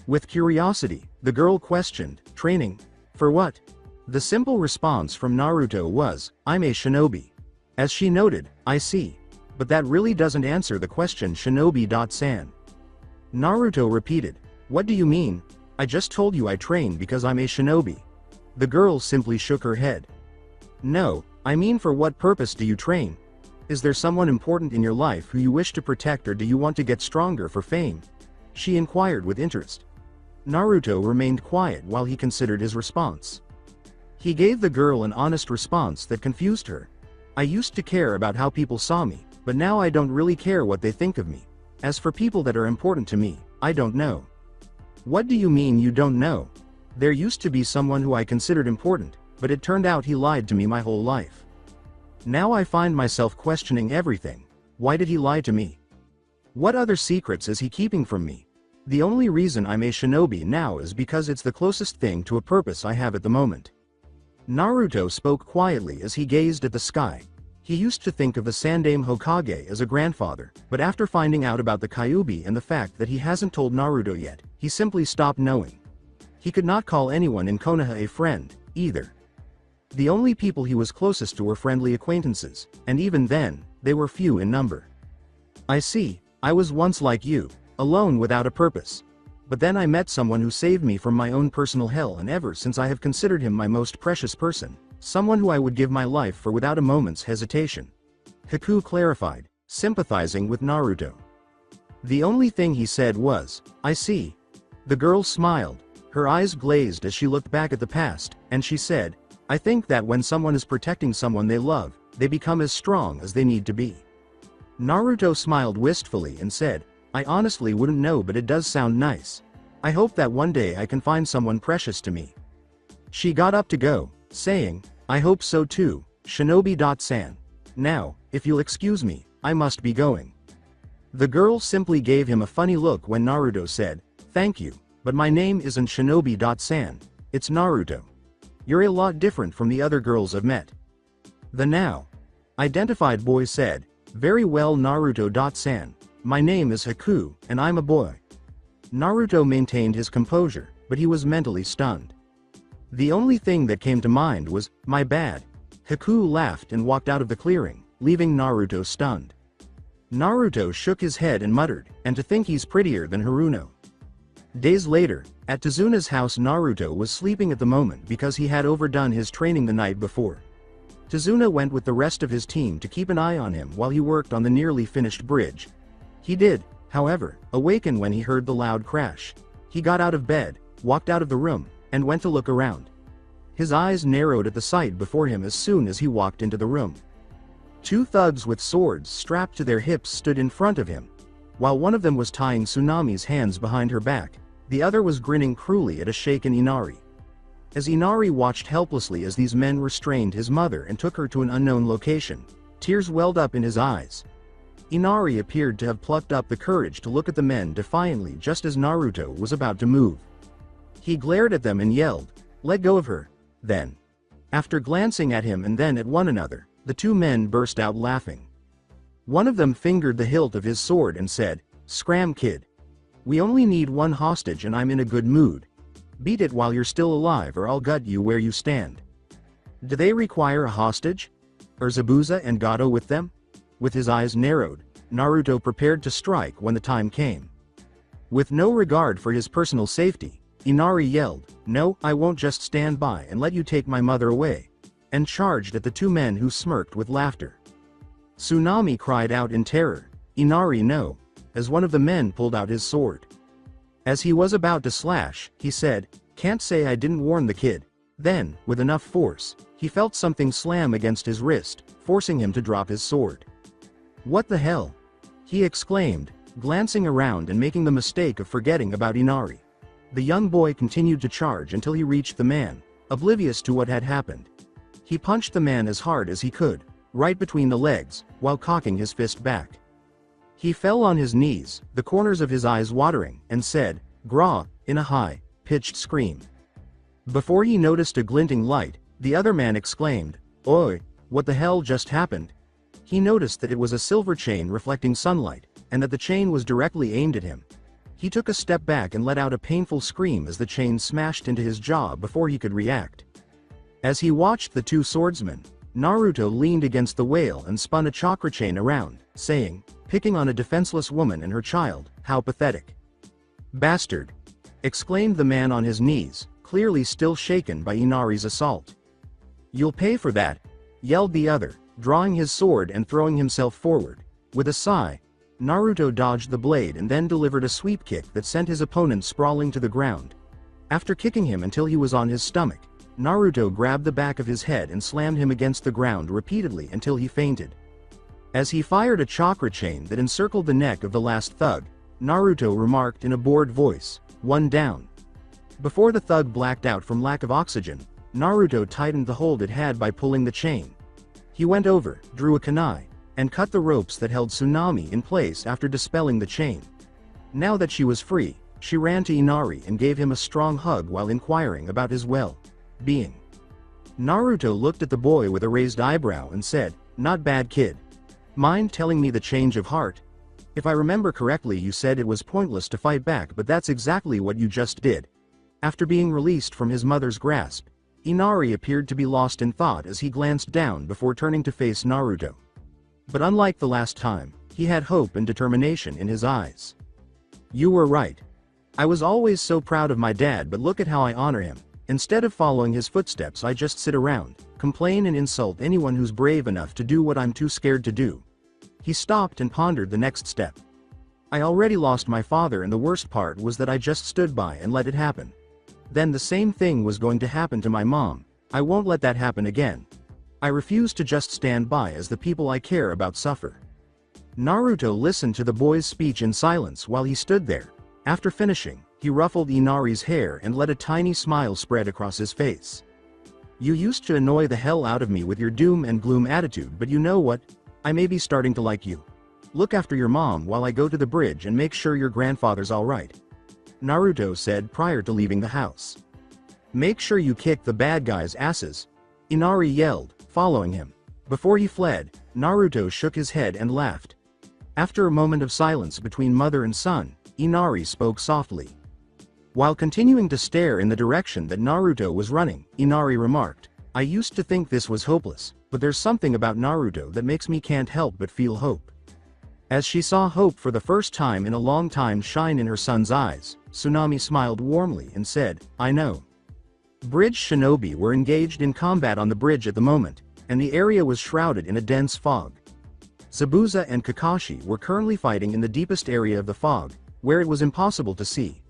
B: With curiosity, the girl questioned, "Training? For what?" The simple response from Naruto was, "I'm a shinobi." As she noted, "I see. But that really doesn't answer the question, Shinobi-san." Naruto repeated, "What do you mean? I just told you I train because I'm a shinobi." The girl simply shook her head. "No, I mean, for what purpose do you train? Is there someone important in your life who you wish to protect, or do you want to get stronger for fame?" she inquired with interest. Naruto remained quiet while he considered his response. He gave the girl an honest response that confused her. "I used to care about how people saw me, but now I don't really care what they think of me. As for people that are important to me, I don't know." "What do you mean you don't know? There used to be someone who I considered important, but it turned out he lied to me my whole life. Now I find myself questioning everything. Why did he lie to me? What other secrets is he keeping from me? The only reason I'm a shinobi now is because it's the closest thing to a purpose I have at the moment." Naruto spoke quietly as he gazed at the sky. He used to think of the Sandaime Hokage as a grandfather, but after finding out about the Kyuubi and the fact that he hasn't told Naruto yet, he simply stopped knowing. He could not call anyone in Konoha a friend, either. The only people he was closest to were friendly acquaintances, and even then, they were few in number. "I see, I was once like you, alone without a purpose. But then I met someone who saved me from my own personal hell, and ever since I have considered him my most precious person, someone who I would give my life for without a moment's hesitation," Haku clarified, sympathizing with Naruto. The only thing he said was, "I see." The girl smiled, her eyes glazed as she looked back at the past, and she said, "I think that when someone is protecting someone they love, they become as strong as they need to be." Naruto smiled wistfully and said, "I honestly wouldn't know, but it does sound nice. I hope that one day I can find someone precious to me." She got up to go, saying, "I hope so too, Shinobi-san. Now, if you'll excuse me, I must be going." The girl simply gave him a funny look when Naruto said, "Thank you, but my name isn't Shinobi-san, it's Naruto. You're a lot different from the other girls I've met." The now identified boy said, "Very well, Naruto-san. My name is Haku, and I'm a boy." Naruto maintained his composure, but he was mentally stunned. The only thing that came to mind was, "My bad." Haku laughed and walked out of the clearing, leaving Naruto stunned. Naruto shook his head and muttered, "And to think he's prettier than Haruno." Days later, at Tezuna's house, Naruto was sleeping at the moment because he had overdone his training the night before. Tazuna went with the rest of his team to keep an eye on him while he worked on the nearly finished bridge. He did, however, awaken when he heard the loud crash. He got out of bed, walked out of the room, and went to look around. His eyes narrowed at the sight before him as soon as he walked into the room. Two thugs with swords strapped to their hips stood in front of him. While one of them was tying Tsunami's hands behind her back, the other was grinning cruelly at a shaken Inari. As Inari watched helplessly as these men restrained his mother and took her to an unknown location, tears welled up in his eyes. Inari appeared to have plucked up the courage to look at the men defiantly just as Naruto was about to move. He glared at them and yelled, "Let go of her." Then, after glancing at him and then at one another, the two men burst out laughing. One of them fingered the hilt of his sword and said, "Scram, kid. We only need one hostage and I'm in a good mood. Beat it while you're still alive or I'll gut you where you stand." Do they require a hostage? Are Zabuza and Gato with them? With his eyes narrowed, Naruto prepared to strike when the time came. With no regard for his personal safety, Inari yelled, "No, I won't just stand by and let you take my mother away," and charged at the two men who smirked with laughter. Tsunami cried out in terror, "Inari, no," as one of the men pulled out his sword. As he was about to slash, he said, "Can't say I didn't warn the kid." Then, with enough force, he felt something slam against his wrist, forcing him to drop his sword. "What the hell?" he exclaimed, glancing around and making the mistake of forgetting about Inari. The young boy continued to charge until he reached the man, oblivious to what had happened. He punched the man as hard as he could, right between the legs, while cocking his fist back. He fell on his knees, the corners of his eyes watering, and said, "Gra," in a high-pitched scream. Before he noticed a glinting light, the other man exclaimed, "Oi, what the hell just happened?" He noticed that it was a silver chain reflecting sunlight, and that the chain was directly aimed at him. He took a step back and let out a painful scream as the chain smashed into his jaw before he could react. As he watched the two swordsmen, Naruto leaned against the whale and spun a chakra chain around, saying, "Picking on a defenseless woman and her child, how pathetic." "Bastard!" exclaimed the man on his knees, clearly still shaken by Inari's assault. "You'll pay for that," yelled the other, drawing his sword and throwing himself forward. With a sigh, Naruto dodged the blade and then delivered a sweep kick that sent his opponent sprawling to the ground. After kicking him until he was on his stomach, Naruto grabbed the back of his head and slammed him against the ground repeatedly until he fainted. As he fired a chakra chain that encircled the neck of the last thug, Naruto remarked in a bored voice, "One down." Before the thug blacked out from lack of oxygen, Naruto tightened the hold it had by pulling the chain. He went over, drew a kunai, and cut the ropes that held Tsunami in place after dispelling the chain. Now that she was free, she ran to Inari and gave him a strong hug while inquiring about his well-being. Naruto looked at the boy with a raised eyebrow and said, "Not bad, kid. Mind telling me the change of heart? If I remember correctly, you said it was pointless to fight back, but that's exactly what you just did." After being released from his mother's grasp, Inari appeared to be lost in thought as he glanced down before turning to face Naruto. But unlike the last time, he had hope and determination in his eyes. "You were right. I was always so proud of my dad, but look at how I honor him. Instead of following his footsteps, I just sit around, complain and insult anyone who's brave enough to do what I'm too scared to do." He stopped and pondered the next step. "I already lost my father, and the worst part was that I just stood by and let it happen. Then the same thing was going to happen to my mom. I won't let that happen again. I refuse to just stand by as the people I care about suffer." Naruto listened to the boy's speech in silence while he stood there. After finishing, he ruffled Inari's hair and let a tiny smile spread across his face. "You used to annoy the hell out of me with your doom and gloom attitude, but you know what? I may be starting to like you. Look after your mom while I go to the bridge and make sure your grandfather's alright," Naruto said prior to leaving the house. "Make sure you kick the bad guys' asses," Inari yelled, following him. Before he fled, Naruto shook his head and laughed. After a moment of silence between mother and son, Inari spoke softly. While continuing to stare in the direction that Naruto was running, Inari remarked, "I used to think this was hopeless, but there's something about Naruto that makes me can't help but feel hope." As she saw hope for the first time in a long time shine in her son's eyes, Tsunami smiled warmly and said, "I know." Bridge shinobi were engaged in combat on the bridge at the moment, and the area was shrouded in a dense fog. Zabuza and Kakashi were currently fighting in the deepest area of the fog, where it was impossible to see.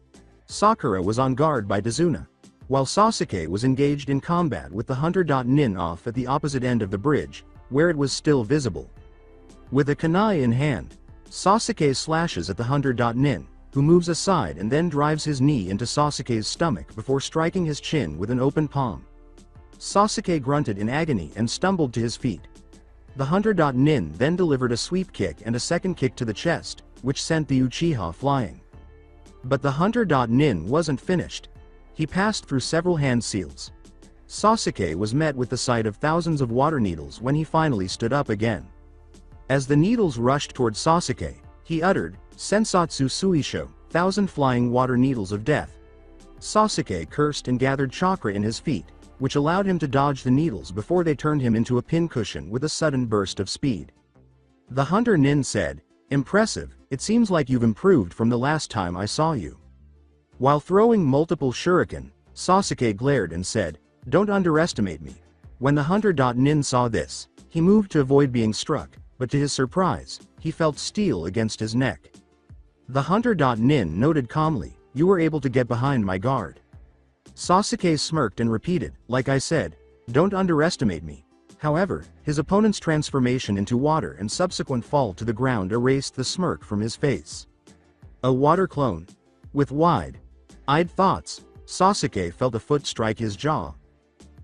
B: Sakura was on guard by Dazuna, while Sasuke was engaged in combat with the Hunter. Nin off at the opposite end of the bridge, where it was still visible. With a kunai in hand, Sasuke slashes at the Hunter. Nin, who moves aside and then drives his knee into Sasuke's stomach before striking his chin with an open palm. Sasuke grunted in agony and stumbled to his feet. The Hunter. Nin then delivered a sweep kick and a second kick to the chest, which sent the Uchiha flying. But the Hunter. Nin wasn't finished. He passed through several hand seals. Sasuke was met with the sight of thousands of water needles when he finally stood up again. As the needles rushed toward Sasuke, he uttered, "Sensatsu Suisho, 1,000 flying water needles of death." Sasuke cursed and gathered chakra in his feet, which allowed him to dodge the needles before they turned him into a pincushion with a sudden burst of speed. The Hunter Nin said, "Impressive, it seems like you've improved from the last time I saw you." While throwing multiple shuriken, Sasuke glared and said, "Don't underestimate me." When the Hunter. Nin saw this, he moved to avoid being struck, but to his surprise, he felt steel against his neck. The Hunter. Nin noted calmly, "You were able to get behind my guard." Sasuke smirked and repeated, "Like I said, don't underestimate me." However, his opponent's transformation into water and subsequent fall to the ground erased the smirk from his face. A water clone? With wide-eyed thoughts, Sasuke felt a foot strike his jaw.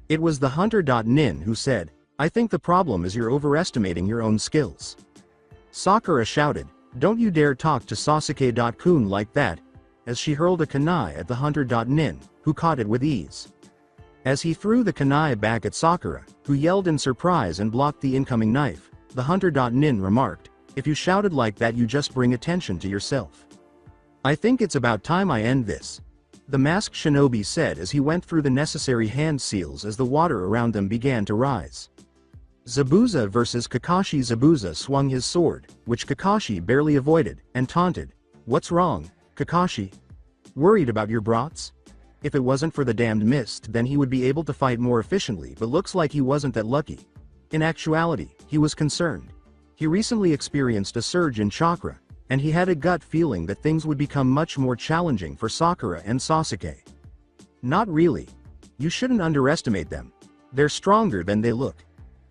B: It was the Hunter. Nin who said, "I think the problem is you're overestimating your own skills." Sakura shouted, "Don't you dare talk to Sasuke-kun like that," as she hurled a kunai at the Hunter. Nin, who caught it with ease. As he threw the kunai back at Sakura, who yelled in surprise and blocked the incoming knife, the Hunter. Nin remarked, "If you shouted like that you just bring attention to yourself. I think it's about time I end this," the masked shinobi said as he went through the necessary hand seals as the water around them began to rise. Zabuza versus Kakashi. Zabuza swung his sword, which Kakashi barely avoided, and taunted, "What's wrong, Kakashi? Worried about your brats? If it wasn't for the damned mist then he would be able to fight more efficiently, but looks like he wasn't that lucky." In actuality, he was concerned. He recently experienced a surge in chakra, and he had a gut feeling that things would become much more challenging for Sakura and Sasuke. "Not really. You shouldn't underestimate them. They're stronger than they look.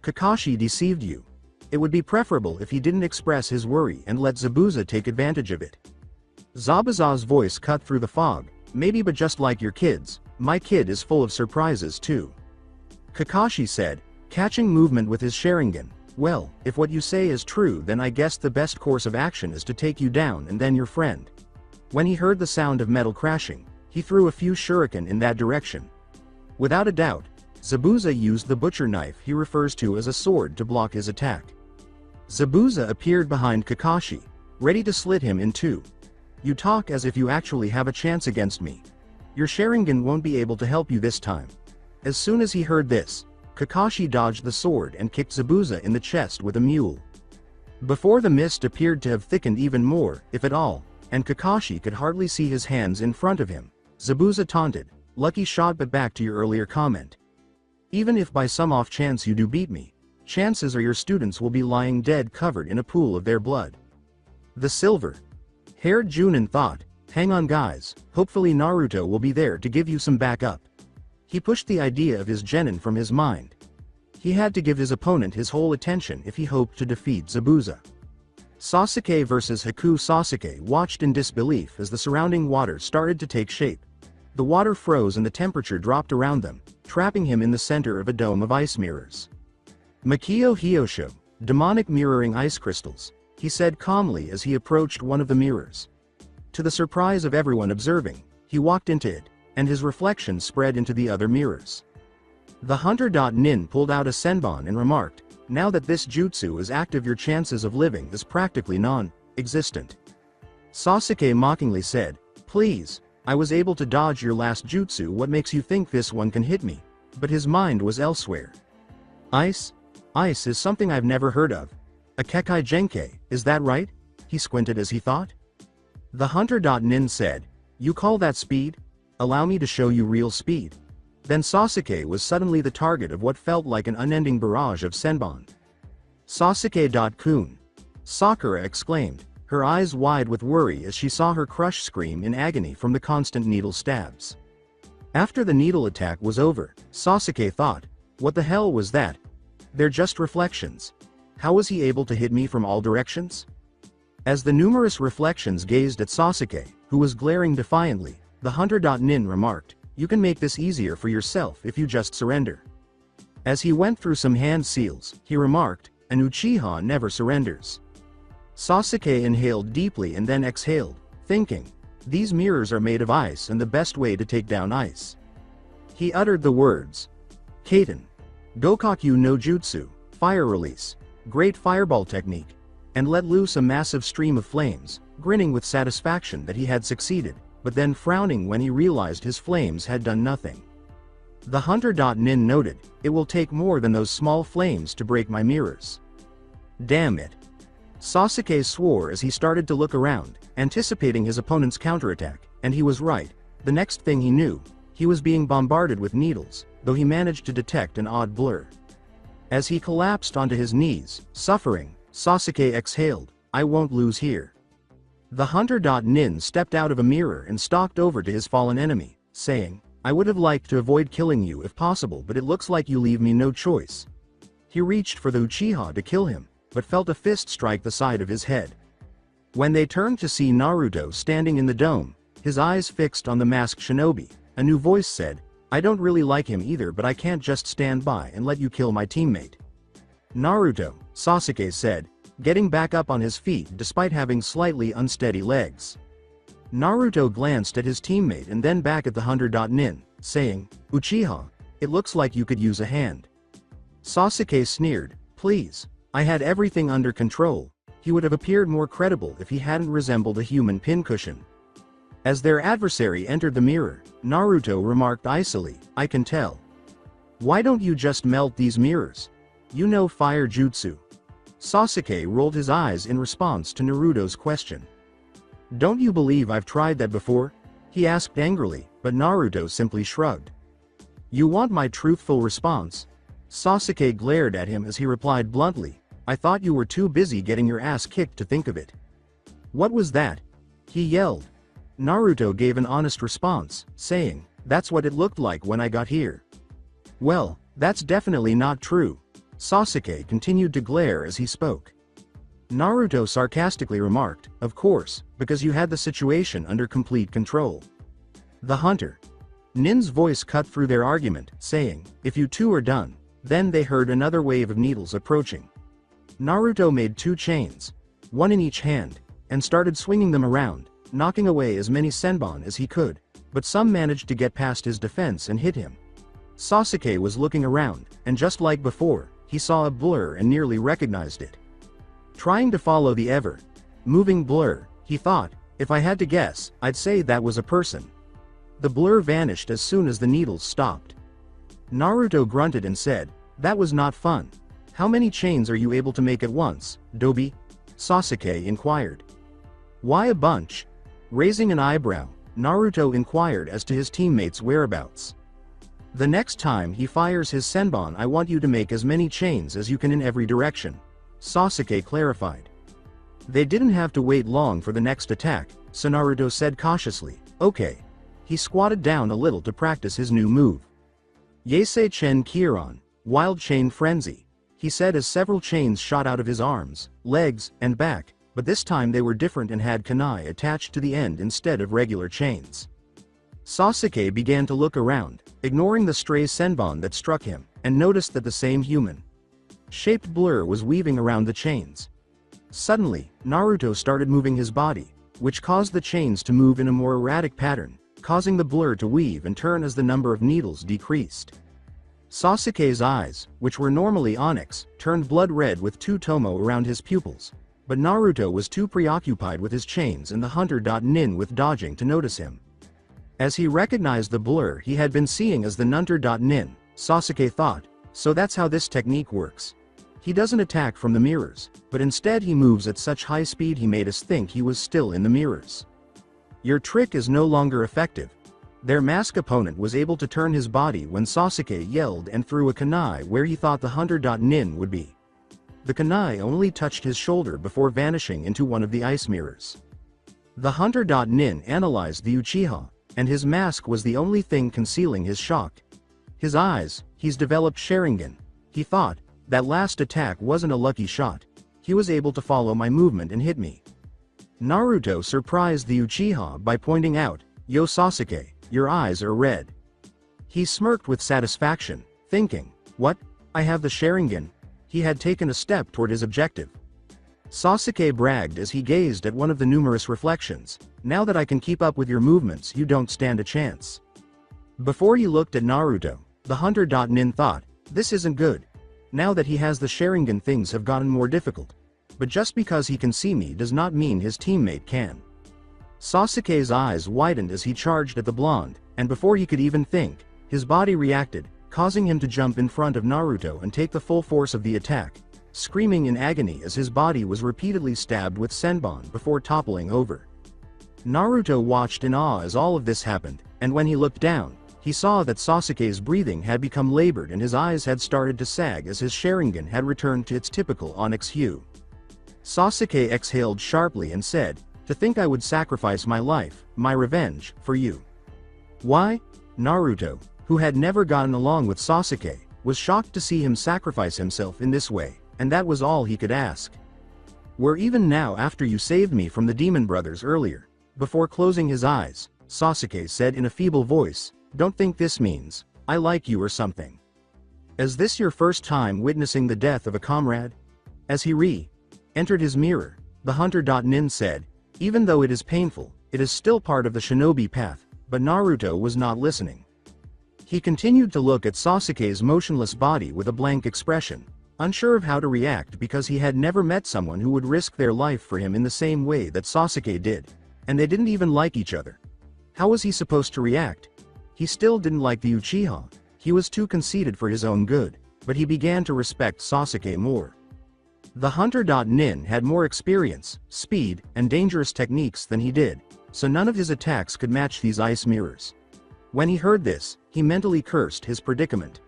B: Kakashi deceived you. It would be preferable if he didn't express his worry and let Zabuza take advantage of it." Zabuza's voice cut through the fog, "Maybe, but just like your kids, my kid is full of surprises too." Kakashi said, catching movement with his Sharingan, "Well, if what you say is true then I guess the best course of action is to take you down and then your friend." When he heard the sound of metal crashing, he threw a few shuriken in that direction. Without a doubt, Zabuza used the butcher knife he refers to as a sword to block his attack. Zabuza appeared behind Kakashi, ready to slit him in two. "You talk as if you actually have a chance against me. Your Sharingan won't be able to help you this time." As soon as he heard this, Kakashi dodged the sword and kicked Zabuza in the chest with a mule. Before the mist appeared to have thickened even more, if at all, and Kakashi could hardly see his hands in front of him, Zabuza taunted, "Lucky shot, but back to your earlier comment. Even if by some off chance you do beat me, chances are your students will be lying dead covered in a pool of their blood." The silver-haired Junin thought, "Hang on guys, hopefully Naruto will be there to give you some backup." He pushed the idea of his genin from his mind. He had to give his opponent his whole attention if he hoped to defeat Zabuza. Sasuke versus Haku. Sasuke watched in disbelief as the surrounding water started to take shape. The water froze and the temperature dropped around them, trapping him in the center of a dome of ice mirrors. "Makio Hyosho, demonic mirroring ice crystals," he said calmly as he approached one of the mirrors. To the surprise of everyone observing, he walked into it, and his reflection spread into the other mirrors. The Hunter. Nin pulled out a senbon and remarked, "Now that this jutsu is active your chances of living is practically non-existent." Sasuke mockingly said, "Please, I was able to dodge your last jutsu, what makes you think this one can hit me?" But his mind was elsewhere. "Ice? Ice is something I've never heard of. A Kekai Genkai, is that right?" He squinted as he thought. The Hunter. Nin said, "You call that speed? Allow me to show you real speed." Then Sasuke was suddenly the target of what felt like an unending barrage of senbon. Sasuke-kun! Sakura exclaimed, her eyes wide with worry as she saw her crush scream in agony from the constant needle stabs. After the needle attack was over, Sasuke thought, what the hell was that? They're just reflections. How was he able to hit me from all directions? As the numerous reflections gazed at Sasuke, who was glaring defiantly, the hunter.nin remarked, you can make this easier for yourself if you just surrender. As he went through some hand seals, he remarked, an Uchiha never surrenders. Sasuke inhaled deeply and then exhaled, thinking, these mirrors are made of ice and the best way to take down ice. He uttered the words, Kaiten, Gokakyu no Jutsu, fire release, great fireball technique, and let loose a massive stream of flames, grinning with satisfaction that he had succeeded, but then frowning when he realized his flames had done nothing. The hunter.nin noted, it will take more than those small flames to break my mirrors. Damn it. Sasuke swore as he started to look around, anticipating his opponent's counterattack, and he was right. The next thing he knew, he was being bombarded with needles, though he managed to detect an odd blur. As he collapsed onto his knees, suffering, Sasuke exhaled, I won't lose here. The hunter.nin stepped out of a mirror and stalked over to his fallen enemy, saying, I would have liked to avoid killing you if possible, but it looks like you leave me no choice. He reached for the Uchiha to kill him, but felt a fist strike the side of his head. When they turned to see Naruto standing in the dome, his eyes fixed on the masked shinobi, a new voice said, I don't really like him either, but I can't just stand by and let you kill my teammate. Naruto, Sasuke said, getting back up on his feet despite having slightly unsteady legs. Naruto glanced at his teammate and then back at the hunter.nin, saying, Uchiha, it looks like you could use a hand. Sasuke sneered, please, I had everything under control. He would have appeared more credible if he hadn't resembled a human pincushion. As their adversary entered the mirror, Naruto remarked icily, I can tell. Why don't you just melt these mirrors? You know fire jutsu. Sasuke rolled his eyes in response to Naruto's question. Don't you believe I've tried that before? He asked angrily, but Naruto simply shrugged. You want my truthful response? Sasuke glared at him as he replied bluntly, I thought you were too busy getting your ass kicked to think of it. What was that? He yelled. Naruto gave an honest response, saying, that's what it looked like when I got here. Well, that's definitely not true. Sasuke continued to glare as he spoke. Naruto sarcastically remarked, of course, because you had the situation under complete control. The hunter. Nin's voice cut through their argument, saying, if you two are done. Then they heard another wave of needles approaching. Naruto made 2 chains, one in each hand, and started swinging them around, knocking away as many senbon as he could, but some managed to get past his defense and hit him. Sasuke was looking around, and just like before, he saw a blur and nearly recognized it. Trying to follow the ever-moving blur, he thought, if I had to guess, I'd say that was a person. The blur vanished as soon as the needles stopped. Naruto grunted and said, that was not fun. How many chains are you able to make at once, Dobi? Sasuke inquired. Why a bunch? Raising an eyebrow, Naruto inquired as to his teammate's whereabouts. The next time he fires his senbon, I want you to make as many chains as you can in every direction, Sasuke clarified. They didn't have to wait long for the next attack, so Naruto said cautiously, okay. He squatted down a little to practice his new move. Yasei Chen Kiron, Wild Chain Frenzy, he said as several chains shot out of his arms, legs, and back, but this time they were different and had kunai attached to the end instead of regular chains. Sasuke began to look around, ignoring the stray senbon that struck him, and noticed that the same human-shaped blur was weaving around the chains. Suddenly, Naruto started moving his body, which caused the chains to move in a more erratic pattern, causing the blur to weave and turn as the number of needles decreased. Sasuke's eyes, which were normally onyx, turned blood red with 2 tomo around his pupils, but Naruto was too preoccupied with his chains and the hunter.nin with dodging to notice him. As he recognized the blur he had been seeing as the hunter.nin, Sasuke thought, so that's how this technique works. He doesn't attack from the mirrors, but instead he moves at such high speed he made us think he was still in the mirrors. Your trick is no longer effective. Their masked opponent was able to turn his body when Sasuke yelled and threw a kunai where he thought the hunter.nin would be. The kunai only touched his shoulder before vanishing into one of the ice mirrors. The hunter.nin analyzed the Uchiha, and his mask was the only thing concealing his shock. His eyes, he's developed Sharingan. He thought, that last attack wasn't a lucky shot. He was able to follow my movement and hit me. Naruto surprised the Uchiha by pointing out, "Yo Sasuke, your eyes are red." He smirked with satisfaction, thinking, what? I have the Sharingan. He had taken a step toward his objective. Sasuke bragged as he gazed at one of the numerous reflections, "Now that I can keep up with your movements, you don't stand a chance." Before he looked at Naruto, the hunter.nin thought, this isn't good. Now that he has the Sharingan, things have gotten more difficult. But just because he can see me does not mean his teammate can. Sasuke's eyes widened as he charged at the blonde, and before he could even think, his body reacted, causing him to jump in front of Naruto and take the full force of the attack, screaming in agony as his body was repeatedly stabbed with senbon before toppling over. Naruto watched in awe as all of this happened, and when he looked down, he saw that Sasuke's breathing had become labored and his eyes had started to sag as his Sharingan had returned to its typical onyx hue. Sasuke exhaled sharply and said, "To think I would sacrifice my life, my revenge, for you." Why? Naruto, who had never gotten along with Sasuke, was shocked to see him sacrifice himself in this way, and that was all he could ask. "We're even now after you saved me from the demon brothers earlier." Before closing his eyes, Sasuke said in a feeble voice, "Don't think this means, I like you or something. Is this your first time witnessing the death of a comrade?" As he entered his mirror, the hunter.nin said, "Even though it is painful, it is still part of the shinobi path," but Naruto was not listening. He continued to look at Sasuke's motionless body with a blank expression, unsure of how to react because he had never met someone who would risk their life for him in the same way that Sasuke did, and they didn't even like each other. How was he supposed to react? He still didn't like the Uchiha, he was too conceited for his own good, but he began to respect Sasuke more. The hunter.nin had more experience, speed, and dangerous techniques than he did, so none of his attacks could match these ice mirrors. When he heard this, he mentally cursed his predicament.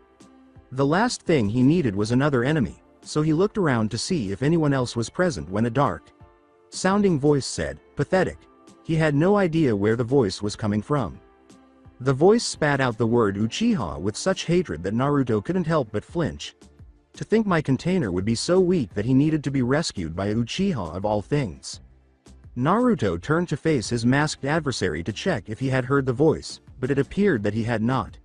B: The last thing he needed was another enemy, so he looked around to see if anyone else was present when a dark-sounding voice said, "Pathetic." He had no idea where the voice was coming from. The voice spat out the word Uchiha with such hatred that Naruto couldn't help but flinch. To think my container would be so weak that he needed to be rescued by a Uchiha of all things. Naruto turned to face his masked adversary to check if he had heard the voice, but it appeared that he had not.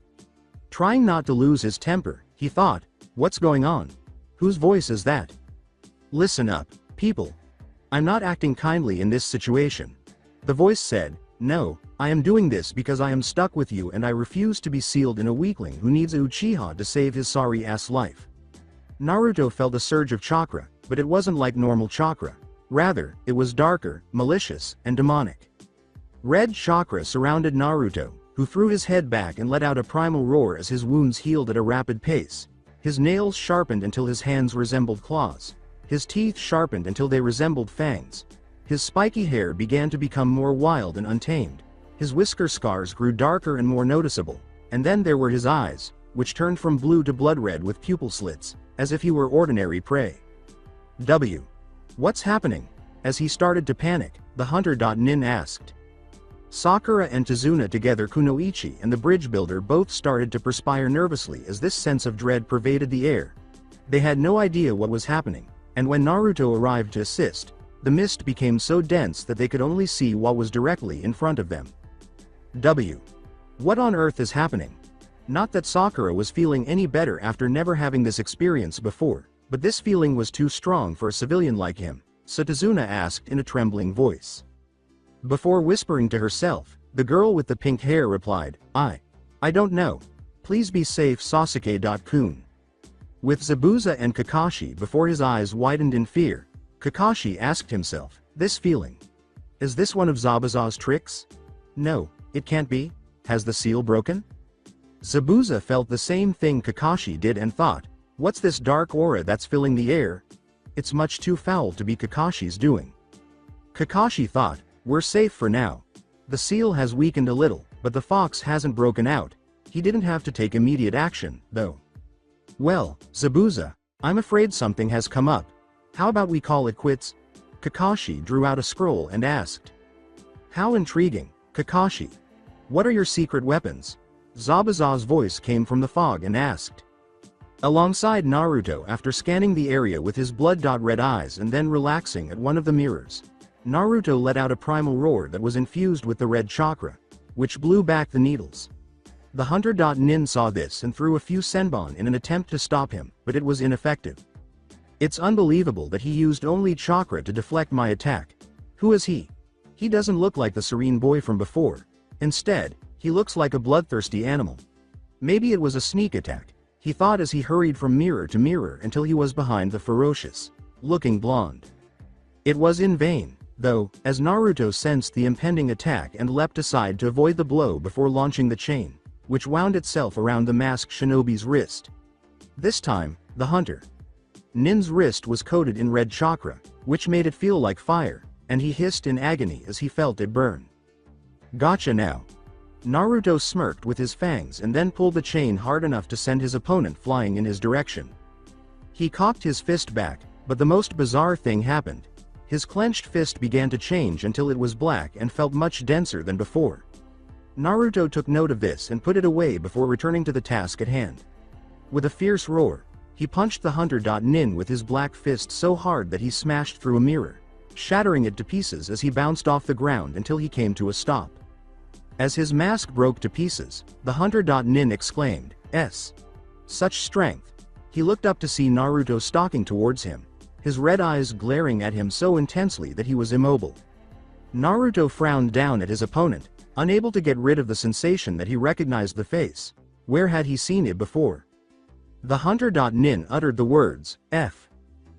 B: Trying not to lose his temper, he thought, "What's going on? Whose voice is that? Listen up, people. I'm not acting kindly in this situation." The voice said, "No, I am doing this because I am stuck with you and I refuse to be sealed in a weakling who needs a Uchiha to save his sorry-ass life." Naruto felt a surge of chakra, but it wasn't like normal chakra. Rather, it was darker, malicious, and demonic. Red chakra surrounded Naruto, who threw his head back and let out a primal roar as his wounds healed at a rapid pace. His nails sharpened until his hands resembled claws. His teeth sharpened until they resembled fangs. His spiky hair began to become more wild and untamed. His whisker scars grew darker and more noticeable, and then there were his eyes, which turned from blue to blood red with pupil slits, as if he were ordinary prey. What's happening? As he started to panic, the hunter.nin asked. Sakura and Tazuna together Kunoichi and the bridge builder both started to perspire nervously as this sense of dread pervaded the air. They had no idea what was happening, and when Naruto arrived to assist, the mist became so dense that they could only see what was directly in front of them. What on earth is happening? Not that Sakura was feeling any better after never having this experience before, but this feeling was too strong for a civilian like him, so Tazuna asked in a trembling voice. Before whispering to herself, the girl with the pink hair replied, I don't know. Please be safe Sasuke-kun. With Zabuza and Kakashi before his eyes widened in fear, Kakashi asked himself, this feeling. Is this one of Zabuza's tricks? No, it can't be. Has the seal broken? Zabuza felt the same thing Kakashi did and thought, what's this dark aura that's filling the air? It's much too foul to be Kakashi's doing. Kakashi thought, we're safe for now. The seal has weakened a little, but the fox hasn't broken out. He didn't have to take immediate action, though. Well, Zabuza, I'm afraid something has come up. How about we call it quits? Kakashi drew out a scroll and asked. How intriguing, Kakashi. What are your secret weapons? Zabuza's voice came from the fog and asked. Alongside Naruto, after scanning the area with his blood-red eyes and then relaxing at one of the mirrors, Naruto let out a primal roar that was infused with the red chakra, which blew back the needles. The hunter.nin saw this and threw a few senbon in an attempt to stop him, but it was ineffective. It's unbelievable that he used only chakra to deflect my attack. Who is he? He doesn't look like the serene boy from before. Instead, he looks like a bloodthirsty animal. Maybe it was a sneak attack, he thought as he hurried from mirror to mirror until he was behind the ferocious-looking blonde. It was in vain, though, as Naruto sensed the impending attack and leapt aside to avoid the blow before launching the chain, which wound itself around the masked shinobi's wrist. This time, the hunter Nin's wrist was coated in red chakra, which made it feel like fire, and he hissed in agony as he felt it burn. Gotcha now. Naruto smirked with his fangs and then pulled the chain hard enough to send his opponent flying in his direction. He cocked his fist back, but the most bizarre thing happened. His clenched fist began to change until it was black and felt much denser than before. Naruto took note of this and put it away before returning to the task at hand. With a fierce roar, he punched the hunter.nin with his black fist so hard that he smashed through a mirror, shattering it to pieces as he bounced off the ground until he came to a stop. As his mask broke to pieces, the hunter.nin exclaimed, "S. Such strength." He looked up to see Naruto stalking towards him, his red eyes glaring at him so intensely that he was immobile. Naruto frowned down at his opponent, unable to get rid of the sensation that he recognized the face. Where had he seen it before? The hunter.nin uttered the words, "F.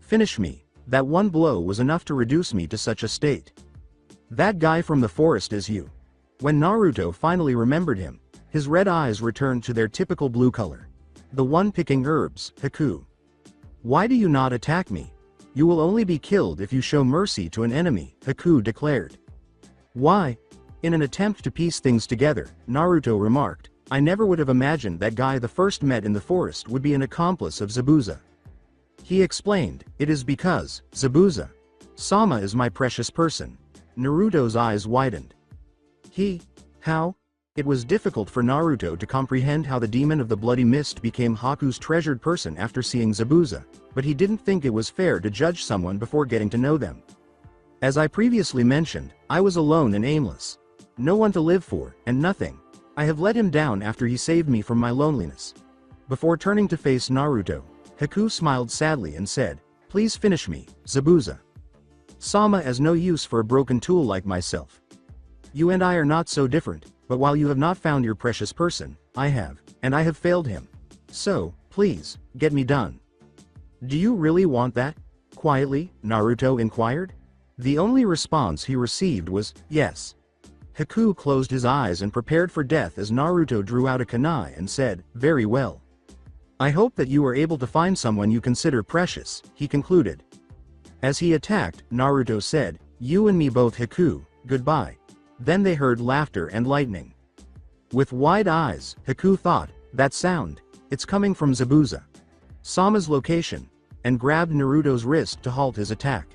B: Finish me." That one blow was enough to reduce me to such a state. That guy from the forest is you. When Naruto finally remembered him, his red eyes returned to their typical blue color. The one picking herbs, Haku. Why do you not attack me? You will only be killed if you show mercy to an enemy, Haku declared. Why? In an attempt to piece things together, Naruto remarked, I never would have imagined that guy the first met in the forest would be an accomplice of Zabuza. He explained, it is because, Zabuza Sama is my precious person. Naruto's eyes widened. How? It was difficult for Naruto to comprehend how the demon of the bloody mist became Haku's treasured person after seeing Zabuza, but he didn't think it was fair to judge someone before getting to know them. As I previously mentioned, I was alone and aimless. No one to live for, and nothing. I have let him down after he saved me from my loneliness. Before turning to face Naruto, Haku smiled sadly and said, Please finish me, Zabuza. Sama has no use for a broken tool like myself. You and I are not so different, but while you have not found your precious person, I have, and I have failed him. So, please, get me done. Do you really want that? Quietly, Naruto inquired. The only response he received was, yes. Haku closed his eyes and prepared for death as Naruto drew out a kunai and said, Very well. I hope that you are able to find someone you consider precious, he concluded. As he attacked, Naruto said, You and me both, Haku, goodbye. Then they heard laughter and lightning. With wide eyes, Haku thought, that sound, it's coming from Zabuza Sama's location, and grabbed Naruto's wrist to halt his attack.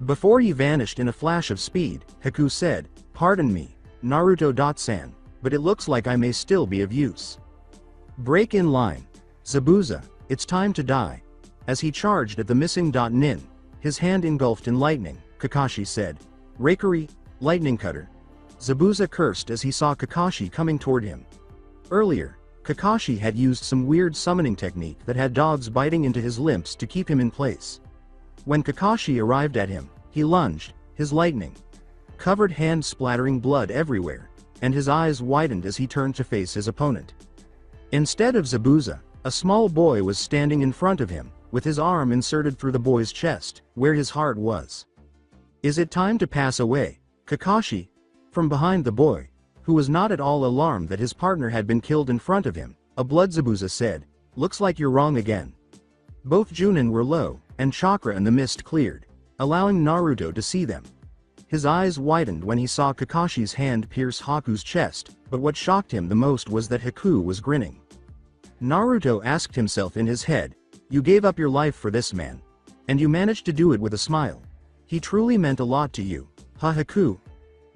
B: Before he vanished in a flash of speed, Haku said, Pardon me, Naruto-san, but it looks like I may still be of use. Break in line. Zabuza, it's time to die. As he charged at the missing nin, his hand engulfed in lightning, Kakashi said, Raikiri, lightning cutter. Zabuza cursed as he saw Kakashi coming toward him. Earlier, Kakashi had used some weird summoning technique that had dogs biting into his limbs to keep him in place. When Kakashi arrived at him, he lunged, his lightning covered hand splattering blood everywhere, and his eyes widened as he turned to face his opponent. Instead of Zabuza, a small boy was standing in front of him, with his arm inserted through the boy's chest, where his heart was. Is it time to pass away, Kakashi? From behind the boy, who was not at all alarmed that his partner had been killed in front of him, a blood Zabuza said, Looks like you're wrong again. Both Junin were low, and chakra and the mist cleared, allowing Naruto to see them. His eyes widened when he saw Kakashi's hand pierce Haku's chest, but what shocked him the most was that Haku was grinning. Naruto asked himself in his head, "You gave up your life for this man. And you managed to do it with a smile. He truly meant a lot to you, huh, Haku?"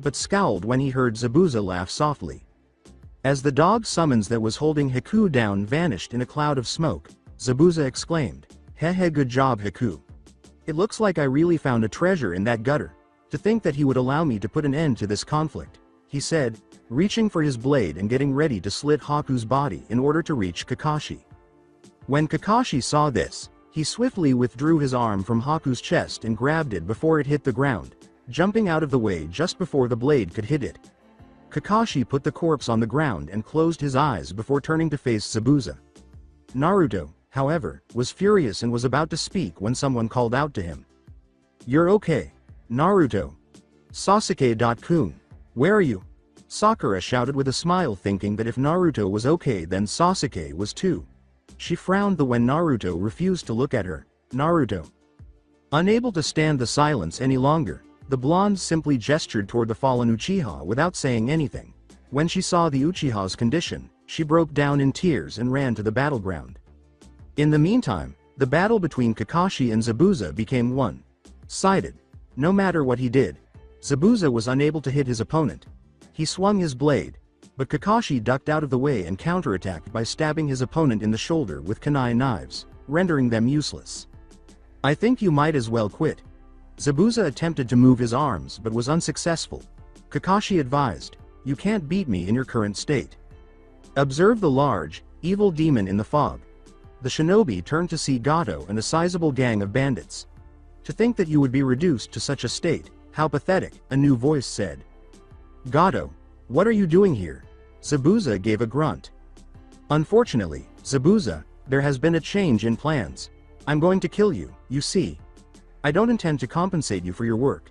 B: But scowled when he heard Zabuza laugh softly. As the dog summons that was holding Haku down vanished in a cloud of smoke, Zabuza exclaimed, "Hehe, good job, Haku. It looks like I really found a treasure in that gutter. To think that he would allow me to put an end to this conflict," he said, reaching for his blade and getting ready to slit Haku's body in order to reach Kakashi. When Kakashi saw this, he swiftly withdrew his arm from Haku's chest and grabbed it before it hit the ground, jumping out of the way just before the blade could hit it. Kakashi put the corpse on the ground and closed his eyes before turning to face Zabuza. Naruto, however, was furious and was about to speak when someone called out to him. "You're okay, Naruto." "Sasuke-kun, where are you?" Sakura shouted with a smile, thinking that if Naruto was okay then Sasuke was too. She frowned when Naruto refused to look at her. Naruto. Unable to stand the silence any longer, the blonde simply gestured toward the fallen Uchiha without saying anything. When she saw the Uchiha's condition, she broke down in tears and ran to the battleground. In the meantime, the battle between Kakashi and Zabuza became one-sided. No matter what he did, Zabuza was unable to hit his opponent. He swung his blade, but Kakashi ducked out of the way and counterattacked by stabbing his opponent in the shoulder with kunai knives, rendering them useless. "I think you might as well quit." Zabuza attempted to move his arms but was unsuccessful. Kakashi advised, "You can't beat me in your current state." Observe the large, evil demon in the fog. The shinobi turned to see Gato and a sizable gang of bandits. "To think that you would be reduced to such a state, how pathetic," a new voice said. "Gato, what are you doing here?" Zabuza gave a grunt. "Unfortunately, Zabuza, there has been a change in plans. I'm going to kill you, you see. I don't intend to compensate you for your work.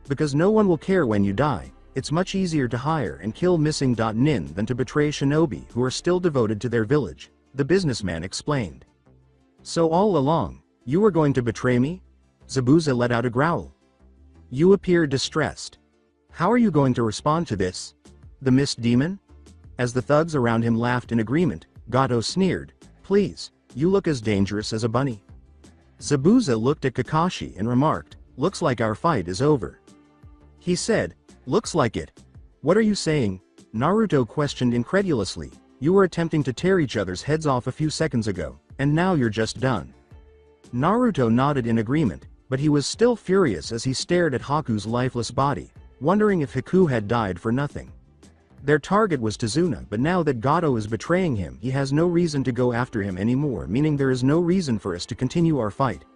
B: Because no one will care when you die, it's much easier to hire and kill missing nin than to betray shinobi who are still devoted to their village," the businessman explained. "So all along, you were going to betray me?" Zabuza let out a growl. "You appear distressed. How are you going to respond to this? The mist demon?" As the thugs around him laughed in agreement, Gato sneered, "Please, you look as dangerous as a bunny." Zabuza looked at Kakashi and remarked, "Looks like our fight is over." He said, "Looks like it. What are you saying?" Naruto questioned incredulously. "You were attempting to tear each other's heads off a few seconds ago, and now you're just done." Naruto nodded in agreement, but he was still furious as he stared at Haku's lifeless body, wondering if Haku had died for nothing. Their target was Tazuna, but now that Gato is betraying him, he has no reason to go after him anymore, meaning there is no reason for us to continue our fight.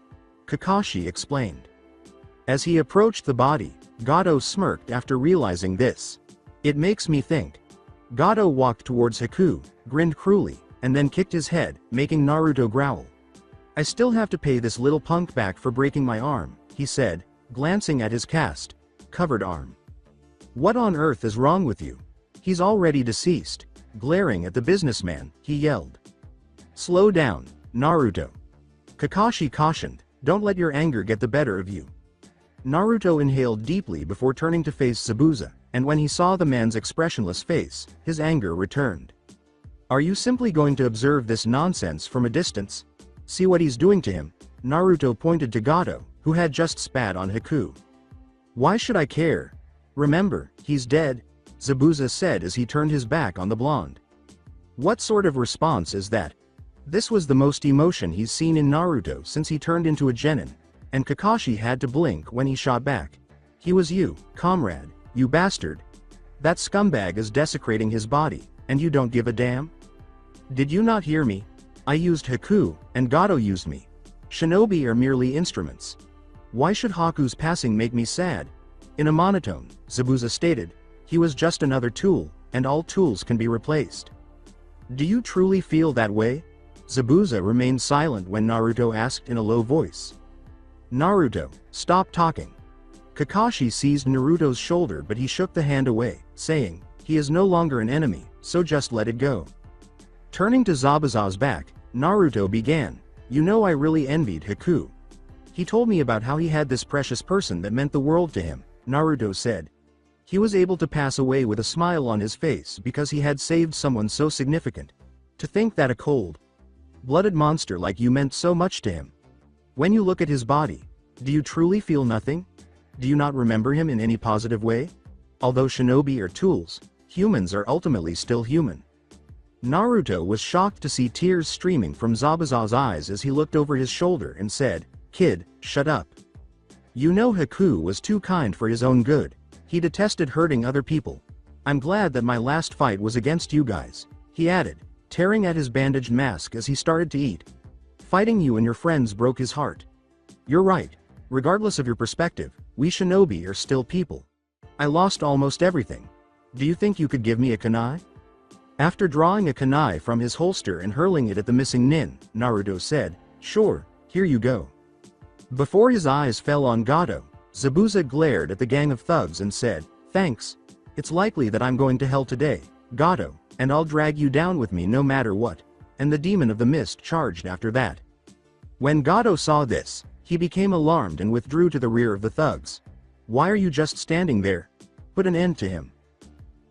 B: Kakashi explained. As he approached the body, Gato smirked after realizing this. "It makes me think." Gato walked towards Haku, grinned cruelly, and then kicked his head, making Naruto growl. "I still have to pay this little punk back for breaking my arm," he said, glancing at his cast-covered arm. "What on earth is wrong with you? He's already deceased." Glaring at the businessman, he yelled. "Slow down, Naruto." Kakashi cautioned, "Don't let your anger get the better of you." Naruto inhaled deeply before turning to face Zabuza, and when he saw the man's expressionless face, his anger returned. "Are you simply going to observe this nonsense from a distance? See what he's doing to him?" Naruto pointed to Gato, who had just spat on Haku. "Why should I care? Remember, he's dead," Zabuza said as he turned his back on the blonde. What sort of response is that? This was the most emotion he's seen in Naruto since he turned into a genin, and Kakashi had to blink when he shot back. "He was you, comrade, you bastard. That scumbag is desecrating his body, and you don't give a damn? Did you not hear me? I used Haku, and Gato used me. Shinobi are merely instruments. Why should Haku's passing make me sad?" In a monotone, Zabuza stated, "He was just another tool, and all tools can be replaced." "Do you truly feel that way?" Zabuza remained silent when Naruto asked in a low voice. "Naruto, stop talking." Kakashi seized Naruto's shoulder, but he shook the hand away, saying, "He is no longer an enemy, so just let it go." Turning to Zabuza's back, Naruto began, "You know, I really envied Haku. He told me about how he had this precious person that meant the world to him, Naruto said. He was able to pass away with a smile on his face because he had saved someone so significant. To think that a cold-blooded monster like you meant so much to him. When you look at his body, do you truly feel nothing? Do you not remember him in any positive way? Although shinobi are tools, humans are ultimately still human. Naruto was shocked to see tears streaming from Zabuza's eyes as he looked over his shoulder and said, "Kid, shut up. You know Haku was too kind for his own good. He detested hurting other people. I'm glad that my last fight was against you guys," he added, tearing at his bandaged mask as he started to eat. "Fighting you and your friends broke his heart. You're right. Regardless of your perspective, we shinobi are still people. I lost almost everything. Do you think you could give me a kunai?" After drawing a kunai from his holster and hurling it at the missing nin, Naruto said, "Sure, here you go." Before his eyes fell on Gato, Zabuza glared at the gang of thugs and said, "Thanks. It's likely that I'm going to hell today, Gato, and I'll drag you down with me no matter what," and the demon of the mist charged after that. When Gato saw this, he became alarmed and withdrew to the rear of the thugs. "Why are you just standing there? Put an end to him.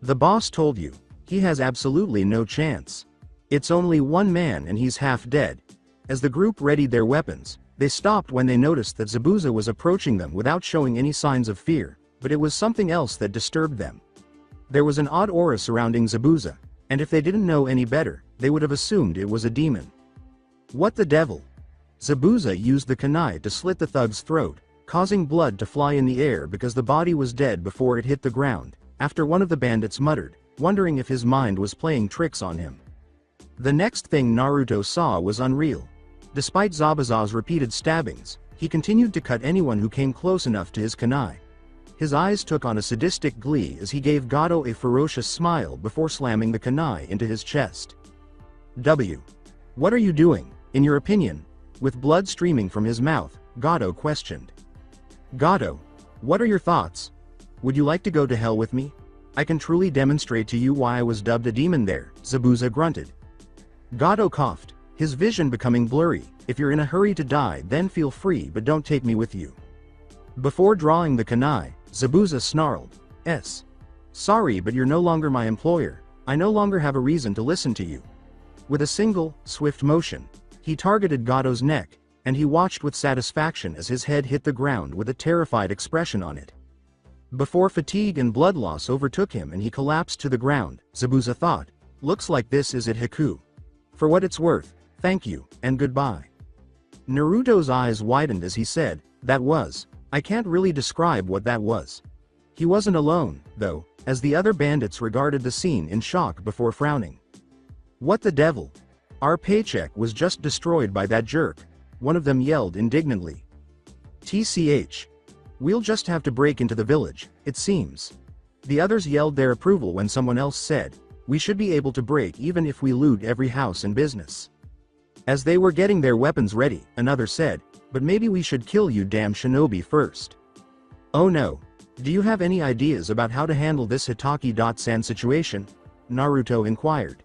B: The boss told you. He has absolutely no chance. It's only one man and he's half dead." As the group readied their weapons, they stopped when they noticed that Zabuza was approaching them without showing any signs of fear, but it was something else that disturbed them. There was an odd aura surrounding Zabuza, and if they didn't know any better, they would have assumed it was a demon. What the devil? Zabuza used the kunai to slit the thug's throat, causing blood to fly in the air because the body was dead before it hit the ground, after one of the bandits muttered, wondering if his mind was playing tricks on him. The next thing Naruto saw was unreal. Despite Zabuza's repeated stabbings, he continued to cut anyone who came close enough to his kunai. His eyes took on a sadistic glee as he gave Gato a ferocious smile before slamming the kunai into his chest. What are you doing, in your opinion?" With blood streaming from his mouth, Gato questioned. "Gato, what are your thoughts? Would you like to go to hell with me? I can truly demonstrate to you why I was dubbed a demon there," Zabuza grunted. Gato coughed, his vision becoming blurry. "If you're in a hurry to die, then feel free, but don't take me with you." Before drawing the kunai, Zabuza snarled, "Sorry, but you're no longer my employer. I no longer have a reason to listen to you." With a single, swift motion, he targeted Gato's neck, and he watched with satisfaction as his head hit the ground with a terrified expression on it. Before fatigue and blood loss overtook him and he collapsed to the ground, Zabuza thought, "Looks like this is it, Haku. For what it's worth, thank you, and goodbye." Naruto's eyes widened as he said, I can't really describe what that was." He wasn't alone, though, as the other bandits regarded the scene in shock before frowning. "What the devil? Our paycheck was just destroyed by that jerk," one of them yelled indignantly. "TCH. We'll just have to break into the village, it seems." The others yelled their approval when someone else said, "We should be able to break even if we loot every house and business." As they were getting their weapons ready, another said, "But maybe we should kill you damn shinobi first." "Oh no. Do you have any ideas about how to handle this Hitaki-san situation?" Naruto inquired.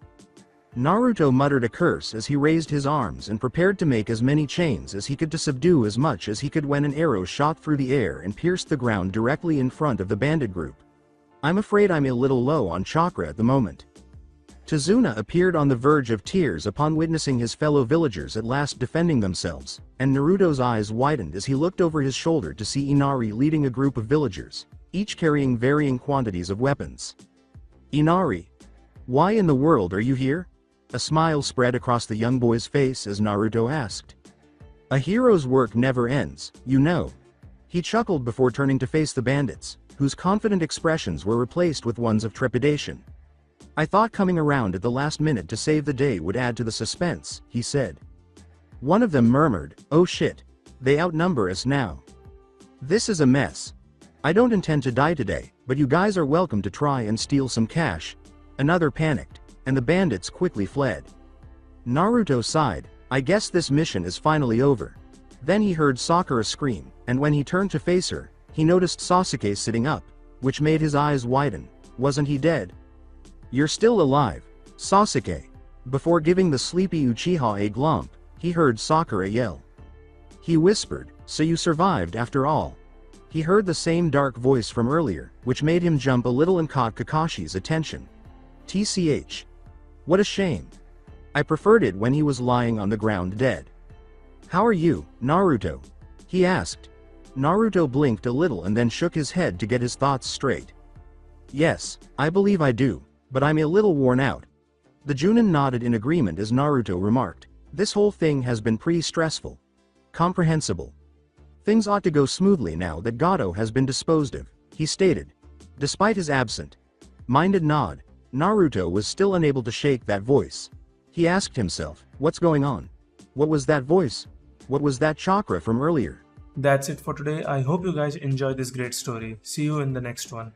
B: Naruto muttered a curse as he raised his arms and prepared to make as many chains as he could to subdue as much as he could when an arrow shot through the air and pierced the ground directly in front of the bandit group. "I'm afraid I'm a little low on chakra at the moment." Tazuna appeared on the verge of tears upon witnessing his fellow villagers at last defending themselves, and Naruto's eyes widened as he looked over his shoulder to see Inari leading a group of villagers, each carrying varying quantities of weapons. "Inari, why in the world are you here?" A smile spread across the young boy's face as Naruto asked. "A hero's work never ends, you know." He chuckled before turning to face the bandits, whose confident expressions were replaced with ones of trepidation. "I thought coming around at the last minute to save the day would add to the suspense," he said. One of them murmured, "Oh shit. They outnumber us now. This is a mess. I don't intend to die today, but you guys are welcome to try and steal some cash." Another panicked, and the bandits quickly fled. Naruto sighed, "I guess this mission is finally over." Then he heard Sakura scream, and when he turned to face her, he noticed Sasuke sitting up, which made his eyes widen. Wasn't he dead? "You're still alive, Sasuke." Before giving the sleepy Uchiha a glomp, he heard Sakura yell. He whispered, "So you survived after all." He heard the same dark voice from earlier, which made him jump a little and caught Kakashi's attention. TCH. What a shame. I preferred it when he was lying on the ground dead. How are you, Naruto? He asked. Naruto blinked a little and then shook his head to get his thoughts straight. Yes, I believe I do, but I'm a little worn out. The Junin nodded in agreement as Naruto remarked. This whole thing has been pretty stressful. Comprehensible. Things ought to go smoothly now that Gato has been disposed of, he stated. Despite his absent-minded nod, Naruto was still unable to shake that voice. He asked himself, what's going on? What was that voice? What was that chakra from earlier?
A: That's it for today. I hope you guys enjoyed this great story. See you in the next one.